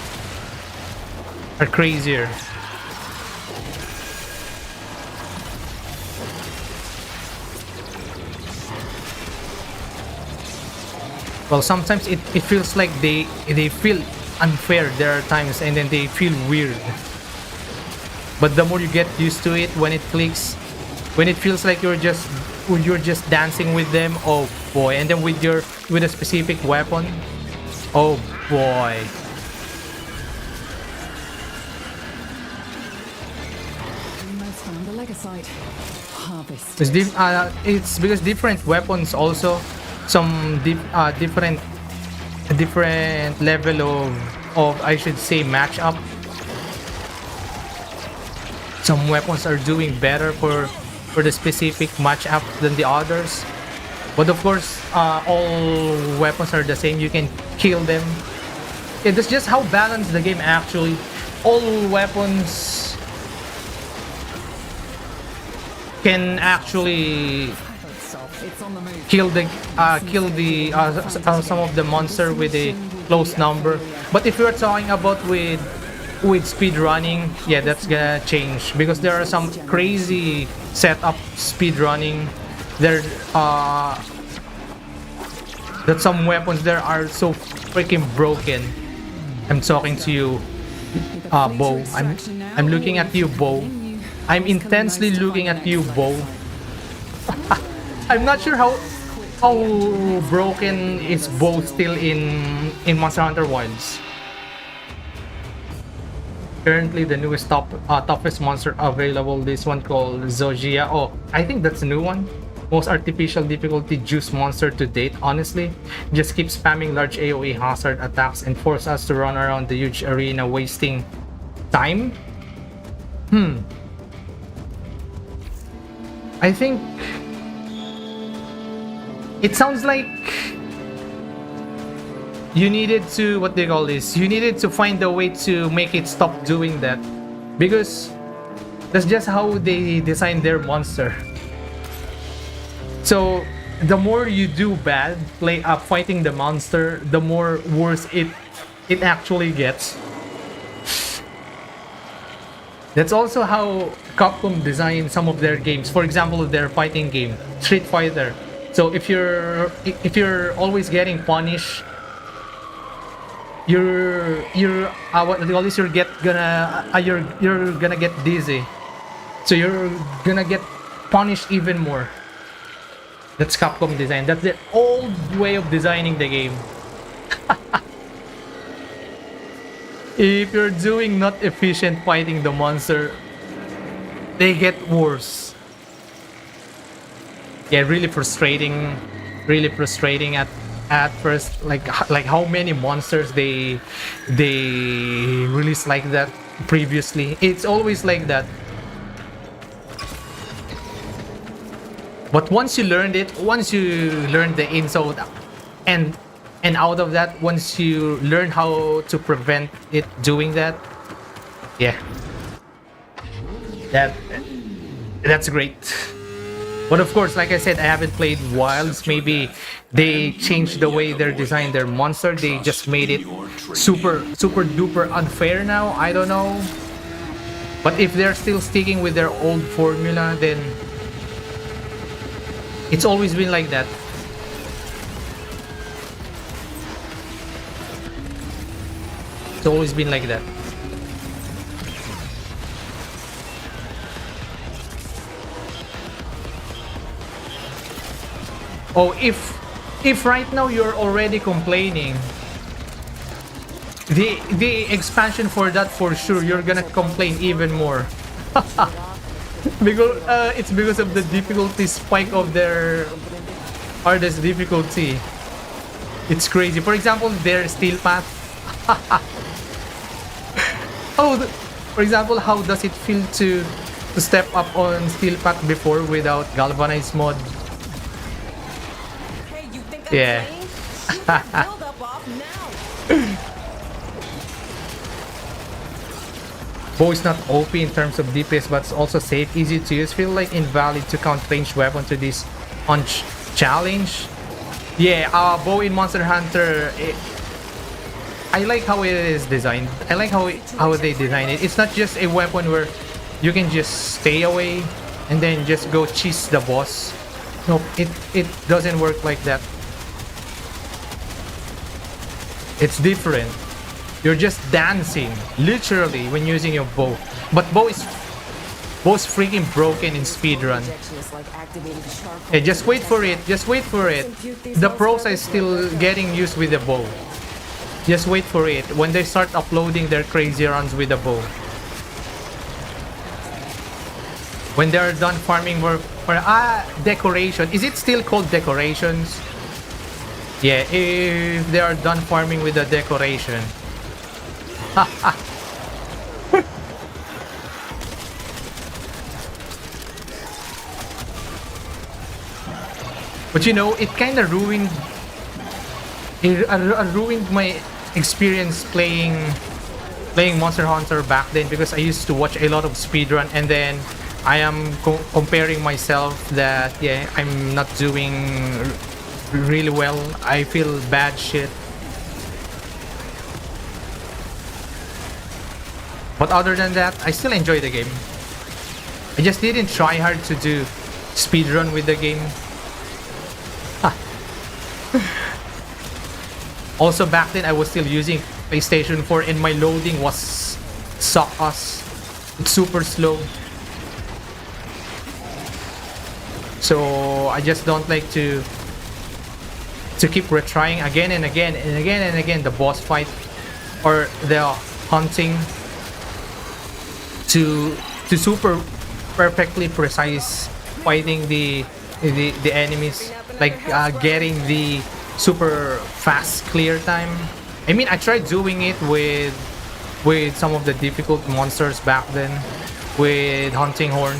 S1: crazier. Well, sometimes it feels like they feel unfair. There are times, and then they feel weird. But the more you get used to it, when it clicks, when it feels like you're just dancing with them, oh boy! And then with a specific weapon, oh boy!
S7: Kalimos found the Legasite. Harvest.
S1: It's because different weapons also some different level of I should say matchup. Some weapons are doing better for the specific matchup than the others, but of course all weapons are the same. You can kill them. Yeah, that's just how balanced the game actually. All weapons can actually
S7: It's on the move.
S1: kill some of the monster with a close number. But if you're talking about with speed running, yeah, that's gonna change because there are some crazy setup speed running. There that some weapons there are so freaking broken. I'm talking to you, Bo. I'm looking at you, Bo. I'm intensely looking at you, Bo. I'm not sure how broken is Bo still in Monster Hunter Wilds. Currently, the newest toughest monster available. This one called Zogia. Oh, I think that's a new one. Most artificial difficulty juice monster to date. Honestly, just keep spamming large AoE hazard attacks and force us to run around the huge arena, wasting time. I think it sounds like you needed to, what they call this, you needed to find a way to make it stop doing that, because that's just how they design their monster. So the more you do bad fighting the monster, the more worse it actually gets. That's also how Capcom designed some of their games. For example, their fighting game, Street Fighter. So if you're always getting punished, you're what they call this, you're gonna get dizzy. So you're gonna get punished even more. That's Capcom design. That's their old way of designing the game. If you're doing not efficient fighting the monster, they get worse. Yeah, really frustrating at first. Like how many monsters they released like that previously. It's always like that. But once you learn the ins and out of that, once you learn how to prevent it doing that, yeah, that's great. But of course, like I said, I haven't played Wilds. Maybe they changed the way they designed their monster. They just made it super duper unfair now. I don't know. But if they're still sticking with their old formula, then it's always been like that. It's always been like that. Oh, if right now you're already complaining, the expansion for that, for sure you're gonna complain even more. Because it's because of the difficulty spike of their hardest difficulty. It's crazy. For example, their steel path. For example, how does it feel to step up on steel path before without galvanized mod?
S3: Hey, you think
S1: Yeah.
S3: playing? You can build up off now.
S1: Bow is not OP in terms of DPS, but it's also safe, easy to use. Feel like invalid to count ranged weapon to this on challenge. Yeah, bow in Monster Hunter. I like how it is designed. I like how they design it. It's not just a weapon where you can just stay away and then just go cheese the boss. Nope, it doesn't work like that. It's different. You're just dancing, literally, when using your bow. But bow's freaking broken in speedrun. Hey, just wait for it. Just wait for it. The pros are still getting used with the bow. Just wait for it. When they start uploading their crazy runs with the bow. When they're done farming for decoration. Is it still called decorations? Yeah, if they are done farming with the decoration. But you know, it kind of ruined my experience playing Monster Hunter back then, because I used to watch a lot of speedrun, and then I am comparing myself that yeah, I'm not doing really well. I feel bad shit. But other than that, I still enjoy the game. I just didn't try hard to do speedrun with the game. Also back then I was still using PlayStation 4 and my loading was suck ass. It's super slow. So I just don't like to keep retrying again and again and again and again the boss fight or the hunting to super perfectly precise fighting the enemies, like getting the super fast clear time. I mean, I tried doing it with some of the difficult monsters back then with Hunting Horn.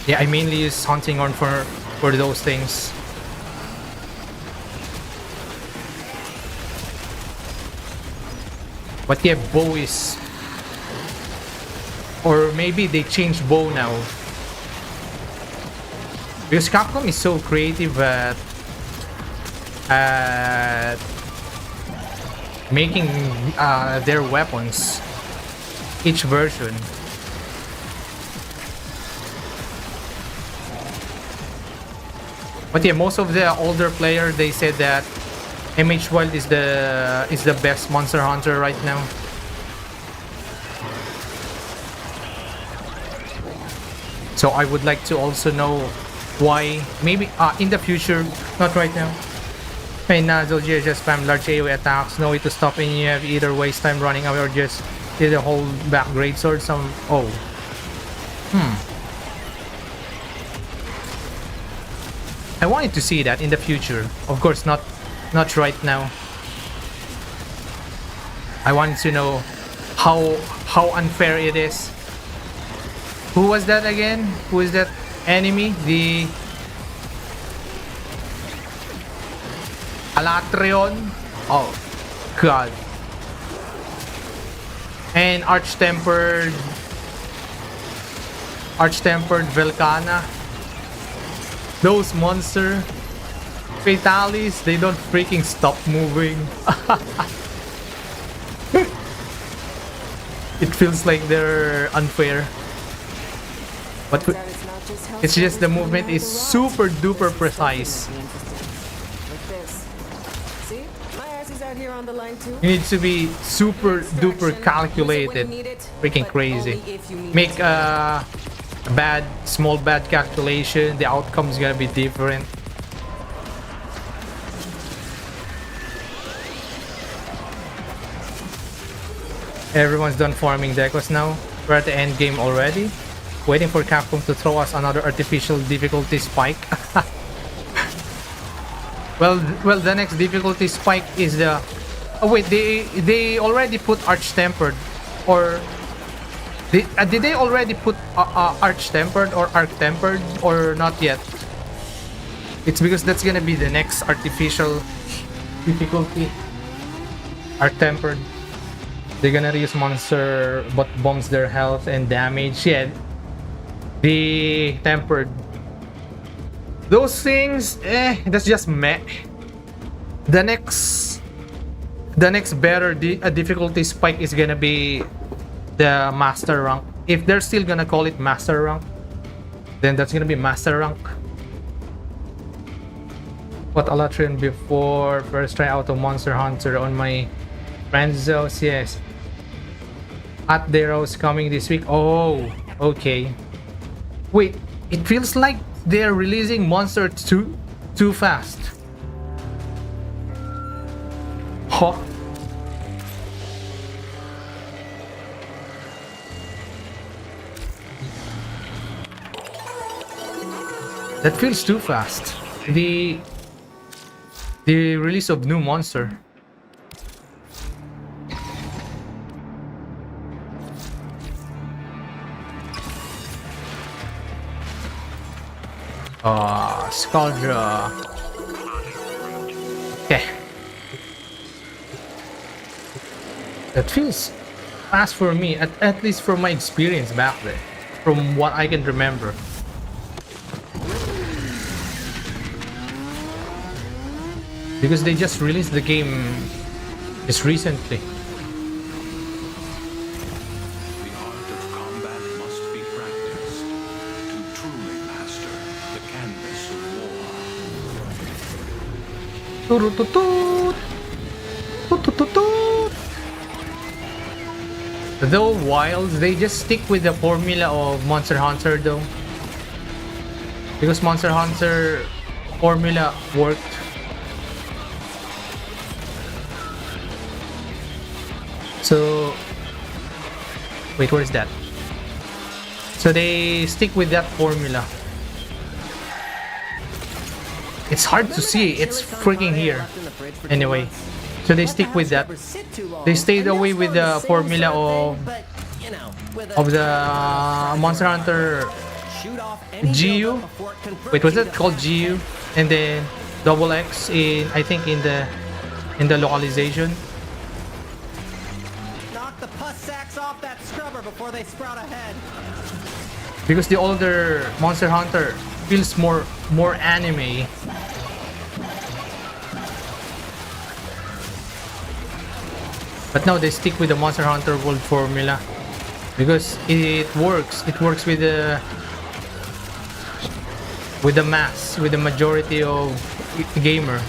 S1: Yeah, I mainly use Hunting Horn for those things. But yeah, bow is... Or maybe they changed bow now. Because Capcom is so creative at making their weapons, each version. But yeah, most of the older players, they said that MH Wild is the best Monster Hunter right now. So I would like to also know why, maybe in the future, not right now. Hey Nazzle, just spam large AoE attacks, no way to stop, and you have either waste time running away or just either hold back great sword. I wanted to see that in the future. Of course, not right now. I wanted to know how unfair it is. Who was that again? Who is that enemy? The Alatreon? Oh god. And Arch-Tempered Velcana. Those monster Fatalis, they don't freaking stop moving. It feels like they're unfair. But it's just the movement is super duper precise. You need to be super duper calculated. Freaking crazy. Make small bad calculation, the outcome is gonna be different. Everyone's done farming decos now. We're at the end game already. Waiting for Capcom to throw us another artificial difficulty spike. well, the next difficulty spike is the... Oh wait, they already put Arch-Tempered, or... did they already put Arch-Tempered or Arc-Tempered, or not yet? It's because that's gonna be the next artificial difficulty. Arc-Tempered. They're gonna use monster but bombs their health and damage. Yeah, the tempered. Those things, that's just meh. The next better difficulty spike is gonna be the master rank. If they're still gonna call it master rank, then that's gonna be master rank. What Alatrin before first try out of Monster Hunter on my friend's house. Yes. At Dero's coming this week. Oh, okay. Wait, it feels like they're releasing Monster too fast. Huh? That feels too fast. The release of new monster. Skuldra. Okay. That feels fast for me, at least from my experience back then, from what I can remember. Because they just released the game just recently. Though Wilds, they just stick with the formula of Monster Hunter though. Because Monster Hunter formula worked. So... Wait, where is that? So they stick with that formula. It's hard to see, it's freaking here. Anyway, so they stick with that. They stayed away with the formula of the Monster Hunter GU. Wait, was it called GU? And then double X in, I think, in the localization.
S8: Knock the pus sacks off that scrubber before they sprout ahead.
S1: Because the older Monster Hunter feels more anime. But now they stick with the Monster Hunter World formula because it works. It works with the mass, with the majority of gamer.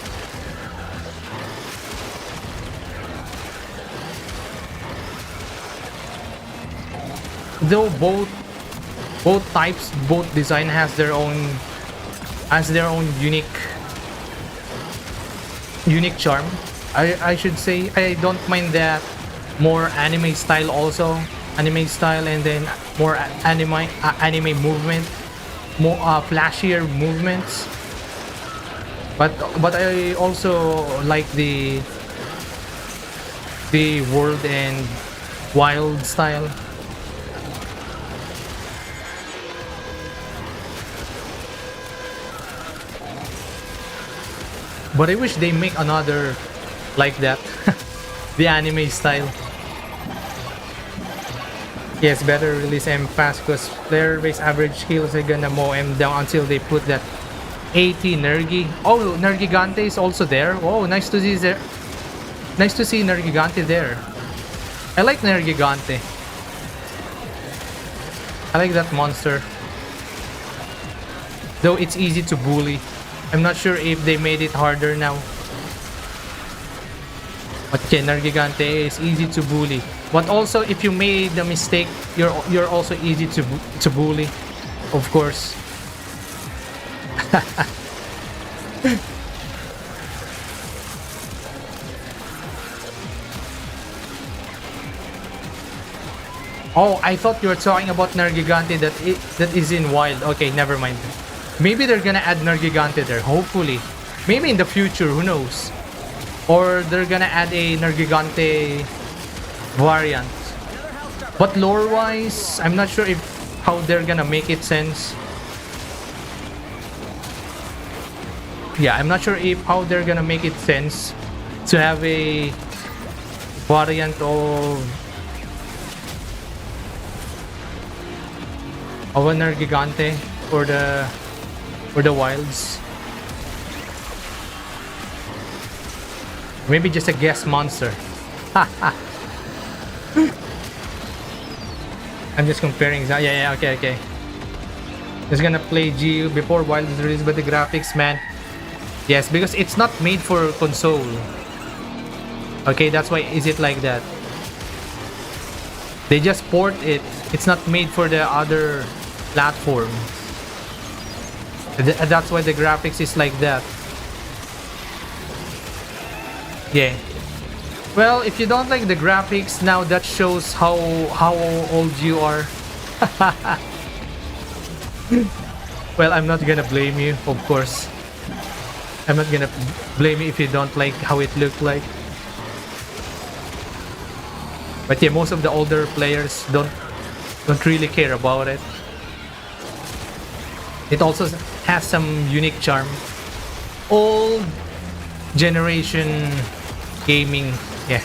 S1: Though both types, both design has their own unique charm. I should say. I don't mind that more anime style also, anime style, and then more anime movement, more flashier movements. But I also like the world and wild style. But I wish they make another like that. The anime style. Yes, better release M fast because player base average kills are gonna mow M down until they put that 80 Nergi. Oh, Nergigante is also there. Oh, nice to see there. Nice to see Nergigante there. I like Nergigante. I like that monster. Though it's easy to bully. I'm not sure if they made it harder now. But yeah, Nergigante is easy to bully. But also, if you made the mistake, you're also easy to bully. of course. Oh, I thought you were talking about Nergigante that is in Wild. Okay, never mind. Maybe they're gonna add Nergigante there, hopefully. Maybe in the future, who knows? Or they're gonna add a Nergigante variant. But lore-wise, I'm not sure if how they're gonna make it sense. Yeah, I'm not sure if how they're gonna make it sense to have a variant of a Nergigante for the wilds. Maybe just a guest monster. I'm just comparing. Yeah, okay. Just gonna play GU before Wild is released, but the graphics, man. Yes, because it's not made for console. Okay, that's why is it like that. They just port it. It's not made for the other platform. That's why the graphics is like that. Yeah. Well, if you don't like the graphics, now that shows how old you are. Well, I'm not gonna blame you, of course. I'm not gonna blame you if you don't like how it looked like. But yeah, most of the older players don't really care about it. It also has some unique charm. Old generation gaming, yeah.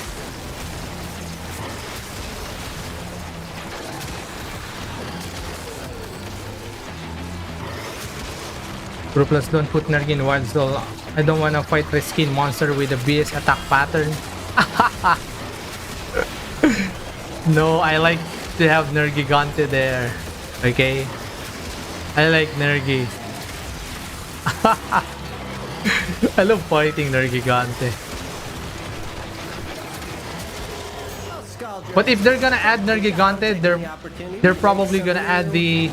S1: Plus, don't put Nerg in Wild Soul. I don't wanna fight a skin monster with a BS attack pattern. No, I like to have Nergigante there. Okay? I like Nergi. I love fighting Nergigante. But if they're gonna add Nergigante, they're probably gonna add the...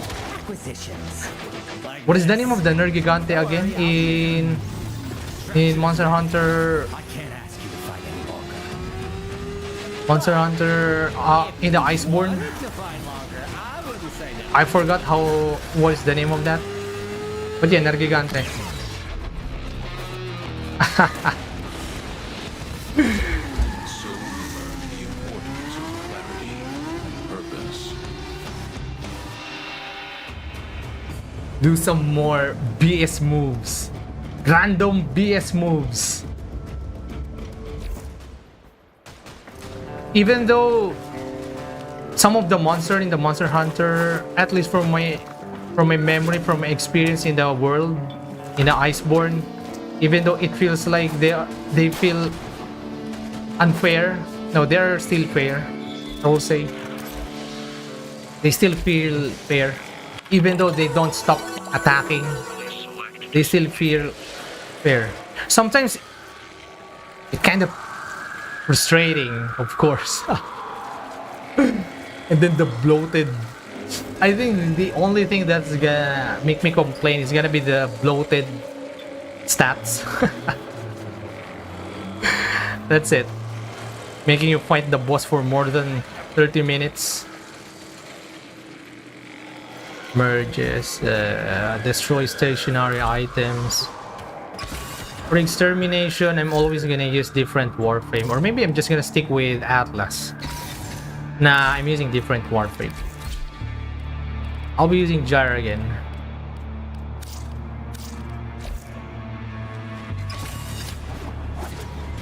S1: What is the name of the Nergigante again in Monster Hunter? Monster Hunter in the Iceborne. I forgot what is the name of that. But yeah, Nergigante. Do some more BS moves. Random BS moves. Even though some of the monster in the Monster Hunter, at least from my memory, from my experience in the world, in the Iceborne, even though it feels like they feel unfair, no, they're still fair. I will say they still feel fair, even though they don't stop attacking. They still feel fair. Sometimes it kind of frustrating, of course. And then the bloated. I think the only thing that's gonna make me complain is gonna be the bloated stats. That's it. Making you fight the boss for more than 30 minutes. Merges, destroy stationary items. For extermination, I'm always gonna use different Warframe, or maybe I'm just gonna stick with Atlas. Nah, I'm using different Warframe. I'll be using Jar again.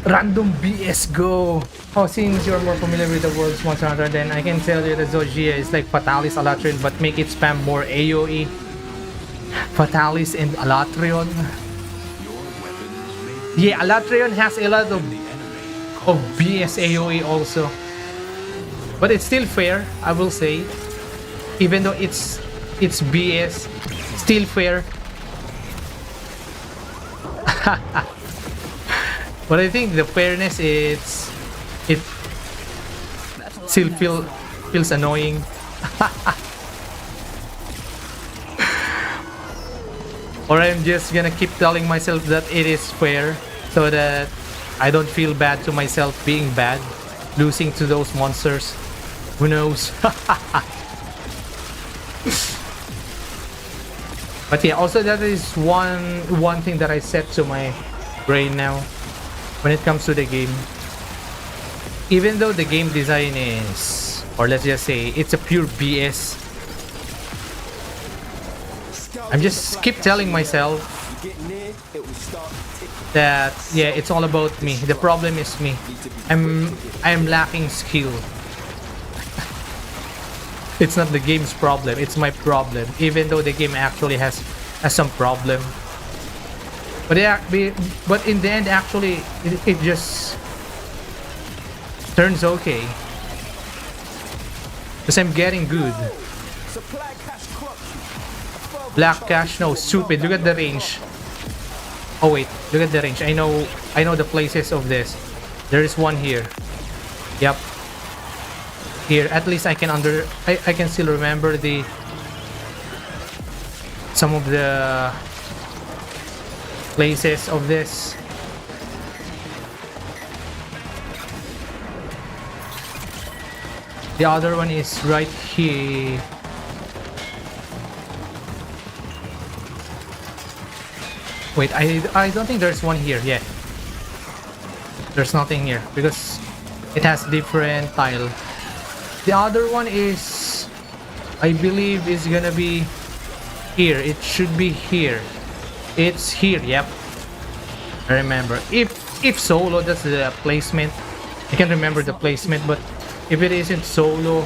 S1: Random BS go! Oh, since you're more familiar with the world's Monster Hunter, then I can tell you that Zogia is like Fatalis Alatrion, but make it spam more AoE. Fatalis and Alatrion. Yeah, Alatrion has a lot of BS AoE also. But it's still fair, I will say. Even though it's BS, still fair. But I think the fairness it still feels annoying. Or I'm just gonna keep telling myself that it is fair so that I don't feel bad to myself being bad, losing to those monsters. Who knows? But yeah, also that is one thing that I set to my brain now when it comes to the game. Even though the game design is, or let's just say it's a pure BS, I'm just keep telling myself that yeah, it's all about me. The problem is me. I'm lacking skill. It's not the game's problem, it's my problem. Even though the game actually has some problem. But but in the end, actually, it just turns okay. Because I'm getting good. Black cash, no, stupid. Look at the range. Oh wait, look at the range. I know the places of this. There is one here. Yep. Here, at least I can I can still remember some of the places of this. The other one is right here. Wait, I don't think there's one here. Yeah, there's nothing here because it has different tile. The other one is, I believe, is gonna be here. It should be here. It's here. Yep, I remember. If solo, that's the placement. I can't remember the placement, but if it isn't solo,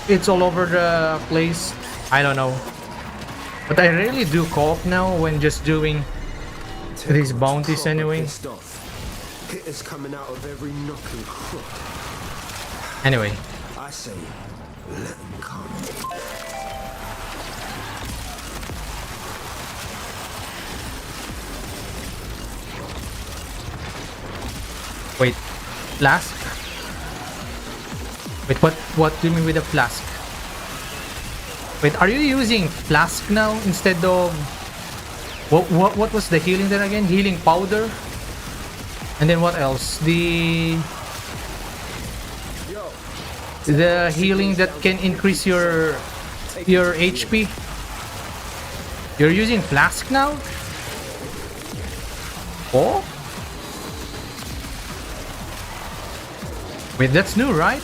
S1: it's all over the place. I don't know. But I really do co-op now when just doing these bounties anyway.
S5: Hitters coming out of every nook and crook.
S1: Anyway.
S5: I say, let them come.
S1: Wait, flask? Wait, what do you mean with a flask? Wait, are you using flask now instead of what was the healing then again? Healing powder? And then what else? The healing that can increase your HP? You're using flask now? Oh? Wait, that's new, right?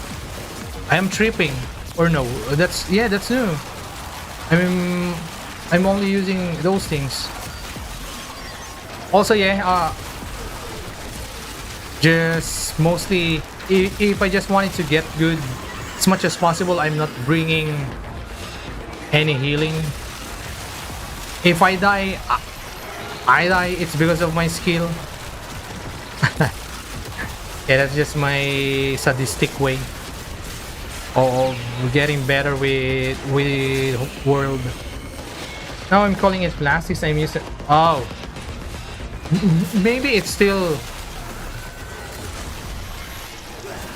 S1: I am tripping. Or no, that's new. I'm only using those things. Also, yeah, just mostly if I just wanted to get good as much as possible, I'm not bringing any healing. If I die, it's because of my skill. Yeah, that's just my sadistic way of getting better with world. Now I'm calling it plastics. I'm using. Oh, maybe it's still.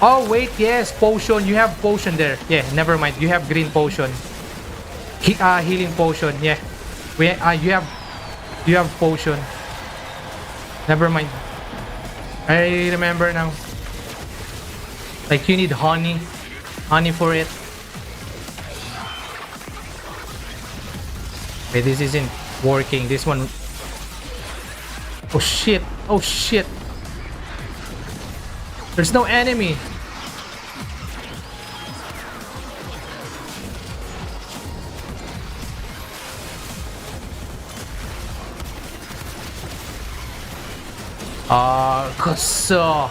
S1: Oh wait, yes, potion. You have potion there. Yeah, never mind. You have green potion. Healing potion. Yeah, you have potion. Never mind. I remember now. Like you need honey for it. Wait, this isn't working. This one. Oh shit! Oh shit! There's no enemy. Kuso.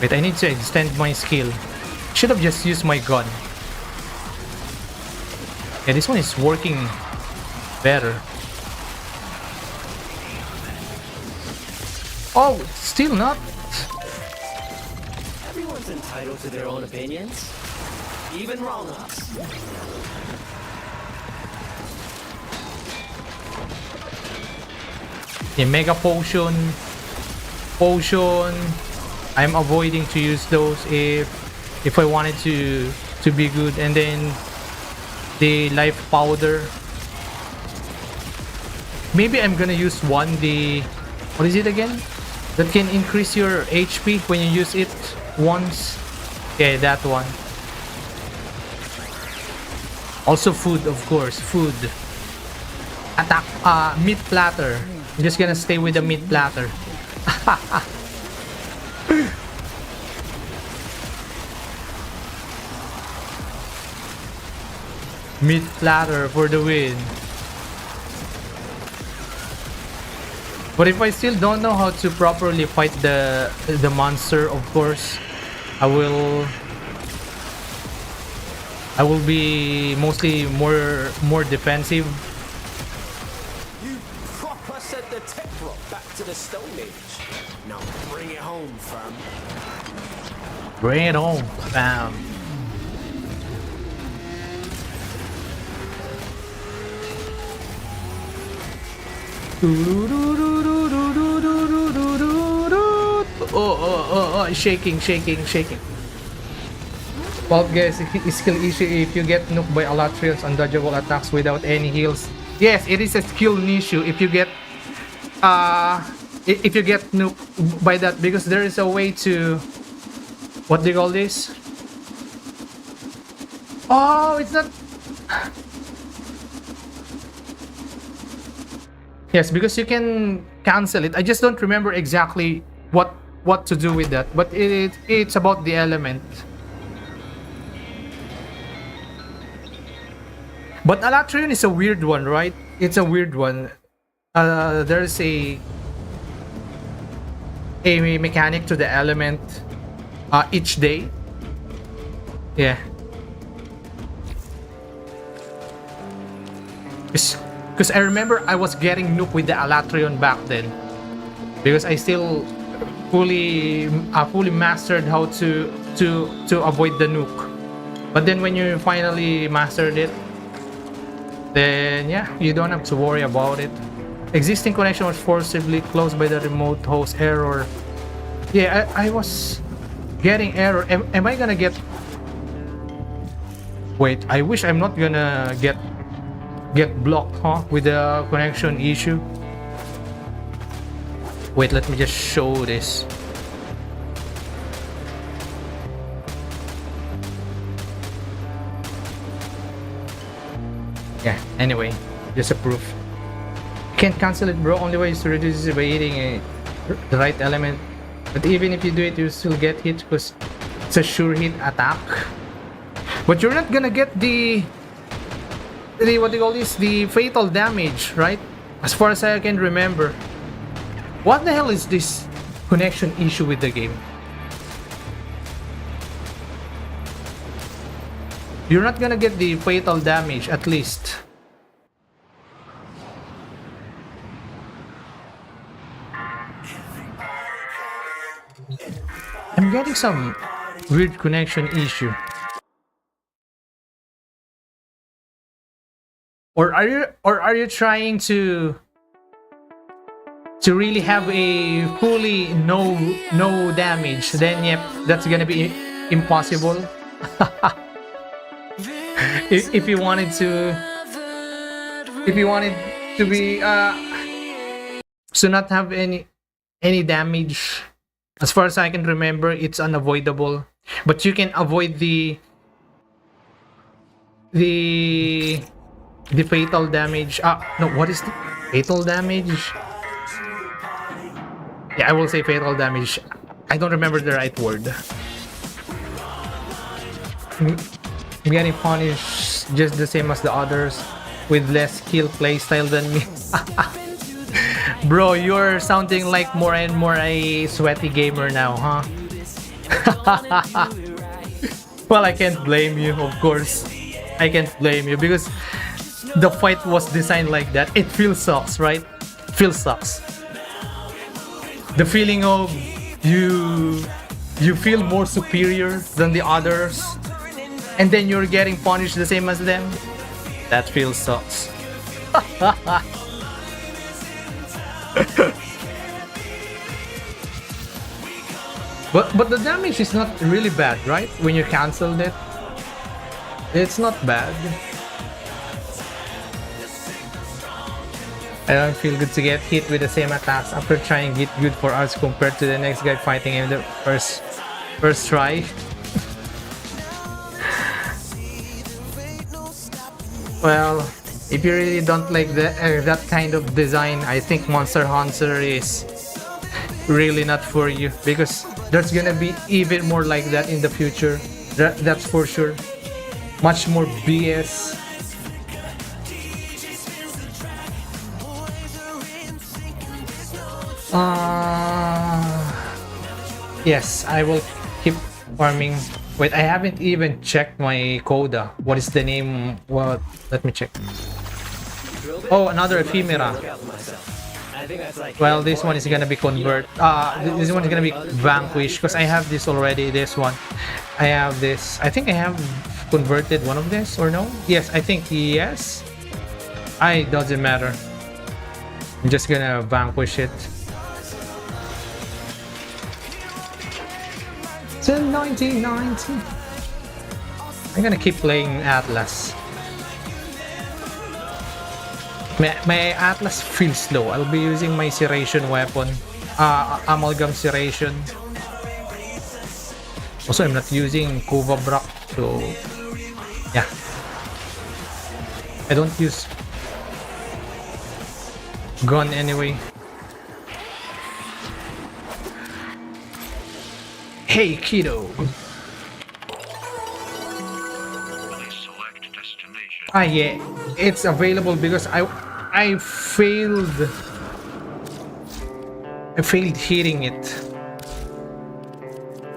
S1: Wait, I need to extend my skill. Should have just used my gun. Yeah, this one is working better. Oh, still not.
S8: Everyone's entitled to their own opinions, even wrong-ups.
S1: Yeah, mega potion. I'm avoiding to use those if if I wanted to be good. And then the life powder. Maybe I'm gonna use one, the what is it again? That can increase your HP when you use it once. Okay, that one. Also food, of course, food. Attack, meat platter. I'm just gonna stay with the meat platter. Meat platter for the win. But if I still don't know how to properly fight the monster, of course, I will be mostly more defensive.
S5: You proper sent the tech rock back to the Stone Age. Now bring it home, fam.
S1: Bring it home, fam. Oh, shaking. Well, guys, it's skill issue if you get nuked by Alatrian's undodgeable attacks without any heals. Yes, it is a skill issue if you get nuked by that, because there is a way to, what do you call this? Oh, it's not. Yes, because you can cancel it. I just don't remember exactly what to do with that, but it's about the element. But Alatrian is a weird one, right? It's a weird one. There's a mechanic to the element each day. Yeah. Because I remember I was getting nuked with the Alatrion back then, because I still fully mastered how to avoid the nuke. But then when you finally mastered it, then yeah, you don't have to worry about it. Existing connection was forcibly closed by the remote host error. Yeah, I was getting error. Am I gonna get? Wait, I wish I'm not gonna get blocked, huh, with the connection issue. Wait, let me just show this. Yeah, anyway, just a proof. You can't cancel it, bro. Only way is to reduce it by hitting the right element. But even if you do it, you still get hit because it's a sure hit attack. But you're not gonna get the what do you call this? The fatal damage, right? As far as I can remember. What the hell is this connection issue with the game? You're not gonna get the fatal damage, at least. I'm getting some weird connection issue. Or are you trying to really have a fully no damage? Then yep, that's gonna be impossible. if you wanted to be to not have any damage, as far as I can remember, it's unavoidable. But you can avoid the fatal damage. No, what is the fatal damage? Yeah, I will say fatal damage. I don't remember the right word. I'm getting punished just the same as the others with less skill playstyle than me. Bro, you're sounding like more and more a sweaty gamer now, huh? Well, I can't blame you, of course. I can't blame you because the fight was designed like that. It feels sucks, right? Feels sucks. The feeling of you feel more superior than the others, and then you're getting punished the same as them. That feels sucks. But the damage is not really bad, right? When you canceled it, it's not bad. I don't feel good to get hit with the same attacks after trying to get good for us compared to the next guy fighting him the first try. Well, if you really don't like that kind of design, I think Monster Hunter is really not for you, because there's gonna be even more like that in the future. That's for sure. Much more BS. Yes, I will keep farming. Wait, I haven't even checked my coda. What is the name? What? Let me check. Oh, another ephemera. Well, this one is gonna be convert. This one is gonna be vanquish because I have this already. This one, I have this. I think I have converted one of this or no? Yes, I think yes. It doesn't matter. I'm just gonna vanquish it. Till 1990. I'm gonna keep playing Atlas. My Atlas feels slow. I'll be using my Serration weapon. Amalgam Serration. Also, I'm not using Kuva Brak, so yeah. I don't use gun anyway. Hey, kiddo. Yeah, it's available because I failed hitting it.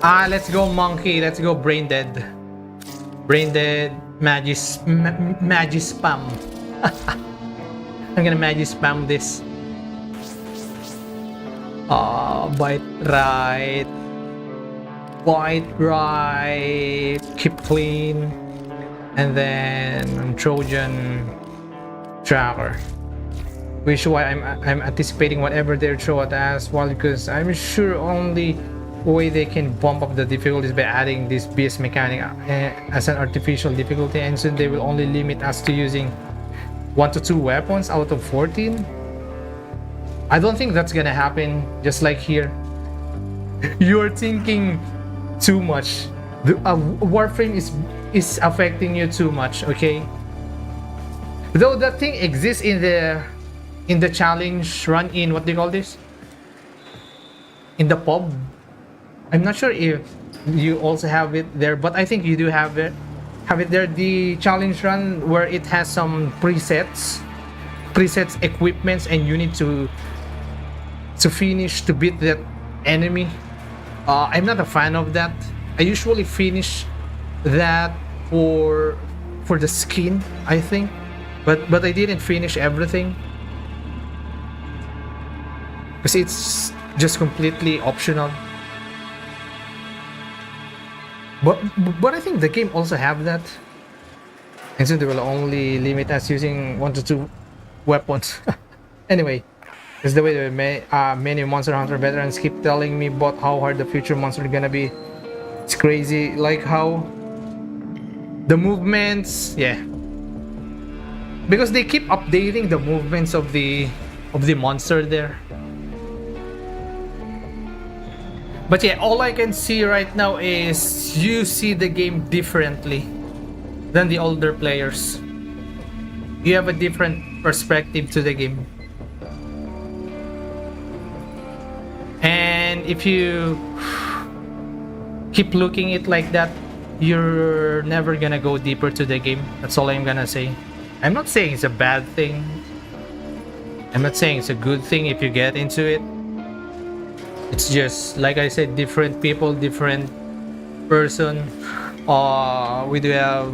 S1: Let's go monkey. Let's go brain dead. Brain dead. Magi spam. I'm gonna magi spam this. Bite right. Bite right. Keep clean. And then Trojan tracker. Which why I'm anticipating whatever they throw at us, well, because I'm sure only way they can bump up the difficulty is by adding this BS mechanic as an artificial difficulty, and so they will only limit us to using 1 to 2 weapons out of 14. I don't think that's gonna happen. Just like here, you're thinking too much. The Warframe is affecting you too much, okay? Though that thing exists in the challenge run in, what do you call this? In the pub. I'm not sure if you also have it there, but I think you do have it there. The challenge run where it has some presets equipments, and you need to finish to beat that enemy. I'm not a fan of that. I usually finish that for the skin, I think, but I didn't finish everything because it's just completely optional. But I think the game also have that, and so they will only limit us using 1 to 2 weapons. Anyway, it's the way that many Monster Hunter veterans keep telling me about how hard the future monster is gonna be. It's crazy, like how the movements, yeah, because they keep updating the movements of the monster there. But yeah, all I can see right now is you see the game differently than the older players. You have a different perspective to the game. And if you keep looking it like that, you're never gonna go deeper to the game. That's all I'm gonna say. I'm not saying it's a bad thing. I'm not saying it's a good thing if you get into it. It's just, like I said, different people, different person. We do have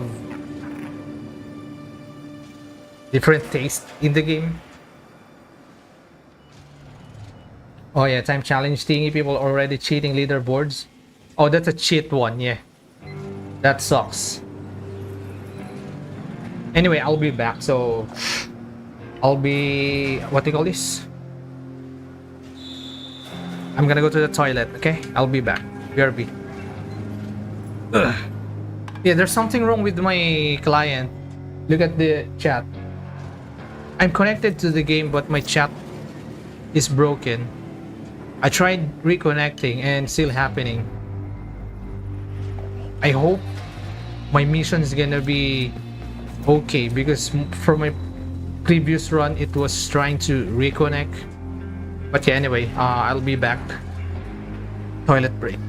S1: different taste in the game. Oh yeah, time challenge thingy. People already cheating leaderboards. Oh, that's a cheat one, yeah. That sucks. Anyway, I'll be back, so I'll be, what do you call this? I'm gonna go to the toilet, okay? I'll be back. BRB. Ugh. Yeah, there's something wrong with my client. Look at the chat. I'm connected to the game, but my chat is broken. I tried reconnecting and still happening. I hope my mission is gonna be okay, because for my previous run it was trying to reconnect. But yeah, anyway, I'll be back. Toilet break.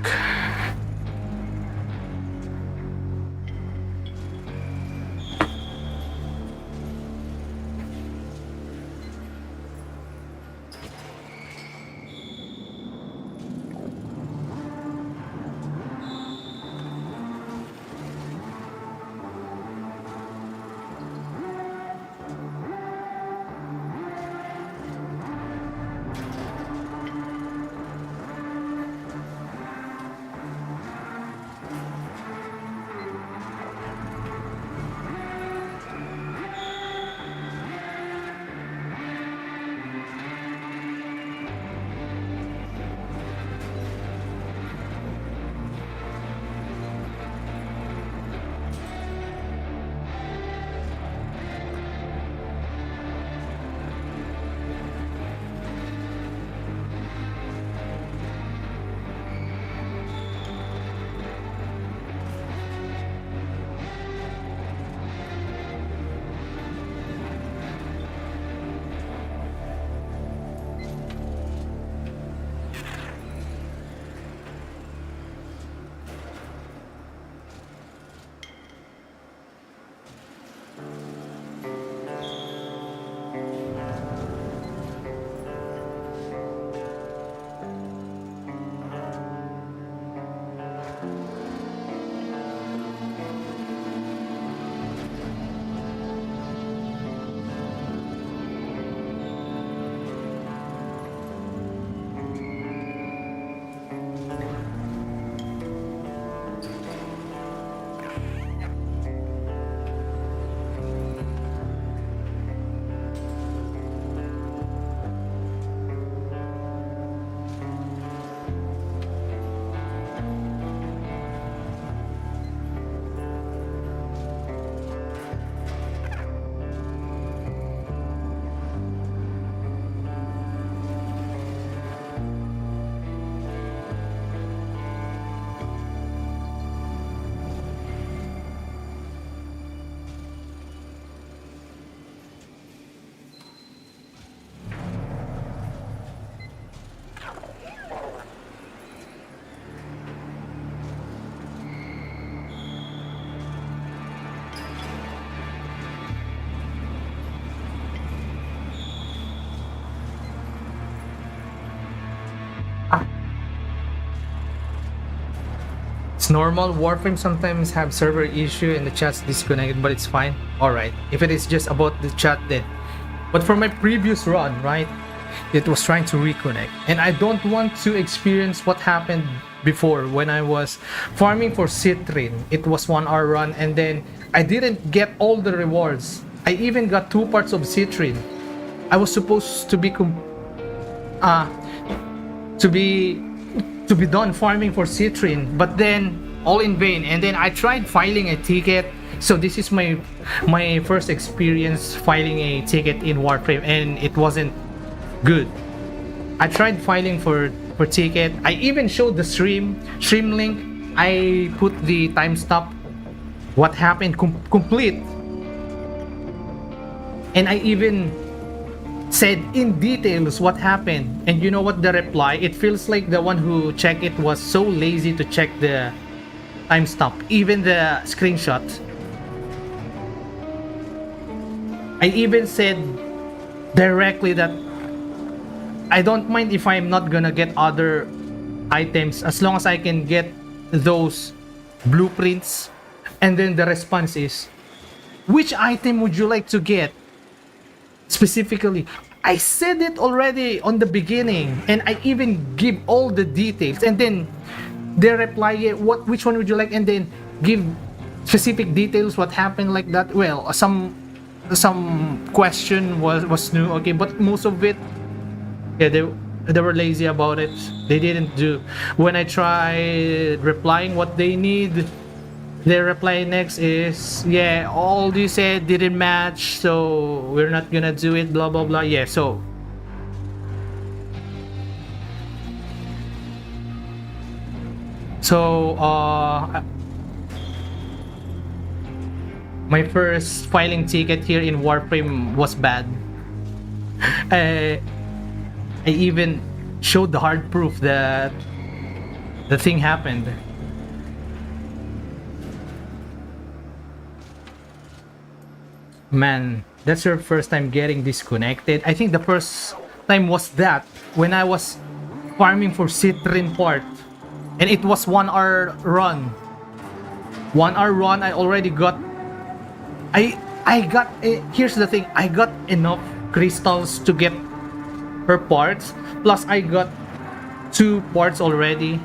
S1: It's normal. Warframe sometimes have server issue and the chat's disconnected, but it's fine. Alright, if it is just about the chat then. But for my previous run, right, it was trying to reconnect. And I don't want to experience what happened before when I was farming for Citrine. It was 1 hour run and then I didn't get all the rewards. I even got 2 parts of Citrine. I was supposed to be done farming for Citrine, but then all in vain. And then I tried filing a ticket. So this is my first experience filing a ticket in Warframe, and it wasn't good. I tried filing for ticket. I even showed the stream link. I put the timestamp, what happened, complete, and I even said in details what happened. And you know what the reply? It feels like the one who checked it was so lazy to check the timestamp, even the screenshot. I even said directly that I don't mind if I'm not gonna get other items as long as I can get those blueprints. And then the response is, which item would you like to get specifically? I said it already on the beginning, and I even give all the details. And then they reply, yeah, which one would you like? And then give specific details what happened, like that. Well, some question was new, okay, but most of it, yeah, were lazy about it. They didn't do. When I tried replying what they need, their reply next is, yeah, all you said didn't match, so we're not gonna do it, blah blah blah. Yeah, so my first filing ticket here in Warframe was bad. I even showed the hard proof that the thing happened. Man, that's your first time getting disconnected. I think the first time was that when I was farming for Citrin part, and it was 1 hour run. 1 hour run. I already got. Here's the thing. I got enough crystals to get her parts. Plus, I got 2 parts already.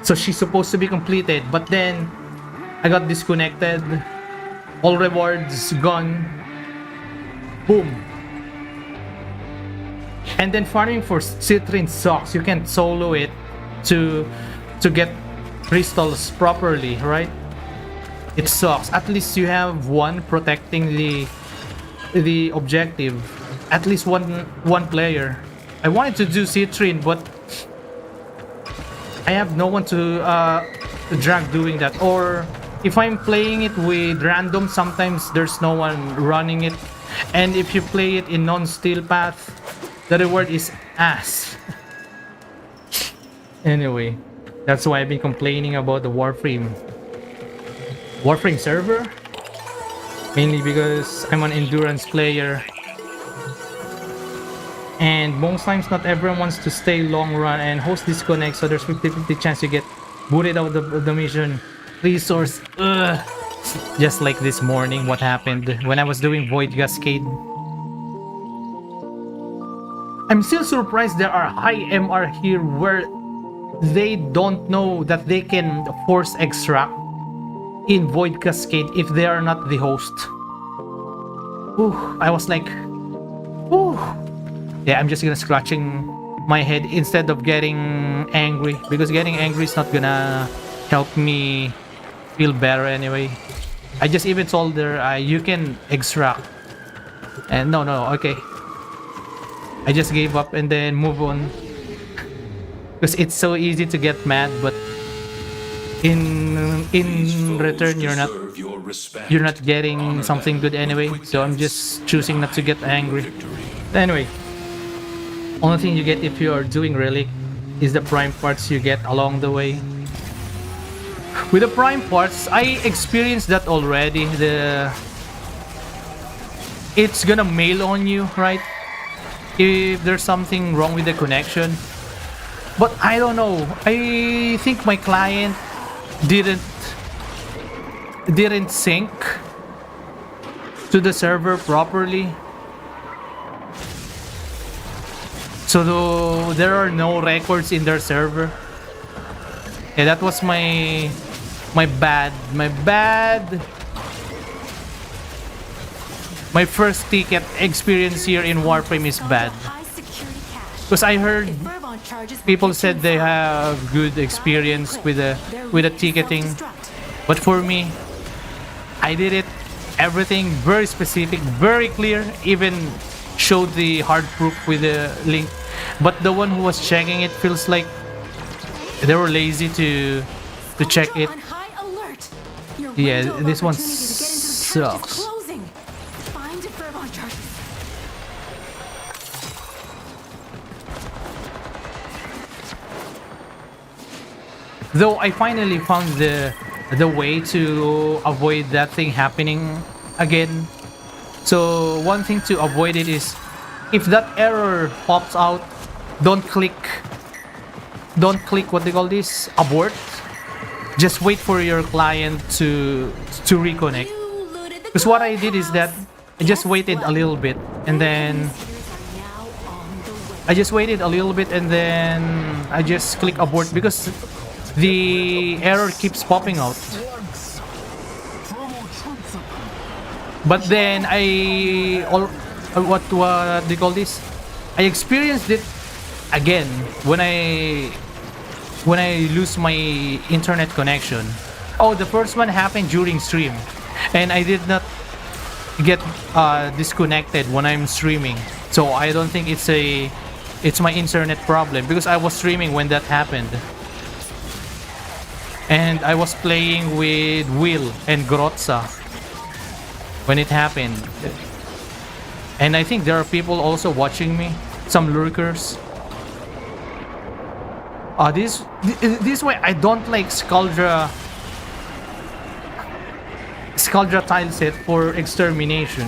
S1: So she's supposed to be completed. But then, I got disconnected. All rewards gone. Boom. And then farming for Citrin sucks. You can't solo it to get crystals properly, right? It sucks. At least you have one protecting the objective. At least one player. I wanted to do Citrin, but I have no one to drag doing that. Or if I'm playing it with random, sometimes there's no one running it. And if you play it in non-steal path, the reward is ass. Anyway, that's why I've been complaining about the Warframe server. Mainly because I'm an endurance player. And most times not everyone wants to stay long run, and host disconnect, so there's 50-50 chance you get booted out of the mission. Resource, just like this morning, what happened when I was doing Void Cascade. I'm still surprised there are high MR here where they don't know that they can force extract in Void Cascade if they are not the host. Ooh, I was like, ooh. Yeah, I'm just gonna scratching my head instead of getting angry, because getting angry is not gonna help me feel better anyway. I just even told her you can extract, and no, okay. I just gave up and then move on, because it's so easy to get mad, but in return you're not getting something good anyway. So I'm just choosing not to get angry. Anyway, only thing you get if you are doing relic is the prime parts you get along the way. With the prime parts, I experienced that already. It's gonna mail on you, right? If there's something wrong with the connection. But I don't know. I think my client didn't sync to the server properly. So there are no records in their server. Yeah, that was my bad. My first ticket experience here in Warframe is bad. Because I heard people said they have good experience with the ticketing. But for me, I did it everything very specific, very clear, even showed the hard proof with the link. But the one who was checking it feels like they were lazy to check it. Yeah, this one sucks. Though I finally found the way to avoid that thing happening again. So one thing to avoid it is, if that error pops out, don't click what they call this, abort. Just wait for your client to reconnect. Because what I did is that I just waited a little bit and then I just click abort because the error keeps popping out. But then what do you call this? I experienced it again when I lose my internet connection. Oh, the first one happened during stream, and I did not get disconnected when I'm streaming. So I don't think it's my internet problem, because I was streaming when that happened. And I was playing with Will and Grotza when it happened. And I think there are people also watching me, some lurkers. This way I don't like Skuldra tile set for extermination.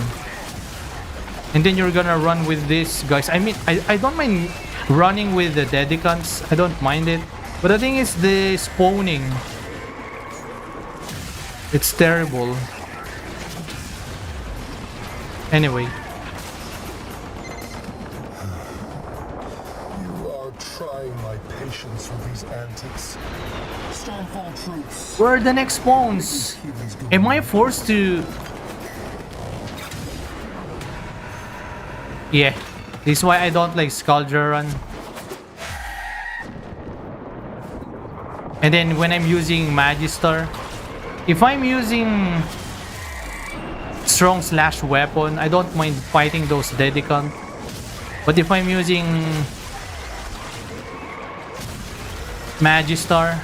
S1: And then you're gonna run with this, guys. I mean, I don't mind running with the Dedicants. I don't mind it. But the thing is the spawning. It's terrible. Anyway.
S2: You are trying my patience with these antics. Stormfall troops.
S1: Where are the next spawns? Am I forced to... Yeah. This is why I don't like Skuldra run. And then when I'm using Magister, if I'm using strong slash weapon, I don't mind fighting those Dedicant. But if I'm using Magister,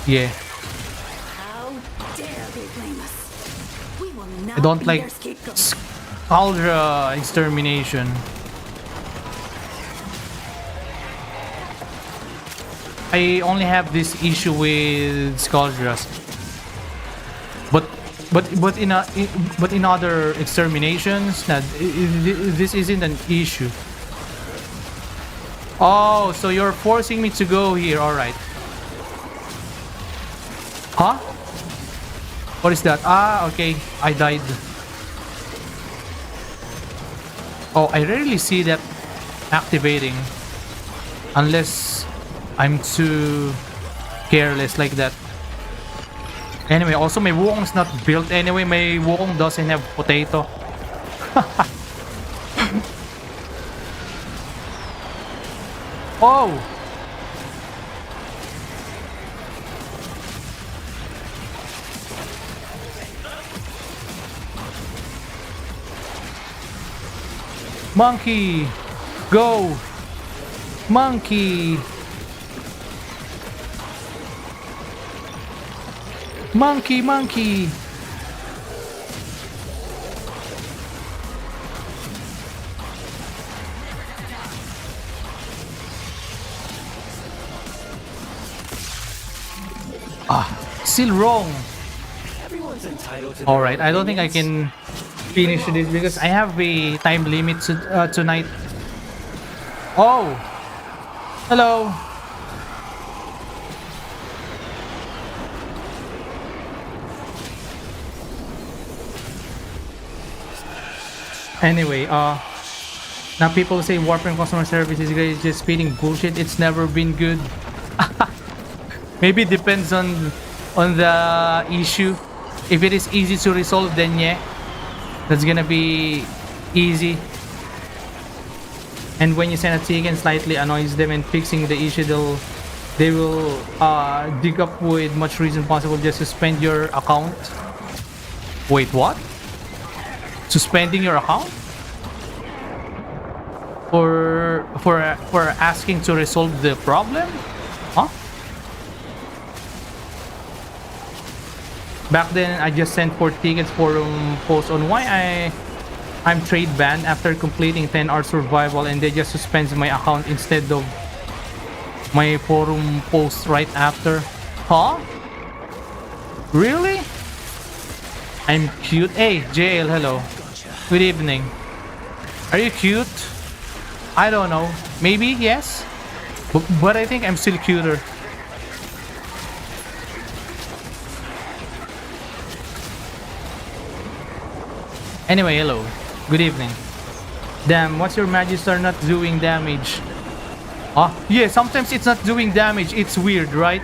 S1: yeah,
S9: How dare they blame us? We will not
S1: I don't
S9: be
S1: like
S9: their scapegoat.
S1: Skuldra extermination. I only have this issue with Skuldras, but in other exterminations, this isn't an issue. Oh, so you're forcing me to go here? All right. Huh? What is that? Ah, okay. I died. Oh, I rarely see that activating, unless I'm too careless like that. Anyway, also my Wukong's not built anyway. My Wukong doesn't have potato. Oh! Monkey! Go! Monkey! Monkey, monkey! Still wrong. Alright, I don't think I can finish this because I have a time limit tonight. Oh! Hello! Anyway, now people say Warframe customer service is great, just spitting bullshit. It's never been good. Maybe it depends on the issue. If it is easy to resolve, then yeah, that's gonna be easy. And when you send a ticket and slightly annoys them and fixing the issue, they will dig up with much reason possible just suspend your account. Wait, what? Suspending your account for asking to resolve the problem? Huh? Back then I just sent 4 tickets for posts on why I'm trade banned after completing 10-hour survival, and they just suspends my account instead of my forum post right after. Huh? Really? I'm cute. Hey, JL, hello. Good evening. Are you cute? I don't know. Maybe, yes. But I think I'm still cuter. Anyway, hello. Good evening. Damn, what's your Magister not doing damage? Ah, yeah, sometimes it's not doing damage. It's weird, right?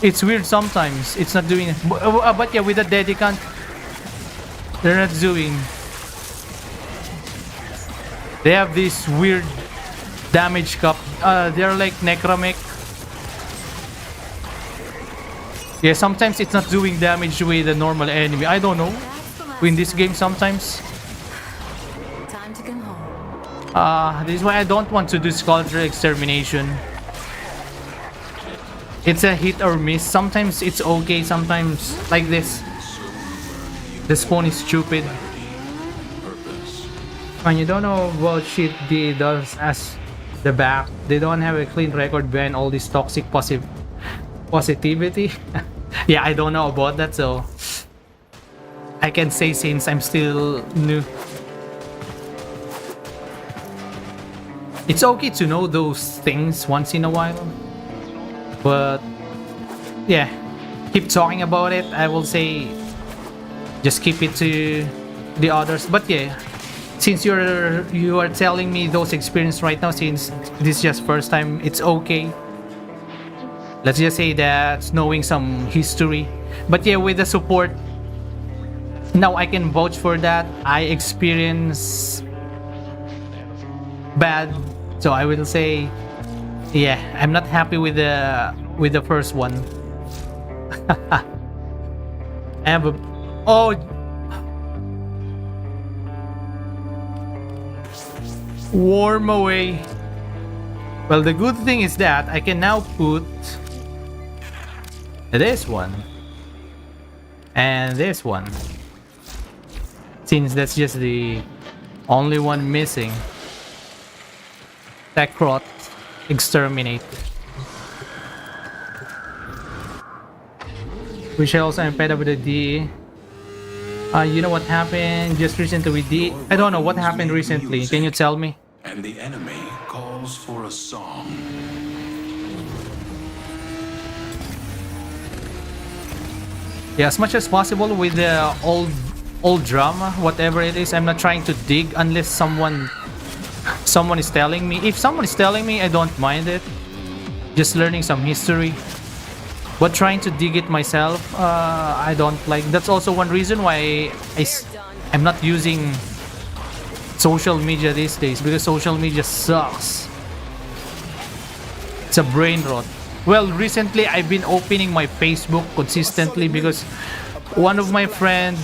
S1: It's weird sometimes. It's not doing... But yeah, with the Dedicant, they're not doing... They have this weird damage cup. They're like necromech. Yeah, sometimes it's not doing damage with a normal enemy. I don't know. In this game sometimes.
S9: Time to come home.
S1: This is why I don't want to do Sculpture Extermination. It's a hit or miss. Sometimes it's okay, sometimes like this. The spawn is stupid. And you don't know what shit D does as the back. They don't have a clean record behind all this toxic positivity. Yeah, I don't know about that, so I can say since I'm still new. It's okay to know those things once in a while. But yeah, keep talking about it. I will say just keep it to the others. But yeah, since you are telling me those experience right now, since this is just first time, it's okay. Let's just say that knowing some history. But yeah, with the support, now I can vouch for that. I experience bad, so I will say, yeah, I'm not happy with the first one. I have a warm away. Well, the good thing is that I can now put this one and this one, since that's just the only one missing. Technocyte exterminate. We shall also impede with the D. You know what happened just recently with D? I don't know what happened recently. Can you tell me?
S4: And the enemy calls for a song.
S1: Yeah, as much as possible with the old drama, whatever it is. I'm not trying to dig unless someone is telling me. If someone is telling me, I don't mind it. Just learning some history. But trying to dig it myself, I don't like. That's also one reason why I'm not using social media these days, because social media sucks. It's a brain rot. Well, recently I've been opening my Facebook consistently because one of my friend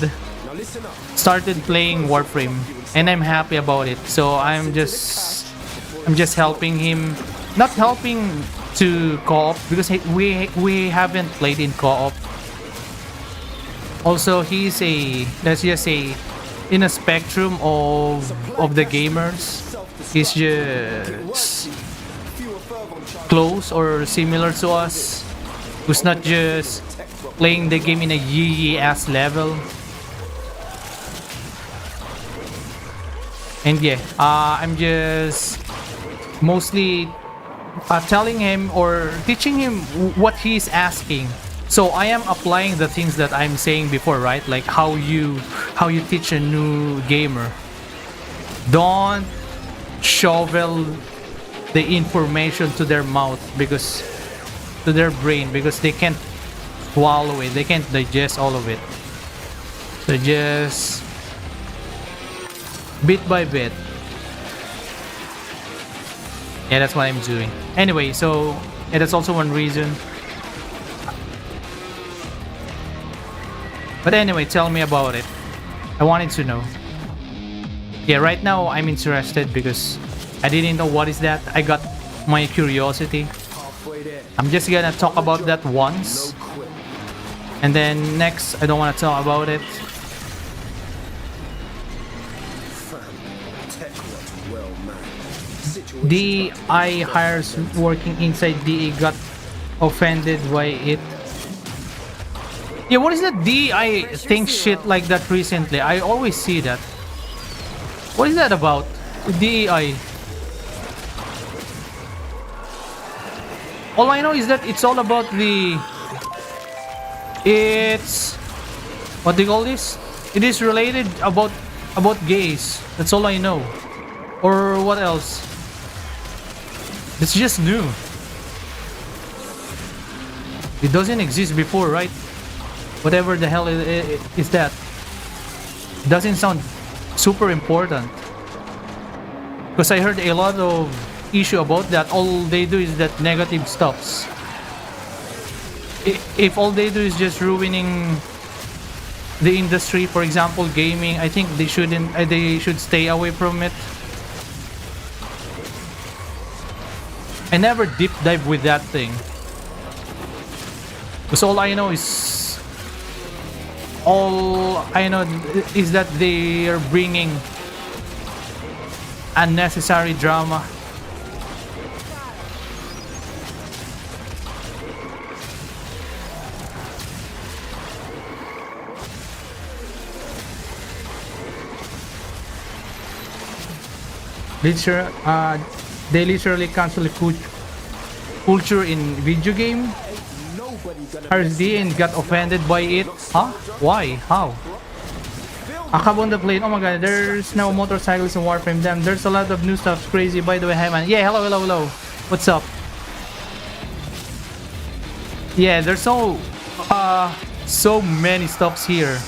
S1: started playing Warframe and I'm happy about it. So I'm just helping him, not helping to co-op because we haven't played in co-op. Also, he's a, let's just say, in a spectrum of the gamers. He's just close or similar to us, who's not just playing the game in a yee ass level. And yeah, I'm just mostly telling him or teaching him what he's asking. So I am applying the things that I'm saying before, right? Like how you teach a new gamer. Don't shovel the information to their mouth, because to their brain, because they can't swallow it, they can't digest all of it. So just bit by bit. Yeah, that's what I'm doing. Anyway, so yeah, that's also one reason. But anyway, tell me about it. I wanted to know. Yeah, right now I'm interested because I didn't know what is that. I got my curiosity. I'm just gonna talk about that once. And then next, I don't want to talk about it. DI hires working inside DE got offended by it. Yeah, what is that DI think shit like that recently? I always see that. What is that about? DEI. All I know is that it's all about the... It's... What do you call this? It is related about gays. That's all I know. Or what else? It's just new. It doesn't exist before, right? Whatever the hell is that. It doesn't sound super important. Because I heard a lot of issue about that. All they do is that negative stuffs. If all they do is just ruining the industry, for example, gaming, I think they shouldn't. They should stay away from it. I never deep dive with that thing. Because all I know is that they are bringing unnecessary drama. They literally cancel culture in video game. RSD and got offended by it. Huh? Why? How? Akab on the plane. Oh my god, there's no motorcycles in Warframe. Damn, there's a lot of new stuff. Crazy. By the way, hi man. Yeah, hello. What's up? Yeah, there's so many stuffs here.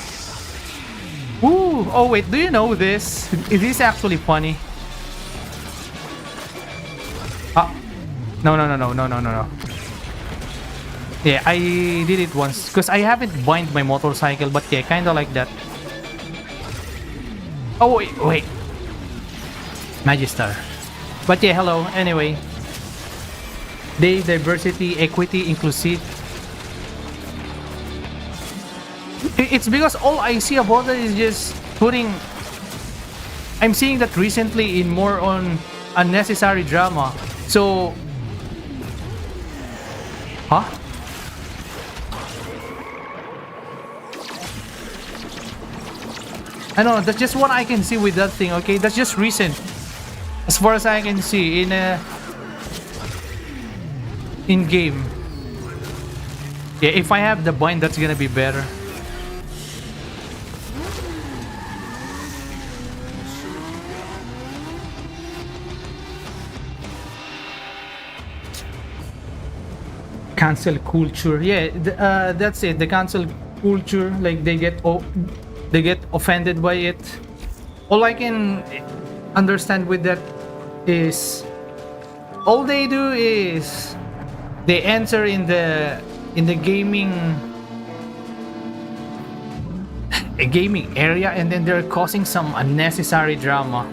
S1: Ooh. Oh wait, do you know this? Is this actually funny? No. Yeah, I did it once because I haven't bind my motorcycle, but yeah, kind of like that. Oh wait, Magister. But yeah, hello. Anyway, diversity, equity, inclusive. It's because all I see about it is just putting. I'm seeing that recently in more on unnecessary drama. So, huh? I don't know, that's just what I can see with that thing, okay? That's just recent. As far as I can see in game. Yeah, if I have the bind, that's gonna be better. Cancel culture. Yeah, that's it. The cancel culture, like they get offended by it. All I can understand with that is all they do is they enter in the gaming area and then they're causing some unnecessary drama.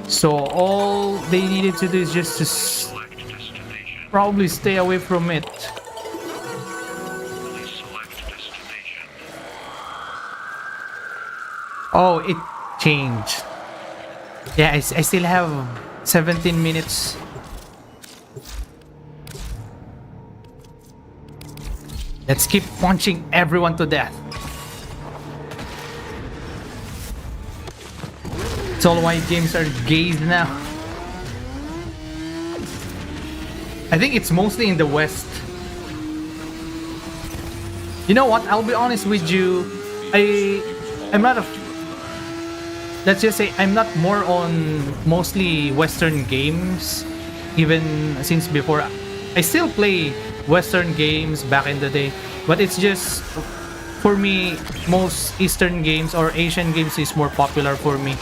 S1: So all they needed to do is just to probably stay away from it. Oh, it changed. Yeah, I still have 17 minutes. Let's keep punching everyone to death. It's all why games are gays now. I think it's mostly in the West. You know what? I'll be honest with you. I'm not a... Let's just say I'm not more on mostly Western games. Even since before. I still play Western games back in the day. But it's just... For me, most Eastern games or Asian games is more popular for me.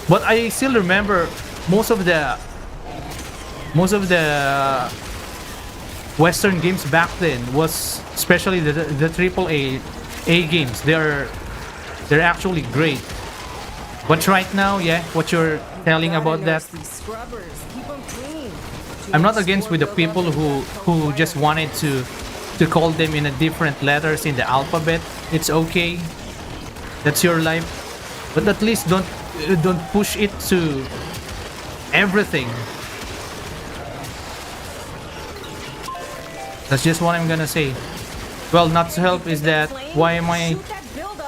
S1: But I still remember most of the Western games back then was especially the AAA games. They're actually great. But right now, yeah, what you're telling about that, I'm not against with the people who just wanted to call them in a different letters in the alphabet. It's okay. That's your life. But at least don't push it to everything. That's just what I'm gonna say. Well, not to help is that why am I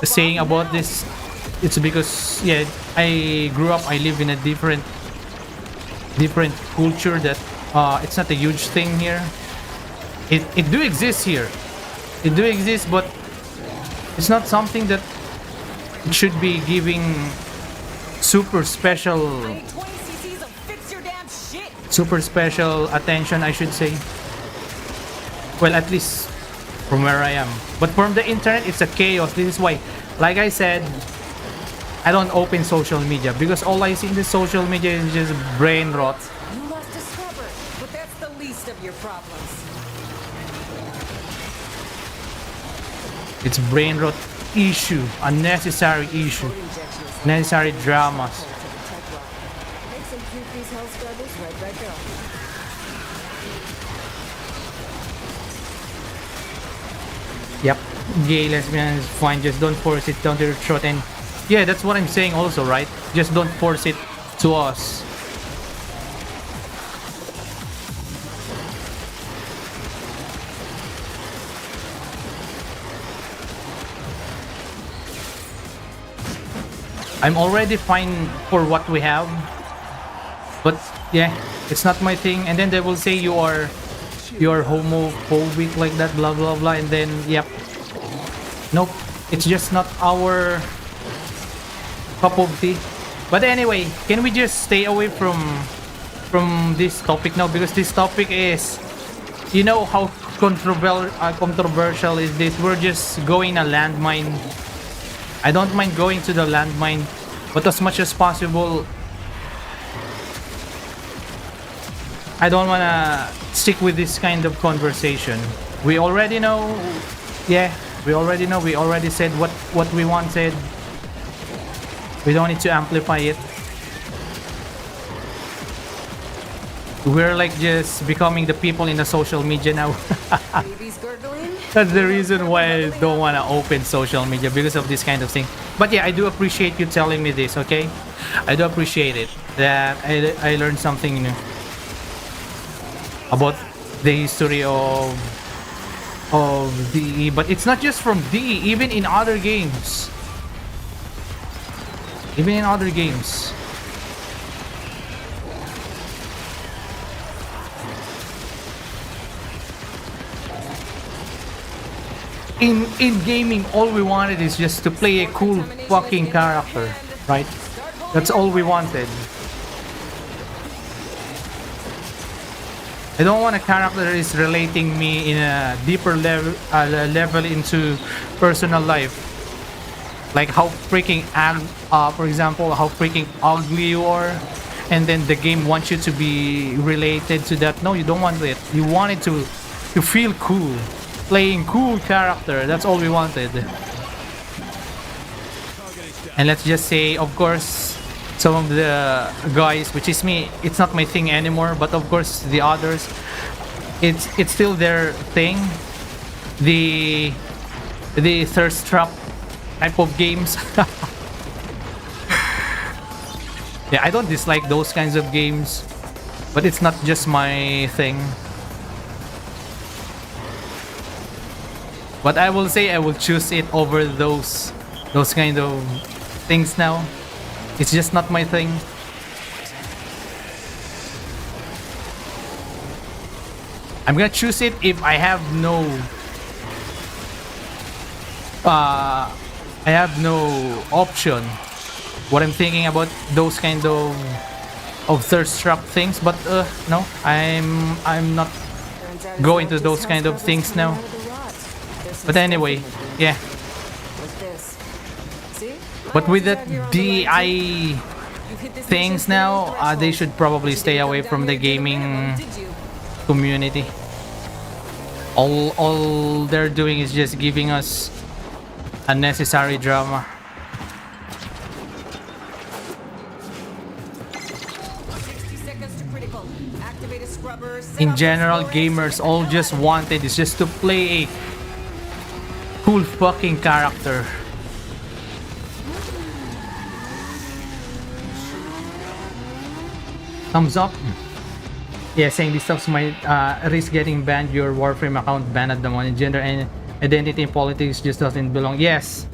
S1: saying about this? It's because yeah, I grew up, I live in a different culture that it's not a huge thing here. It do exist here. It do exist, but it's not something that it should be giving super special attention, I should say. Well, at least from where I am. But from the internet, it's a chaos. This is why, like I said, I don't open social media because all I see in the social media is just brain rot.
S3: You lost a scrubber, but that's the least of your problems.
S1: It's brain rot issue, unnecessary issue, necessary dramas.
S3: To the tech rock. Make some cute these hell scrubbers right back up.
S1: Yep, gay, lesbian is fine, just don't force it down their throat. And yeah, that's what I'm saying also, right? Just don't force it to us. I'm already fine for what we have, but yeah, it's not my thing. And then they will say you're homophobic like that, blah blah blah, and then yep, nope, it's just not our cup of tea. But anyway, can we just stay away from this topic now, because this topic is, you know how controversial is this. We're just going a landmine. I don't mind going to the landmine, but as much as possible, I don't wanna stick with this kind of conversation. We already know, yeah, we already know, we already said what we wanted. We don't need to amplify it. We're like just becoming the people in the social media now.
S3: Baby's gurgling.
S1: That's the reason why I don't want to open social media, because of this kind of thing. But yeah, I do appreciate you telling me this, okay? I do appreciate it, that I learned something new about the history of DE. But it's not just from DE, even in other games. Even in other games. In gaming, all we wanted is just to play a cool fucking character, right? That's all we wanted. I don't want a character that is relating me in a deeper level into personal life. Like how freaking for example, how freaking ugly you are, and then the game wants you to be related to that. No, you don't want it. You want it to feel cool. Playing cool character, that's all we wanted. And let's just say, of course, some of the guys, which is me, it's not my thing anymore, but of course the others, it's still their thing. The thirst trap type of games. Yeah, I don't dislike those kinds of games, but it's not just my thing. But I will say I will choose it over those kind of things now. It's just not my thing. I'm gonna choose it if I have no option. What I'm thinking about those kind of thirst trap things, but no, I'm not going to those kind of things now. But anyway, yeah. But with that DI things now, they should probably stay away from the gaming community. All they're doing is just giving us unnecessary drama. In general, gamers all just wanted is just to play a cool fucking character. Thumbs up. Yeah, saying these stuffs might risk getting banned. Your Warframe account banned at the moment. Gender and identity in politics just doesn't belong. Yes.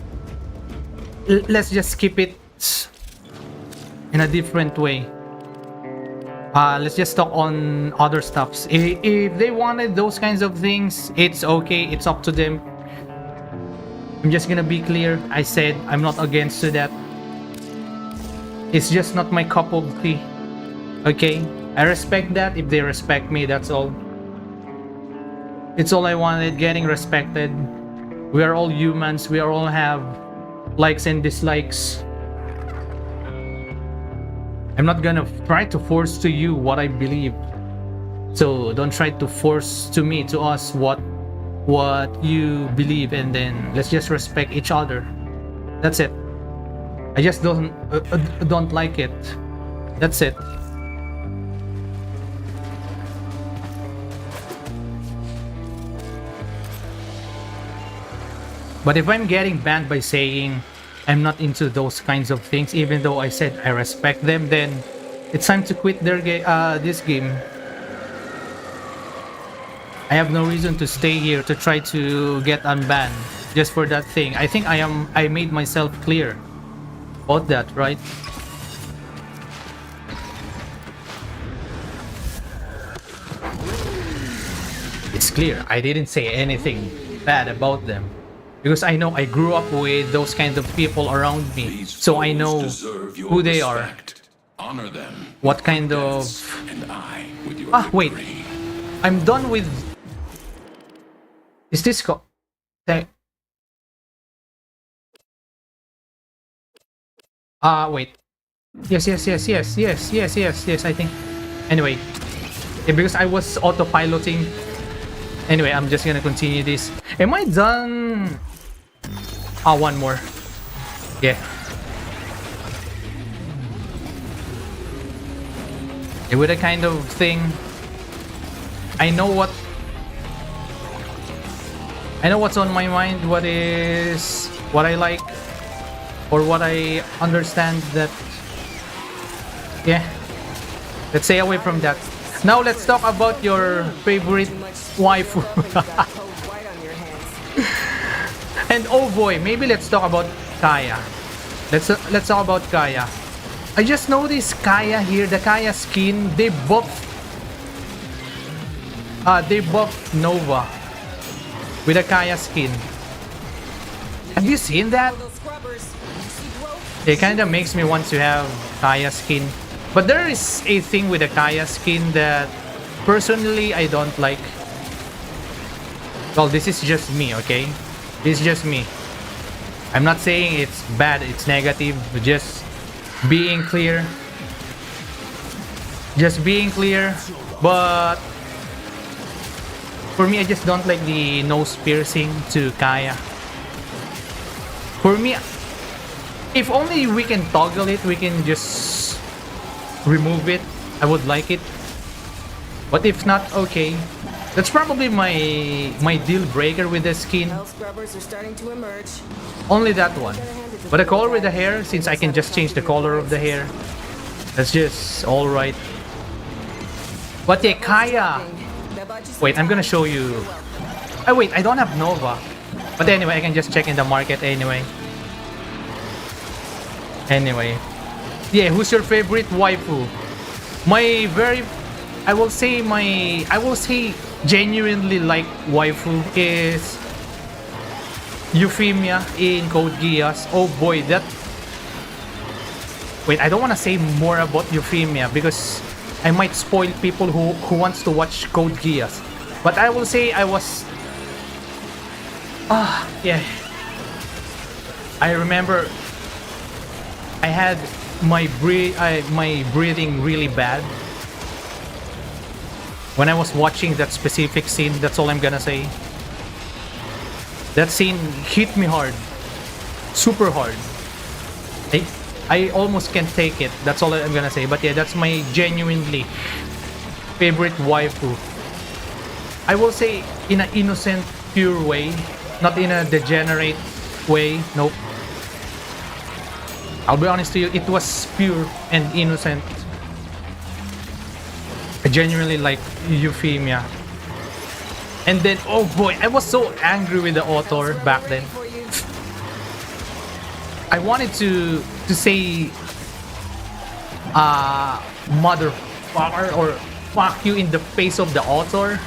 S1: Let's just keep it in a different way. Let's just talk on other stuffs. If they wanted those kinds of things, it's okay. It's up to them. I'm just gonna be clear. I said I'm not against to that. It's just not my cup of tea. Okay? I respect that if they respect me, that's all. It's all I wanted, getting respected. We are all humans. We all have likes and dislikes. I'm not gonna try to force to you what I believe. So don't try to force to us what you believe, and then let's just respect each other. That's it. I just don't like it. That's it. But if I'm getting banned by saying I'm not into those kinds of things, even though I said I respect them, then it's time to quit this game. I have no reason to stay here to try to get unbanned just for that thing. I think I made myself clear about that, right? It's clear. I didn't say anything bad about them. Because I know I grew up with those kind of people around me. So I know who they are.
S4: Honor them.
S1: What kind of... wait. I'm done with... Is this... wait. Yes, I think. Anyway. Yeah, because I was autopiloting. Anyway, I'm just gonna continue this. Am I done? One more. Yeah. Yeah, with a kind of thing. I know what's on my mind, what I like, or what I understand that. Yeah. Let's stay away from that. Now let's talk about your favorite waifu. And oh boy, maybe let's talk about Kaya. Let's talk about Kaya. I just noticed Kaya here, the Kaya skin, they buffed Nova with a Kaya skin. Have you seen that? It kind of makes me want to have Kaya skin. But there is a thing with the Kaya skin that personally I don't like. Well, this is just me, okay? This is just me. I'm not saying it's bad, it's negative, but just being clear. Just being clear. But for me, I just don't like the nose piercing to Kaya. For me, if only we can toggle it, we can just remove it. I would like it. But if not, okay. That's probably my deal breaker with the skin.
S3: Scrubbers are starting to emerge.
S1: Only that one. But the color with the hair, since I can just change the color of the hair, that's just alright. But yeah, Kaya. Wait, I'm gonna show you. Oh wait, I don't have Nova. But anyway, I can just check in the market anyway. Anyway. Yeah, who's your favorite waifu? I will say genuinely like waifu is Euphemia in Code Geass. Oh boy, that... Wait, I don't want to say more about Euphemia because I might spoil people who wants to watch Code Geass. But I will say I was... yeah. I remember I had my breathing really bad when I was watching that specific scene. That's all I'm gonna say. That scene hit me hard, super hard. I almost can't take it. That's all I'm gonna say. But yeah, that's my genuinely favorite waifu. I will say in an innocent, pure way, not in a degenerate way. Nope. I'll be honest to you, it was pure and innocent. I genuinely like Euphemia. And then, oh boy, I was so angry with the author back then. I wanted to say motherfucker or fuck you in the face of the author.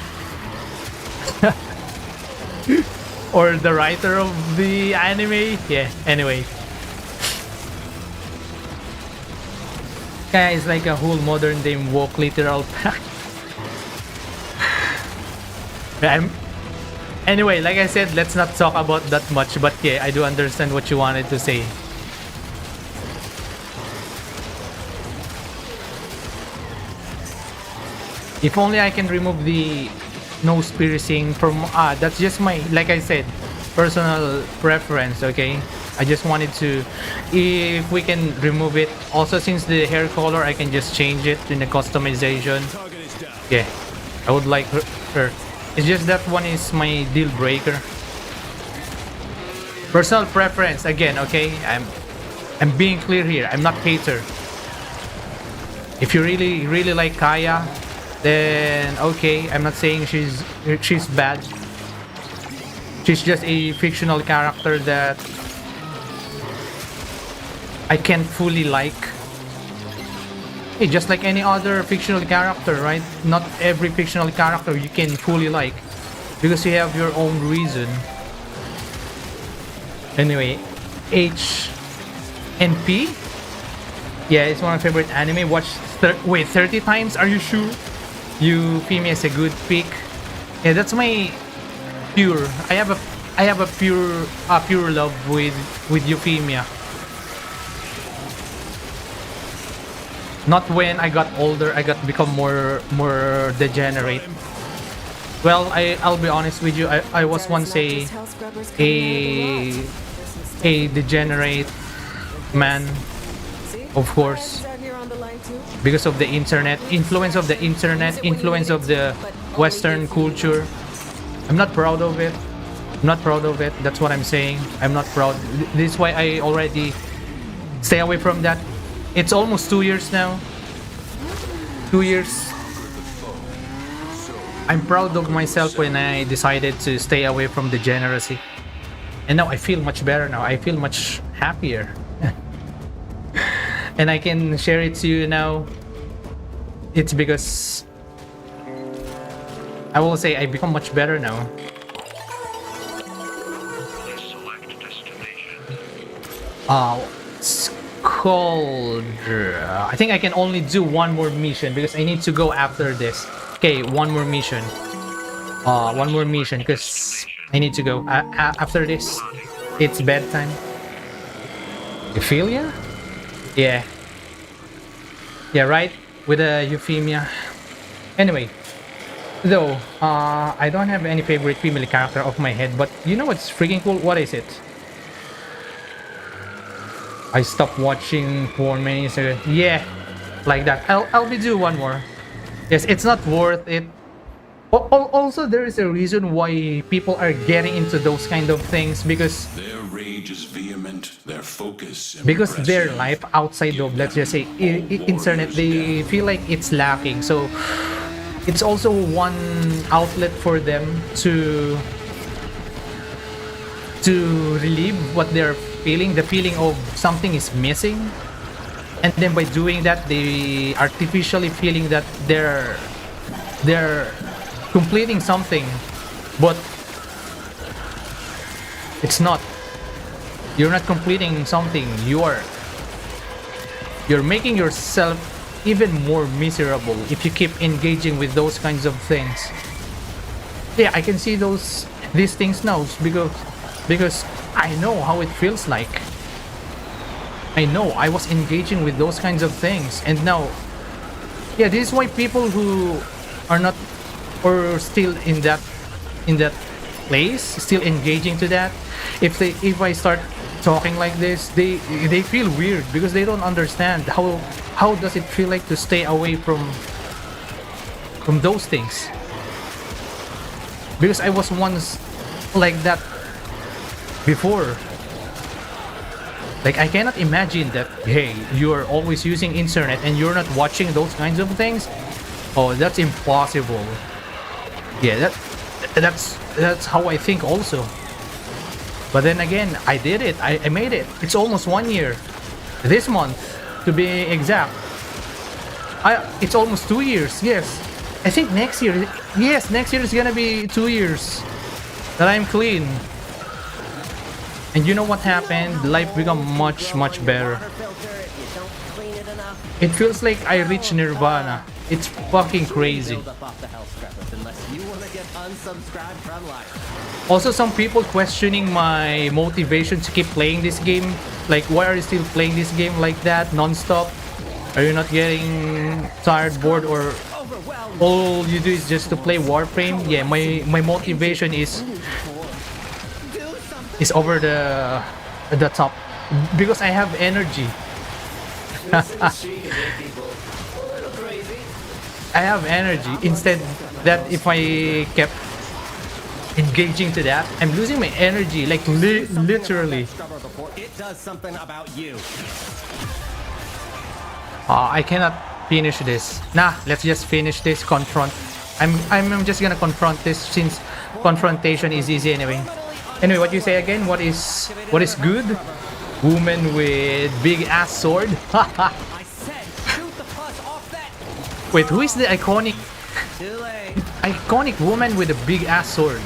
S1: Or the writer of the anime. Yeah, anyway. Kaya is like a whole modern day woke literal pack. Anyway, like I said, let's not talk about that much, but yeah, I do understand what you wanted to say. If only I can remove the nose piercing from that's just my, like I said, personal preference. Okay, I just wanted to, if we can remove it. Also, since the hair color, I can just change it in the customization. Yeah, I would like her. It's just that one is my deal breaker. Personal preference again. Okay, I'm being clear here. I'm not hater. If you really like Kaya, then okay, I'm not saying she's bad. She's just a fictional character that I can't fully like. Hey, just like any other fictional character, right? Not every fictional character you can fully like, because you have your own reason. Anyway, H and P. Yeah, it's one of my favorite anime. Watch 30 times? Are you sure? Euphemia is a good pick. Yeah, that's my pure. I have a pure love with Euphemia. Not when I got older, I got become more degenerate. Well, I'll be honest with you. I was once a degenerate man, of course, because of the internet, influence of the Western culture. I'm not proud of it. That's what I'm saying. I'm not proud. This is why I already stay away from that. It's almost 2 years now. 2 years. I'm proud of myself when I decided to stay away from degeneracy. And now I feel much better now. I feel much happier. And I can share it to you now. It's because I will say I become much better now. It's called I think I can only do one more mission because I need to go after this. Okay, one more mission because I need to go after this. It's bedtime. Ophelia? Yeah, right, with a Euphemia. Anyway, though, I don't have any favorite female character off my head, but you know what's freaking cool? What is it? I stopped watching porn many years ago. Yeah, like that. I'll be do one more. Yes, it's not worth it. Also, there is a reason why people are getting into those kind of things, because
S4: their rage is vehement, their focus
S1: because their life outside of, let's just say, internet, they feel like it's lacking. So it's also one outlet for them to relieve what they're feeling, the feeling of something is missing. And then by doing that, they artificially feeling that they're completing something, but it's not. You're not completing something. You're making yourself even more miserable if you keep engaging with those kinds of things. Yeah, I can see these things now because I know how it feels like. I know I was engaging with those kinds of things, and now, yeah, this is why people who are not or still in that place, still engaging to that, if I start talking like this, they feel weird because they don't understand how does it feel like to stay away from those things. Because I was once like that before. Like, I cannot imagine that, hey, you're always using internet and you're not watching those kinds of things. Oh, that's impossible. Yeah, that's how I think also. But then again, I did it. I made it. It's almost 1 year. This month, to be exact. It's almost 2 years. Yes. I think next year. Yes, next year is gonna be 2 years that I'm clean. And you know what happened? Life become much better. It feels like I reached nirvana. It's fucking crazy. Also, some people questioning my motivation to keep playing this game. Like, why are you still playing this game like that non-stop? Are you not getting tired, bored, or all you do is just to play Warframe, yeah, my motivation is over the top because I have energy. I have energy. Instead that if I kept engaging to that, I'm losing my energy, like literally.
S8: It does something about you.
S1: I cannot finish this. Nah, let's just finish this. Confront. I'm just gonna confront this since confrontation is easy anyway. Anyway, what you say again? What is good? Woman with big ass sword.
S8: I said, shoot the pus off that.
S1: Wait, who is the iconic woman with a big ass sword?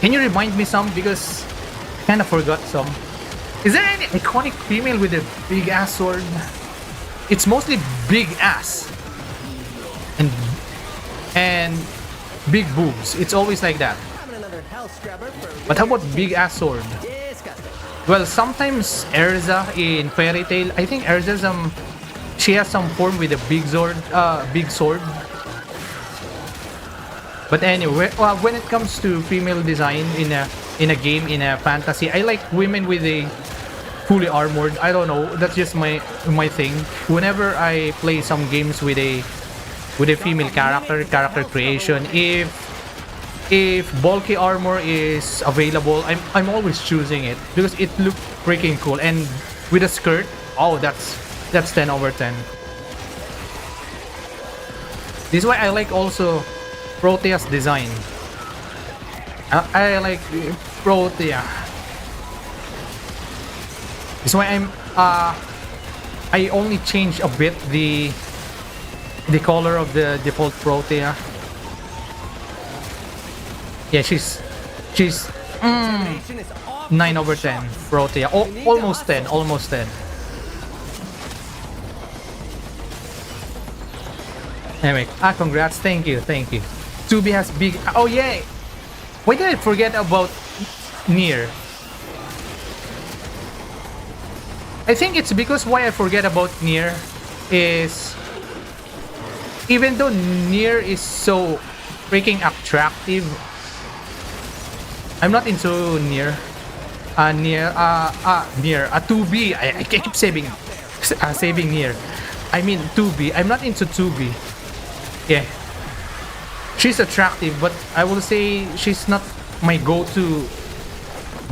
S1: Can you remind me some, because I kind of forgot some. Is there any iconic female with a big ass sword? It's mostly big ass and big boobs. It's always like that. But how about big ass sword? Well, sometimes Erza in Fairy Tail, I think Erza she has some form with a big sword. But anyway, when it comes to female design in a game, in a fantasy, I like women with a fully armored. I don't know, that's just my thing. Whenever I play some games with a female character creation, if bulky armor is available, I'm always choosing it because it looks freaking cool. And with a skirt, oh, that's 10 over 10. This is why I like also Protea's design. I like Protea. This is why I only change a bit the color of the default Protea. Yeah, she's 9 over 10 Protea. Almost 10. Anyway, congrats, thank you. Tubi has big. Oh yeah, why did I forget about Nier? I think it's because why I forget about Nier is, even though Nier is so freaking attractive, I'm not into Nier. Nier. 2B. I keep saving Nier. I mean 2B. I'm not into 2B. Yeah. She's attractive, but I will say she's not my go-to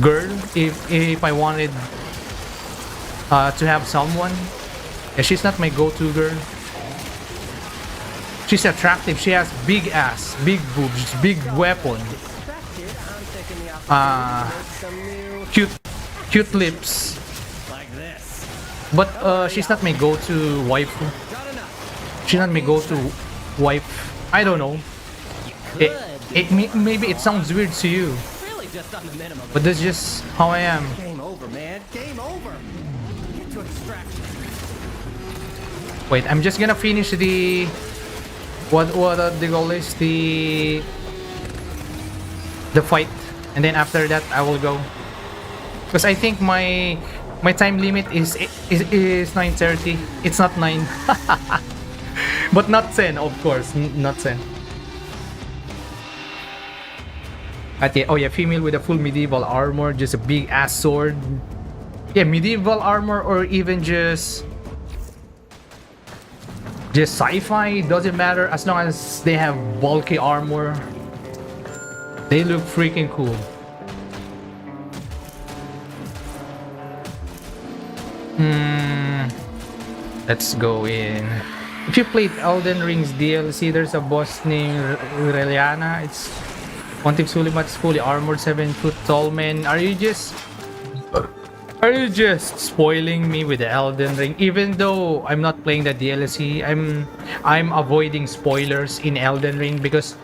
S1: girl if I wanted to have someone. Yeah, she's not my go-to girl. She's attractive. She has big ass, big boobs, big weapon. Cute lips. But she's not my go-to waifu. She's not my go-to wife. I don't know. Maybe it sounds weird to you, but that's just how I am.
S8: Game over, man. Game over. Get to extraction.
S1: Wait, I'm just gonna finish the what the goal is, the fight, and then after that I will go, because I think my time limit is 9:30. It's not 9. But not 10, of course, not 10. At yeah, oh yeah, female with a full medieval armor, just a big ass sword. Yeah, medieval armor or even just sci-fi, doesn't matter as long as they have bulky armor. They look freaking cool. Let's go in. If you played Elden Ring's DLC, there's a boss named Reliana. It's Pontiff Sulimat's fully armored 7-foot tall man. Are you just spoiling me with the Elden Ring? Even though I'm not playing the DLC, I'm avoiding spoilers in Elden Ring because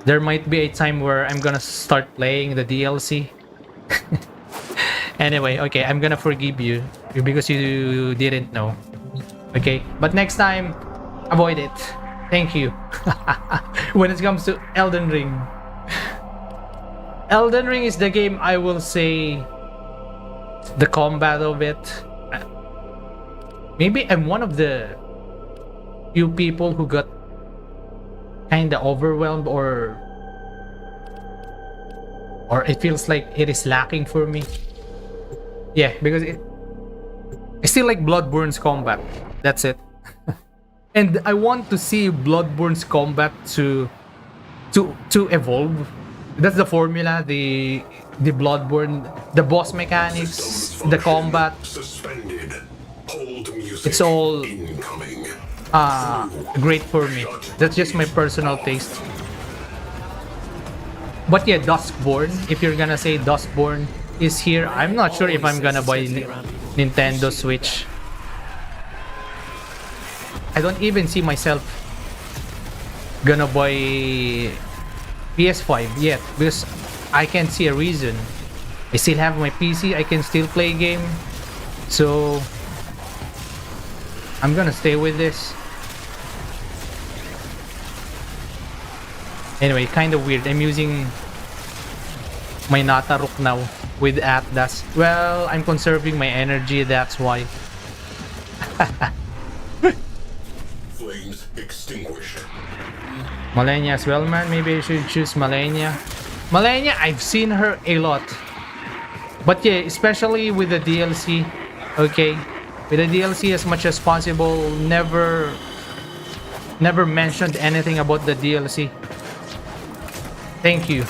S1: there might be a time where I'm gonna start playing the DLC. Anyway, okay, I'm gonna forgive you because you didn't know. Okay, but next time, avoid it. Thank you. When it comes to Elden Ring. Elden Ring is the game I will say the combat of it. Maybe I'm one of the few people who got kind of overwhelmed, or it feels like it is lacking for me. Yeah, because I still like Bloodborne's combat. That's it. And I want to see Bloodborne's combat to evolve. That's the formula, the Bloodborne, the boss mechanics, the combat.
S2: Suspended. Hold music.
S1: It's all
S2: incoming.
S1: great for me. That's just my personal taste. But yeah, Duskborn, if you're gonna say Duskborn is here, I'm not sure if I'm gonna buy Nintendo Switch. I don't even see myself gonna buy PS5 yet, because I can't see a reason. I still have my PC, I can still play game, so I'm gonna stay with this. Anyway, kind of weird. I'm using my Nataruk now with Atlas. Well, I'm conserving my energy, that's why.
S2: Flames extinguished.
S1: Malenia as well, man. Maybe I should choose Malenia. Malenia, I've seen her a lot. But yeah, especially with the DLC. Okay, with the DLC as much as possible. Never mentioned anything about the DLC. Thank you.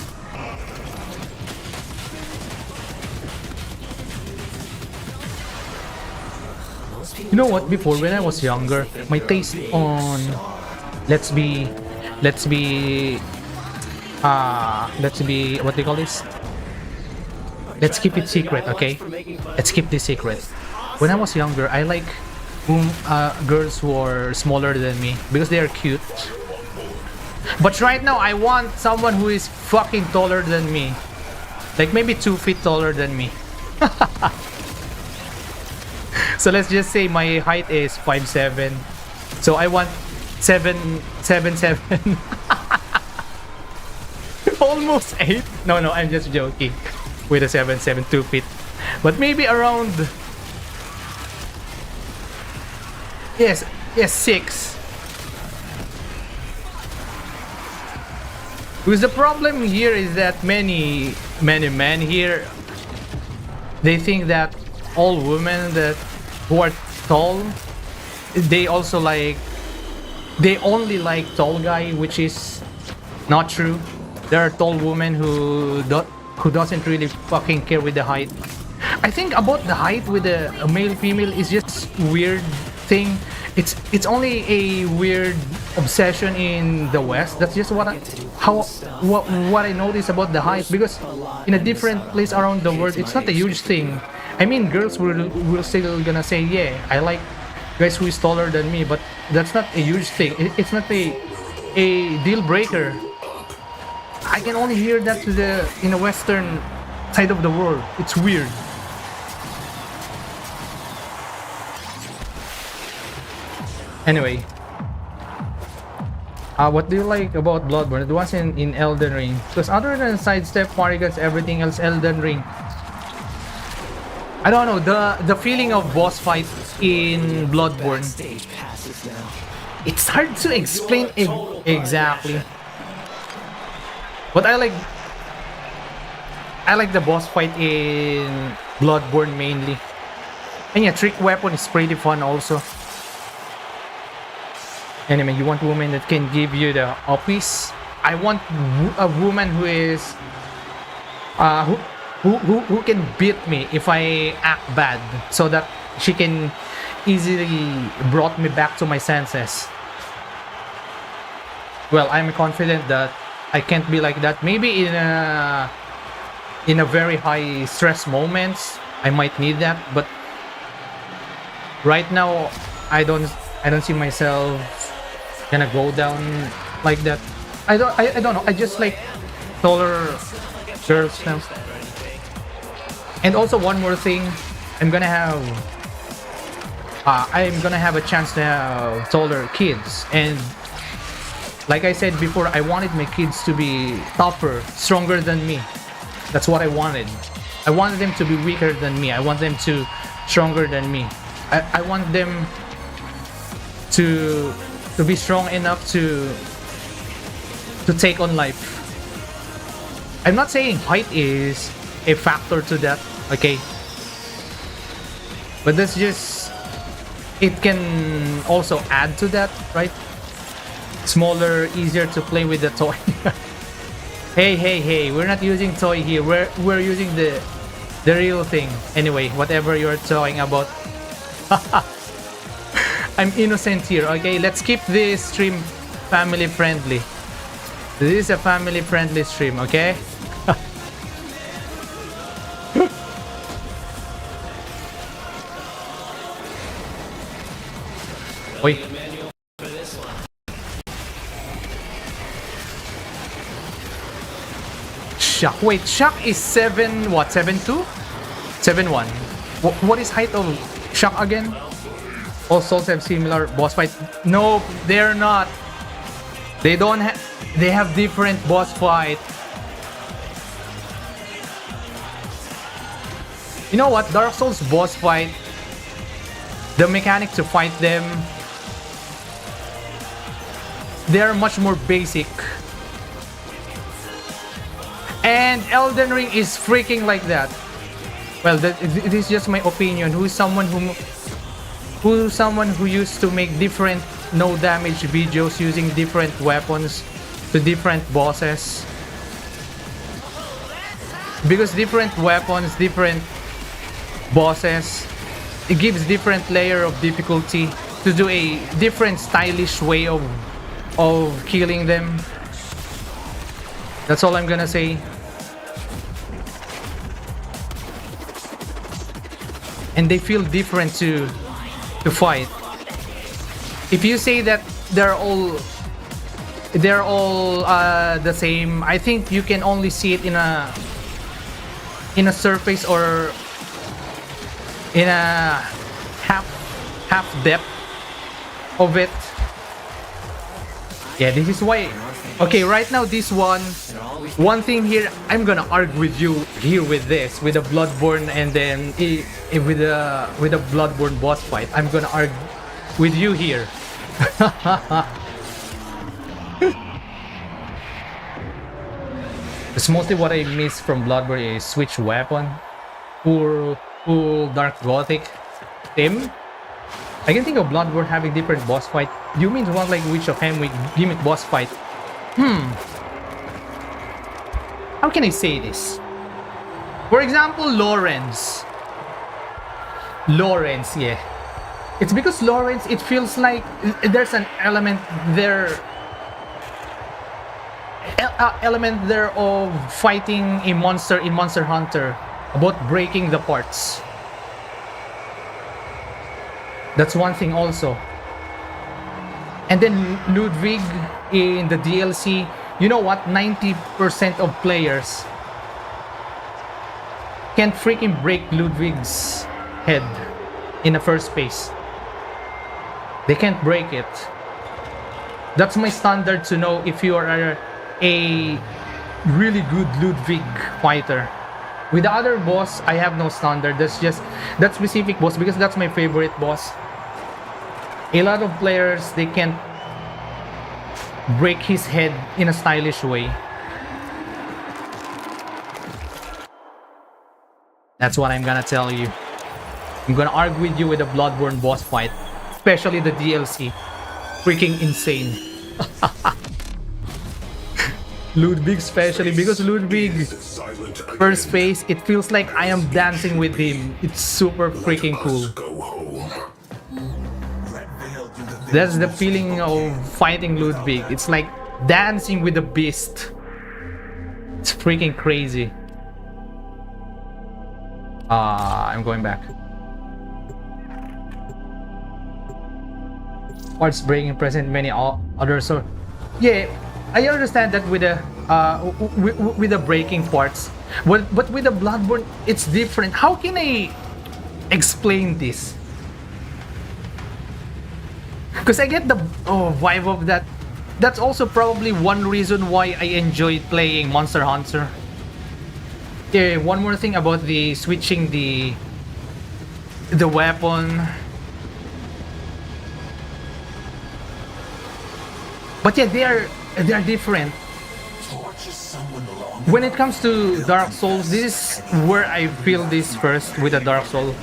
S1: You know what? Before, when I was younger, my taste on let's be what do you call this? Let's keep it secret, okay? Let's keep this secret. When I was younger, I like girls who are smaller than me because they are cute. But right now, I want someone who is fucking taller than me. Like maybe 2 feet taller than me. So let's just say my height is 5'7". So I want 7'7". Almost 8. No, I'm just joking. With a 7'7", 2 feet. But maybe around... Yes, 6. Because the problem here is that many men here, they think that all women who are tall, they only like tall guy, which is not true. There are tall women who doesn't really fucking care with the height. I think about the height with a male female is just weird thing. It's only a weird obsession in the West. That's just what I notice about the height, because in a different place around the world, it's not a huge thing. I mean, girls will still gonna say, yeah, I like guys who is taller than me, but that's not a huge thing. It's not a deal breaker. I can only hear that in the western side of the world. It's weird. Anyway, what do you like about Bloodborne? The ones in Elden Ring. Because other than sidestep, Marigans, everything else, Elden Ring. I don't know, the feeling of boss fight in Bloodborne. It's hard to explain exactly. But I like the boss fight in Bloodborne mainly. And yeah, trick weapon is pretty fun also. Anyway, you want a woman that can give you the office. I want a woman who is who can beat me if I act bad, so that she can easily brought me back to my senses. Well, I'm confident that I can't be like that. Maybe in a very high stress moments, I might need that, but right now I don't see myself gonna go down like that. I don't know. I just like taller girls now. And also one more thing, I'm gonna have a chance to have taller kids. And like I said before, I wanted my kids to be tougher, stronger than me. That's what I wanted. I wanted them to be weaker than me. I want them to stronger than me. I want them to be strong enough to to take on life. I'm not saying height is a factor to that, okay? But that's just, it can also add to that, right? Smaller, easier to play with the toy. Hey, we're not using toy here. We're using the real thing. Anyway, whatever you're talking about. I'm innocent here, okay? Let's keep this stream family friendly. This is a family friendly stream, okay? Wait. Shock. Wait, Shock is 7 what? 7-2? 7-1. What is height of Shock again? All souls have similar boss fight. No, they're not. They don't have. They have different boss fight. You know what? Dark Souls boss fight, the mechanic to fight them, they're much more basic. And Elden Ring is freaking like that. Well, it is just my opinion. Who's someone who used to make different no damage videos using different weapons to different bosses. Because different weapons, different bosses, it gives different layer of difficulty to do a different stylish way of killing them. That's all I'm gonna say. And they feel different to fight. If you say that they're all the same, I think you can only see it in a surface or in a half depth of it. Yeah, this is why. Okay, right now this one thing here, I'm gonna argue with you here with this, with the Bloodborne, and then with the Bloodborne boss fight. I'm gonna argue with you here. It's mostly what I miss from Bloodborne is switch weapon, full dark gothic theme. I can think of Bloodborne having different boss fight. You mean one like Witch of Hem with gimmick boss fight? How can I say this? For example, Lawrence, yeah. It's because Lawrence, it feels like there's an element there. Element there of fighting a monster in Monster Hunter, about breaking the parts. That's one thing also. And then Ludwig in the DLC, you know what? 90% of players can't freaking break Ludwig's head in the first place. They can't break it. That's my standard to know if you are a really good Ludwig fighter. With the other boss, I have no standard. That's just that specific boss, because that's my favorite boss. A lot of players, they can't break his head in a stylish way. That's what I'm gonna tell you. I'm gonna argue with you with the Bloodborne boss fight, especially the DLC. Freaking insane. Ludwig especially, because Ludwig first phase, it feels like I am dancing with him. It's super freaking cool. That's the feeling of fighting Ludwig. It's like dancing with the beast. It's freaking crazy. I'm going back. Parts breaking present many others. So yeah, I understand that with the breaking parts, but with the Bloodborne, it's different. How can I explain this? Because I get the vibe of that. That's also probably one reason why I enjoy playing Monster Hunter. Yeah, one more thing about the switching the weapon. But yeah, they are different. When it comes to Dark Souls, this is where I feel this first with the Dark Souls.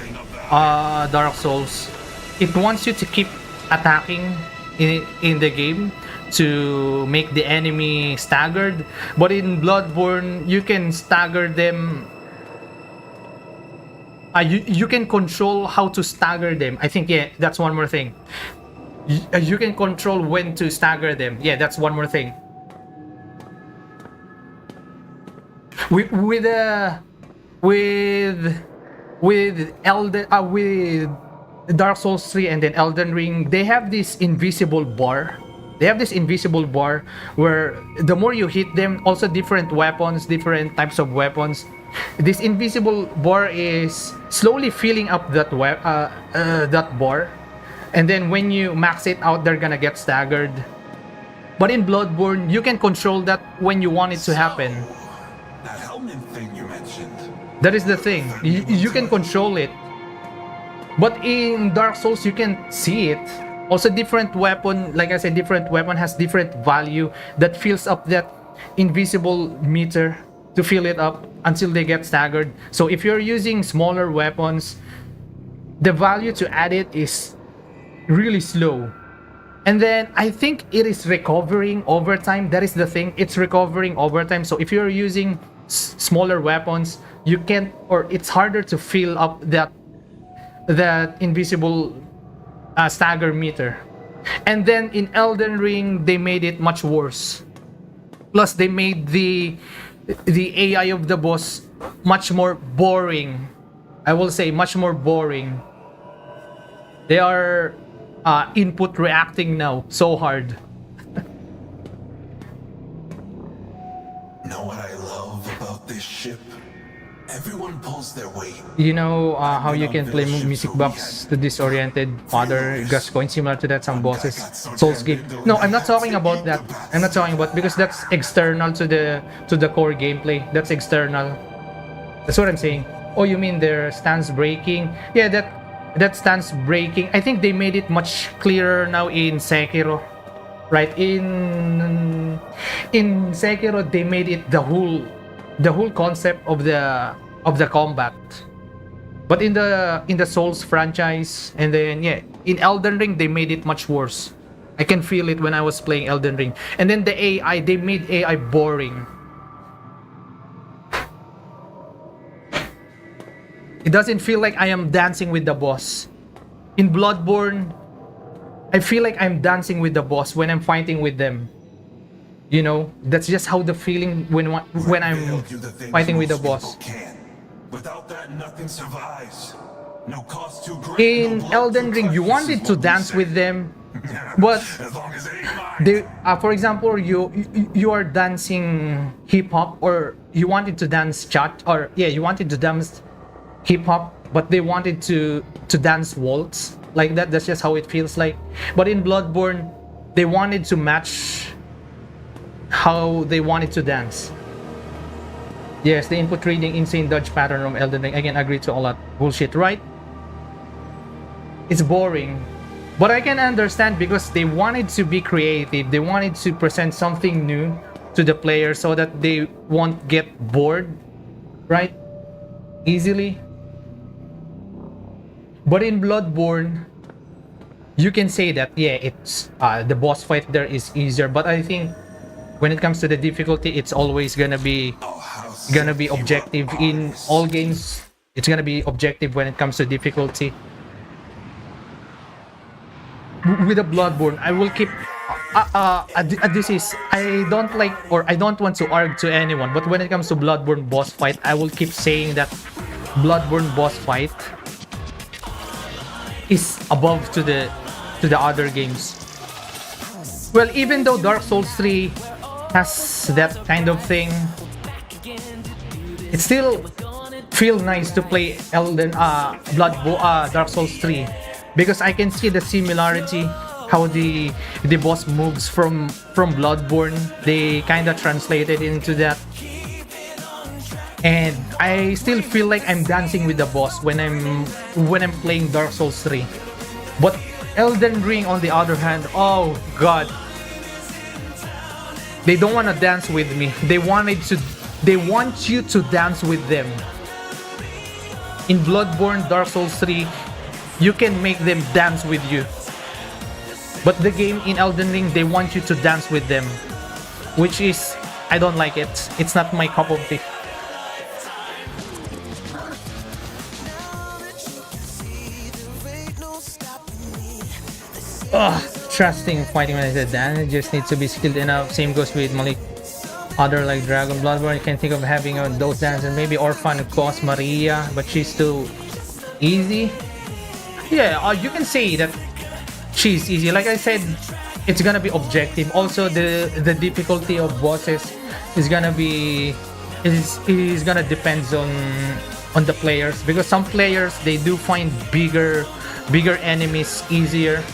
S1: It wants you to keep attacking in the game to make the enemy staggered, but in Bloodborne you can stagger them. You can control how to stagger them. I think, yeah, that's one more thing. You can control when to stagger them. Yeah, that's one more thing. With Dark Souls 3 and then Elden Ring, they have this invisible bar. Where the more you hit them, also different weapons, different types of weapons, this invisible bar is slowly filling up that bar, and then when you max it out, they're gonna get staggered. But in Bloodborne, you can control that when you want it to happen.
S4: That helmet thing you mentioned.
S1: That is the thing. You can control it. But in Dark Souls, you can see it. Also, different weapon, like I said, different weapon has different value that fills up that invisible meter to fill it up until they get staggered. So if you're using smaller weapons, the value to add it is really slow. And then I think it is recovering over time. That is the thing. It's recovering over time. So if you're using smaller weapons, you can't, or it's harder to fill up that invisible stagger meter. And then in Elden Ring, they made it much worse. Plus, they made the AI of the boss much more boring. I will say much more boring. They are input reacting now so hard.
S4: Know what I love about this ship? Everyone pulls their weight.
S1: You know how you can play music box to disoriented father Gascoigne, similar to that some bosses Souls game. No, I'm not talking about that. I'm not talking about, because that's external to the core gameplay. That's external. That's what I'm saying. Oh, you mean their stance breaking? Yeah, that stance breaking. I think they made it much clearer now in Sekiro. Right, in Sekiro, they made it the whole concept of the combat. But in the Souls franchise, and then yeah, in Elden Ring, they made it much worse. I can feel it when I was playing Elden Ring. And then the AI, they made AI boring. It doesn't feel like I am dancing with the boss. In Bloodborne, I feel like I'm dancing with the boss when I'm fighting with them. You know, that's just how the feeling when I'm fighting with the boss.
S4: Without that, nothing survives. No cost too great.
S1: In Elden Ring, you wanted to dance with them, but they, for example, you are dancing hip hop, or you wanted to dance you wanted to dance hip hop, but they wanted to dance waltz like that. That's just how it feels like. But in Bloodborne, they wanted to match how they wanted to dance. Yes, the input reading insane dodge pattern from Elden Ring. I can agree to all that bullshit, right? It's boring. But I can understand, because they wanted to be creative. They wanted to present something new to the player so that they won't get bored, right? Easily. But in Bloodborne, you can say that, yeah, it's the boss fight there is easier. But I think when it comes to the difficulty, it's always gonna be objective in all games. It's gonna be objective when it comes to difficulty. With a Bloodborne, I will keep this is, I don't like, or I don't want to argue to anyone, but when it comes to Bloodborne boss fight, I will keep saying that Bloodborne boss fight is above to the other games. Well, even though Dark Souls 3 has that kind of thing, it still feels nice to play Dark Souls 3, because I can see the similarity, how the boss moves from Bloodborne. They kind of translated into that, and I still feel like I'm dancing with the boss when I'm playing Dark Souls 3. But Elden Ring, on the other hand, oh god, They don't want to dance with me. They want you to dance with them. In Bloodborne, Dark Souls 3, you can make them dance with you. But the game in Elden Ring, they want you to dance with them, which is, I don't like it. It's not my cup of tea. Trusting fighting when I said that, it just needs to be skilled enough. Same goes with Malik. Other like Dragon Bloodborne, you can think of having those dances. Maybe Orphan Cos Maria, but she's too easy. Yeah, you can say that she's easy. Like I said, it's gonna be objective. Also, the difficulty of bosses is gonna be is gonna depends on the players, because some players, they do find bigger enemies easier,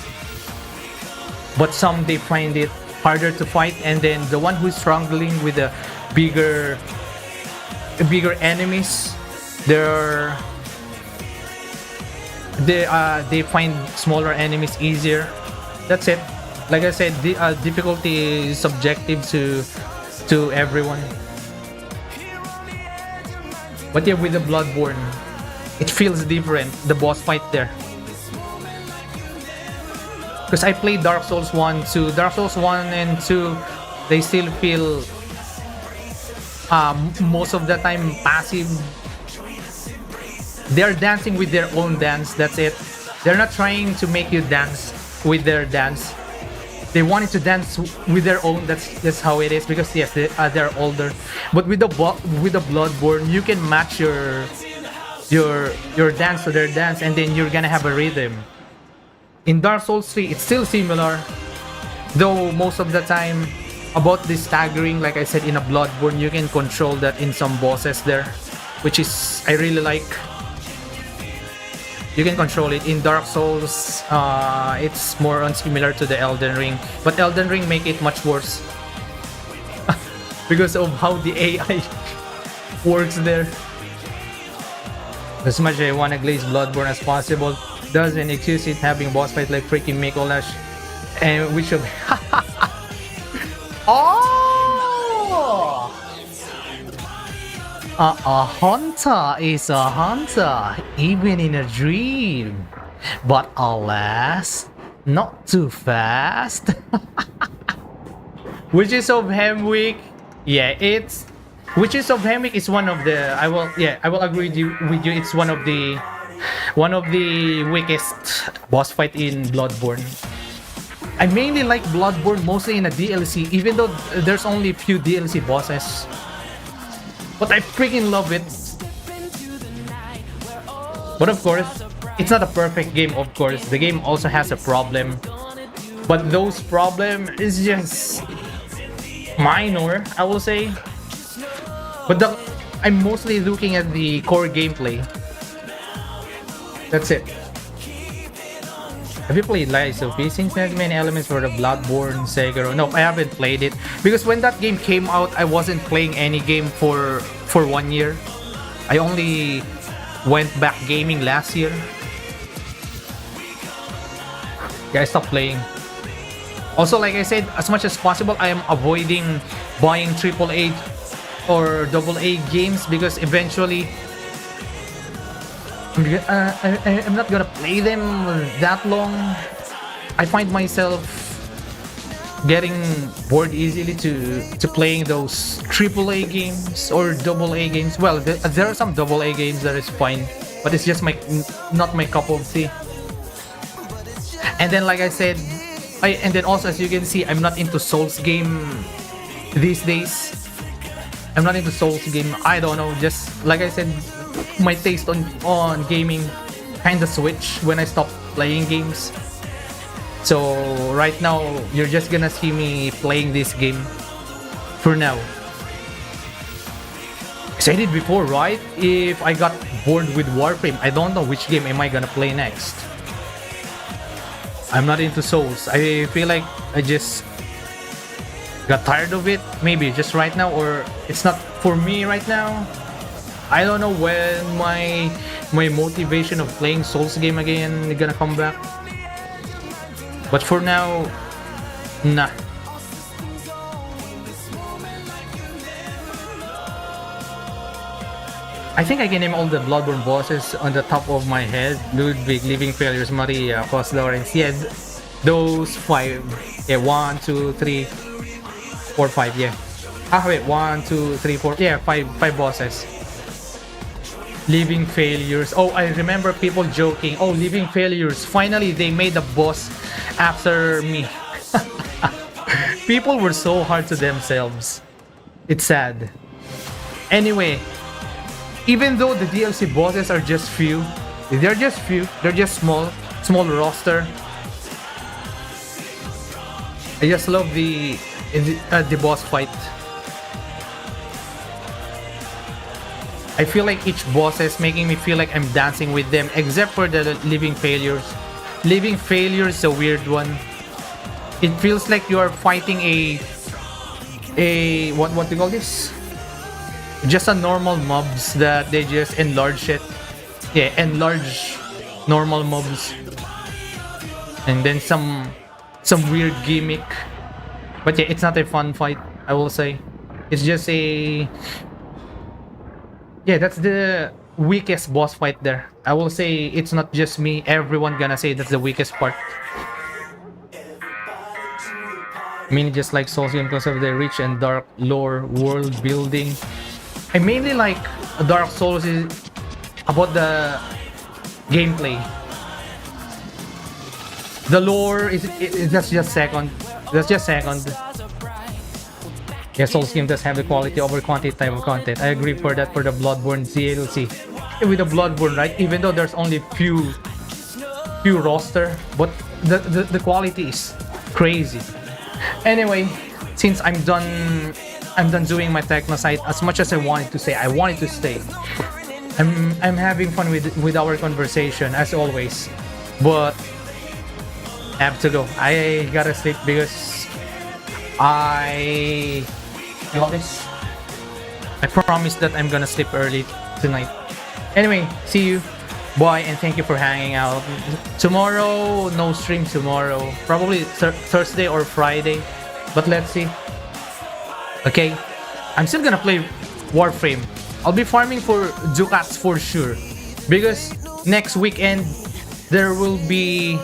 S1: but some they find it harder to fight, and then the one who's struggling with the bigger enemies, they find smaller enemies easier. That's it. Like I said, the difficulty is subjective to everyone. But yeah, with the Bloodborne, it feels different, the boss fight there. Because I played Dark Souls 1, 2. Dark Souls 1 and 2, they still feel most of the time passive. They're dancing with their own dance, that's it. They're not trying to make you dance with their dance. They wanted to dance with their own, that's how it is, because yes, they're older. But with the Bloodborne, you can match your dance to their dance, and then you're gonna have a rhythm. In Dark Souls 3, it's still similar, though most of the time about the staggering, like I said, in a Bloodborne, you can control that in some bosses there, which is, I really like. You can control it. In Dark Souls, it's more unsimilar to the Elden Ring, but Elden Ring make it much worse because of how the AI works there. As much as I want to glaze Bloodborne as possible, doesn't excuse it having boss fight like freaking Mikolash, and which of a hunter is a hunter even in a dream, but alas, not too fast. Witches of Hemwick, yeah, it's Witches of Hemwick is one of the, I will agree with you, it's one of the weakest boss fight in Bloodborne. I mainly like Bloodborne mostly in a DLC, even though there's only a few DLC bosses. But I freaking love it. But of course, it's not a perfect game, of course. The game also has a problem. But those problem is just minor, I will say. But I'm mostly looking at the core gameplay. That's it. Have you played Lies of P? Since there's many elements for the Bloodborne, Sekiro. No, I haven't played it. Because when that game came out, I wasn't playing any game for 1 year. I only went back gaming last year. Yeah, I stopped playing. Also, like I said, as much as possible, I am avoiding buying AAA or AA games, because eventually I'm not gonna play them that long. I find myself getting bored easily to playing those AAA games or AA games. Well, there are some AA games that is fine, but it's just not my cup of tea. And then, like I said, and then also, as you can see, I'm not into Souls game these days. I'm not into Souls game. I don't know. Just like I said, my taste on gaming kind of switched when I stopped playing games. So right now, you're just gonna see me playing this game for now. As I did before, right? If I got bored with Warframe, I don't know which game am I gonna play next. I'm not into Souls. I feel like I just got tired of it, maybe just right now, or it's not for me right now. I don't know when my motivation of playing Souls game again gonna come back. But for now, nah. I think I can name all the Bloodborne bosses on the top of my head. Ludwig, Living Failures, Maria, Cos Lawrence. Yeah, those 5. Yeah, 1, 2, 3, 4, 5. Yeah. Wait, 1, 2, 3, 4. Yeah, 5 bosses. Living Failures. Oh, I remember people joking. Oh, Living Failures. Finally, they made a boss after me. People were so hard to themselves. It's sad. Anyway, even though the DLC bosses are just few, they're just small roster. I just love the boss fight. I feel like each boss is making me feel like I'm dancing with them, except for the Living Failures. Living Failures is a weird one. It feels like you are fighting a what do you call this? Just a normal mobs that they just enlarge it. Yeah, enlarge normal mobs. And then some weird gimmick. But yeah, it's not a fun fight, I will say. It's just a... Yeah, that's the weakest boss fight there. I will say it's not just me. Everyone gonna say that's the weakest part. I mean, just like Soulscape because of the rich and dark lore, world building. I mainly like Dark Souls is about the gameplay. The lore that's just second. That's just second. Yeah, Soulscape does have the quality over quantity type of content. I agree for that for the Bloodborne DLC. With the Bloodborne, right? Even though there's only few roster, but the quality is crazy. Anyway, since I'm done doing my Technocyte. As much as I wanted to say, I wanted to stay. I'm having fun with our conversation as always, but I have to go. I gotta sleep because I promise that I'm gonna sleep early tonight. Anyway, see you. Bye, and thank you for hanging out. Tomorrow, no stream tomorrow. Probably Thursday or Friday, but let's see. Okay, I'm still gonna play Warframe. I'll be farming for Ducats for sure, because next weekend there will be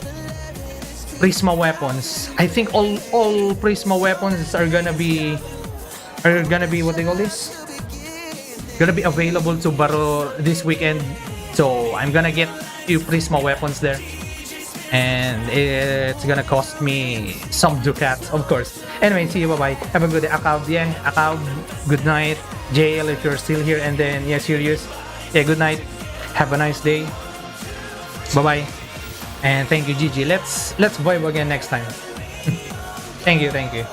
S1: Prisma weapons. I think all Prisma weapons are gonna be what they call this? Gonna be available to borrow this weekend. So I'm gonna get few Prisma weapons there, and it's gonna cost me some ducats, of course. Anyway, see you, bye bye. Have a good day. Akab, yeah, Akab. Good night, JL, if you're still here, and then yeah, Sirius. Yeah, good night. Have a nice day. Bye bye, and thank you, Gigi. Let's vibe again next time. Thank you.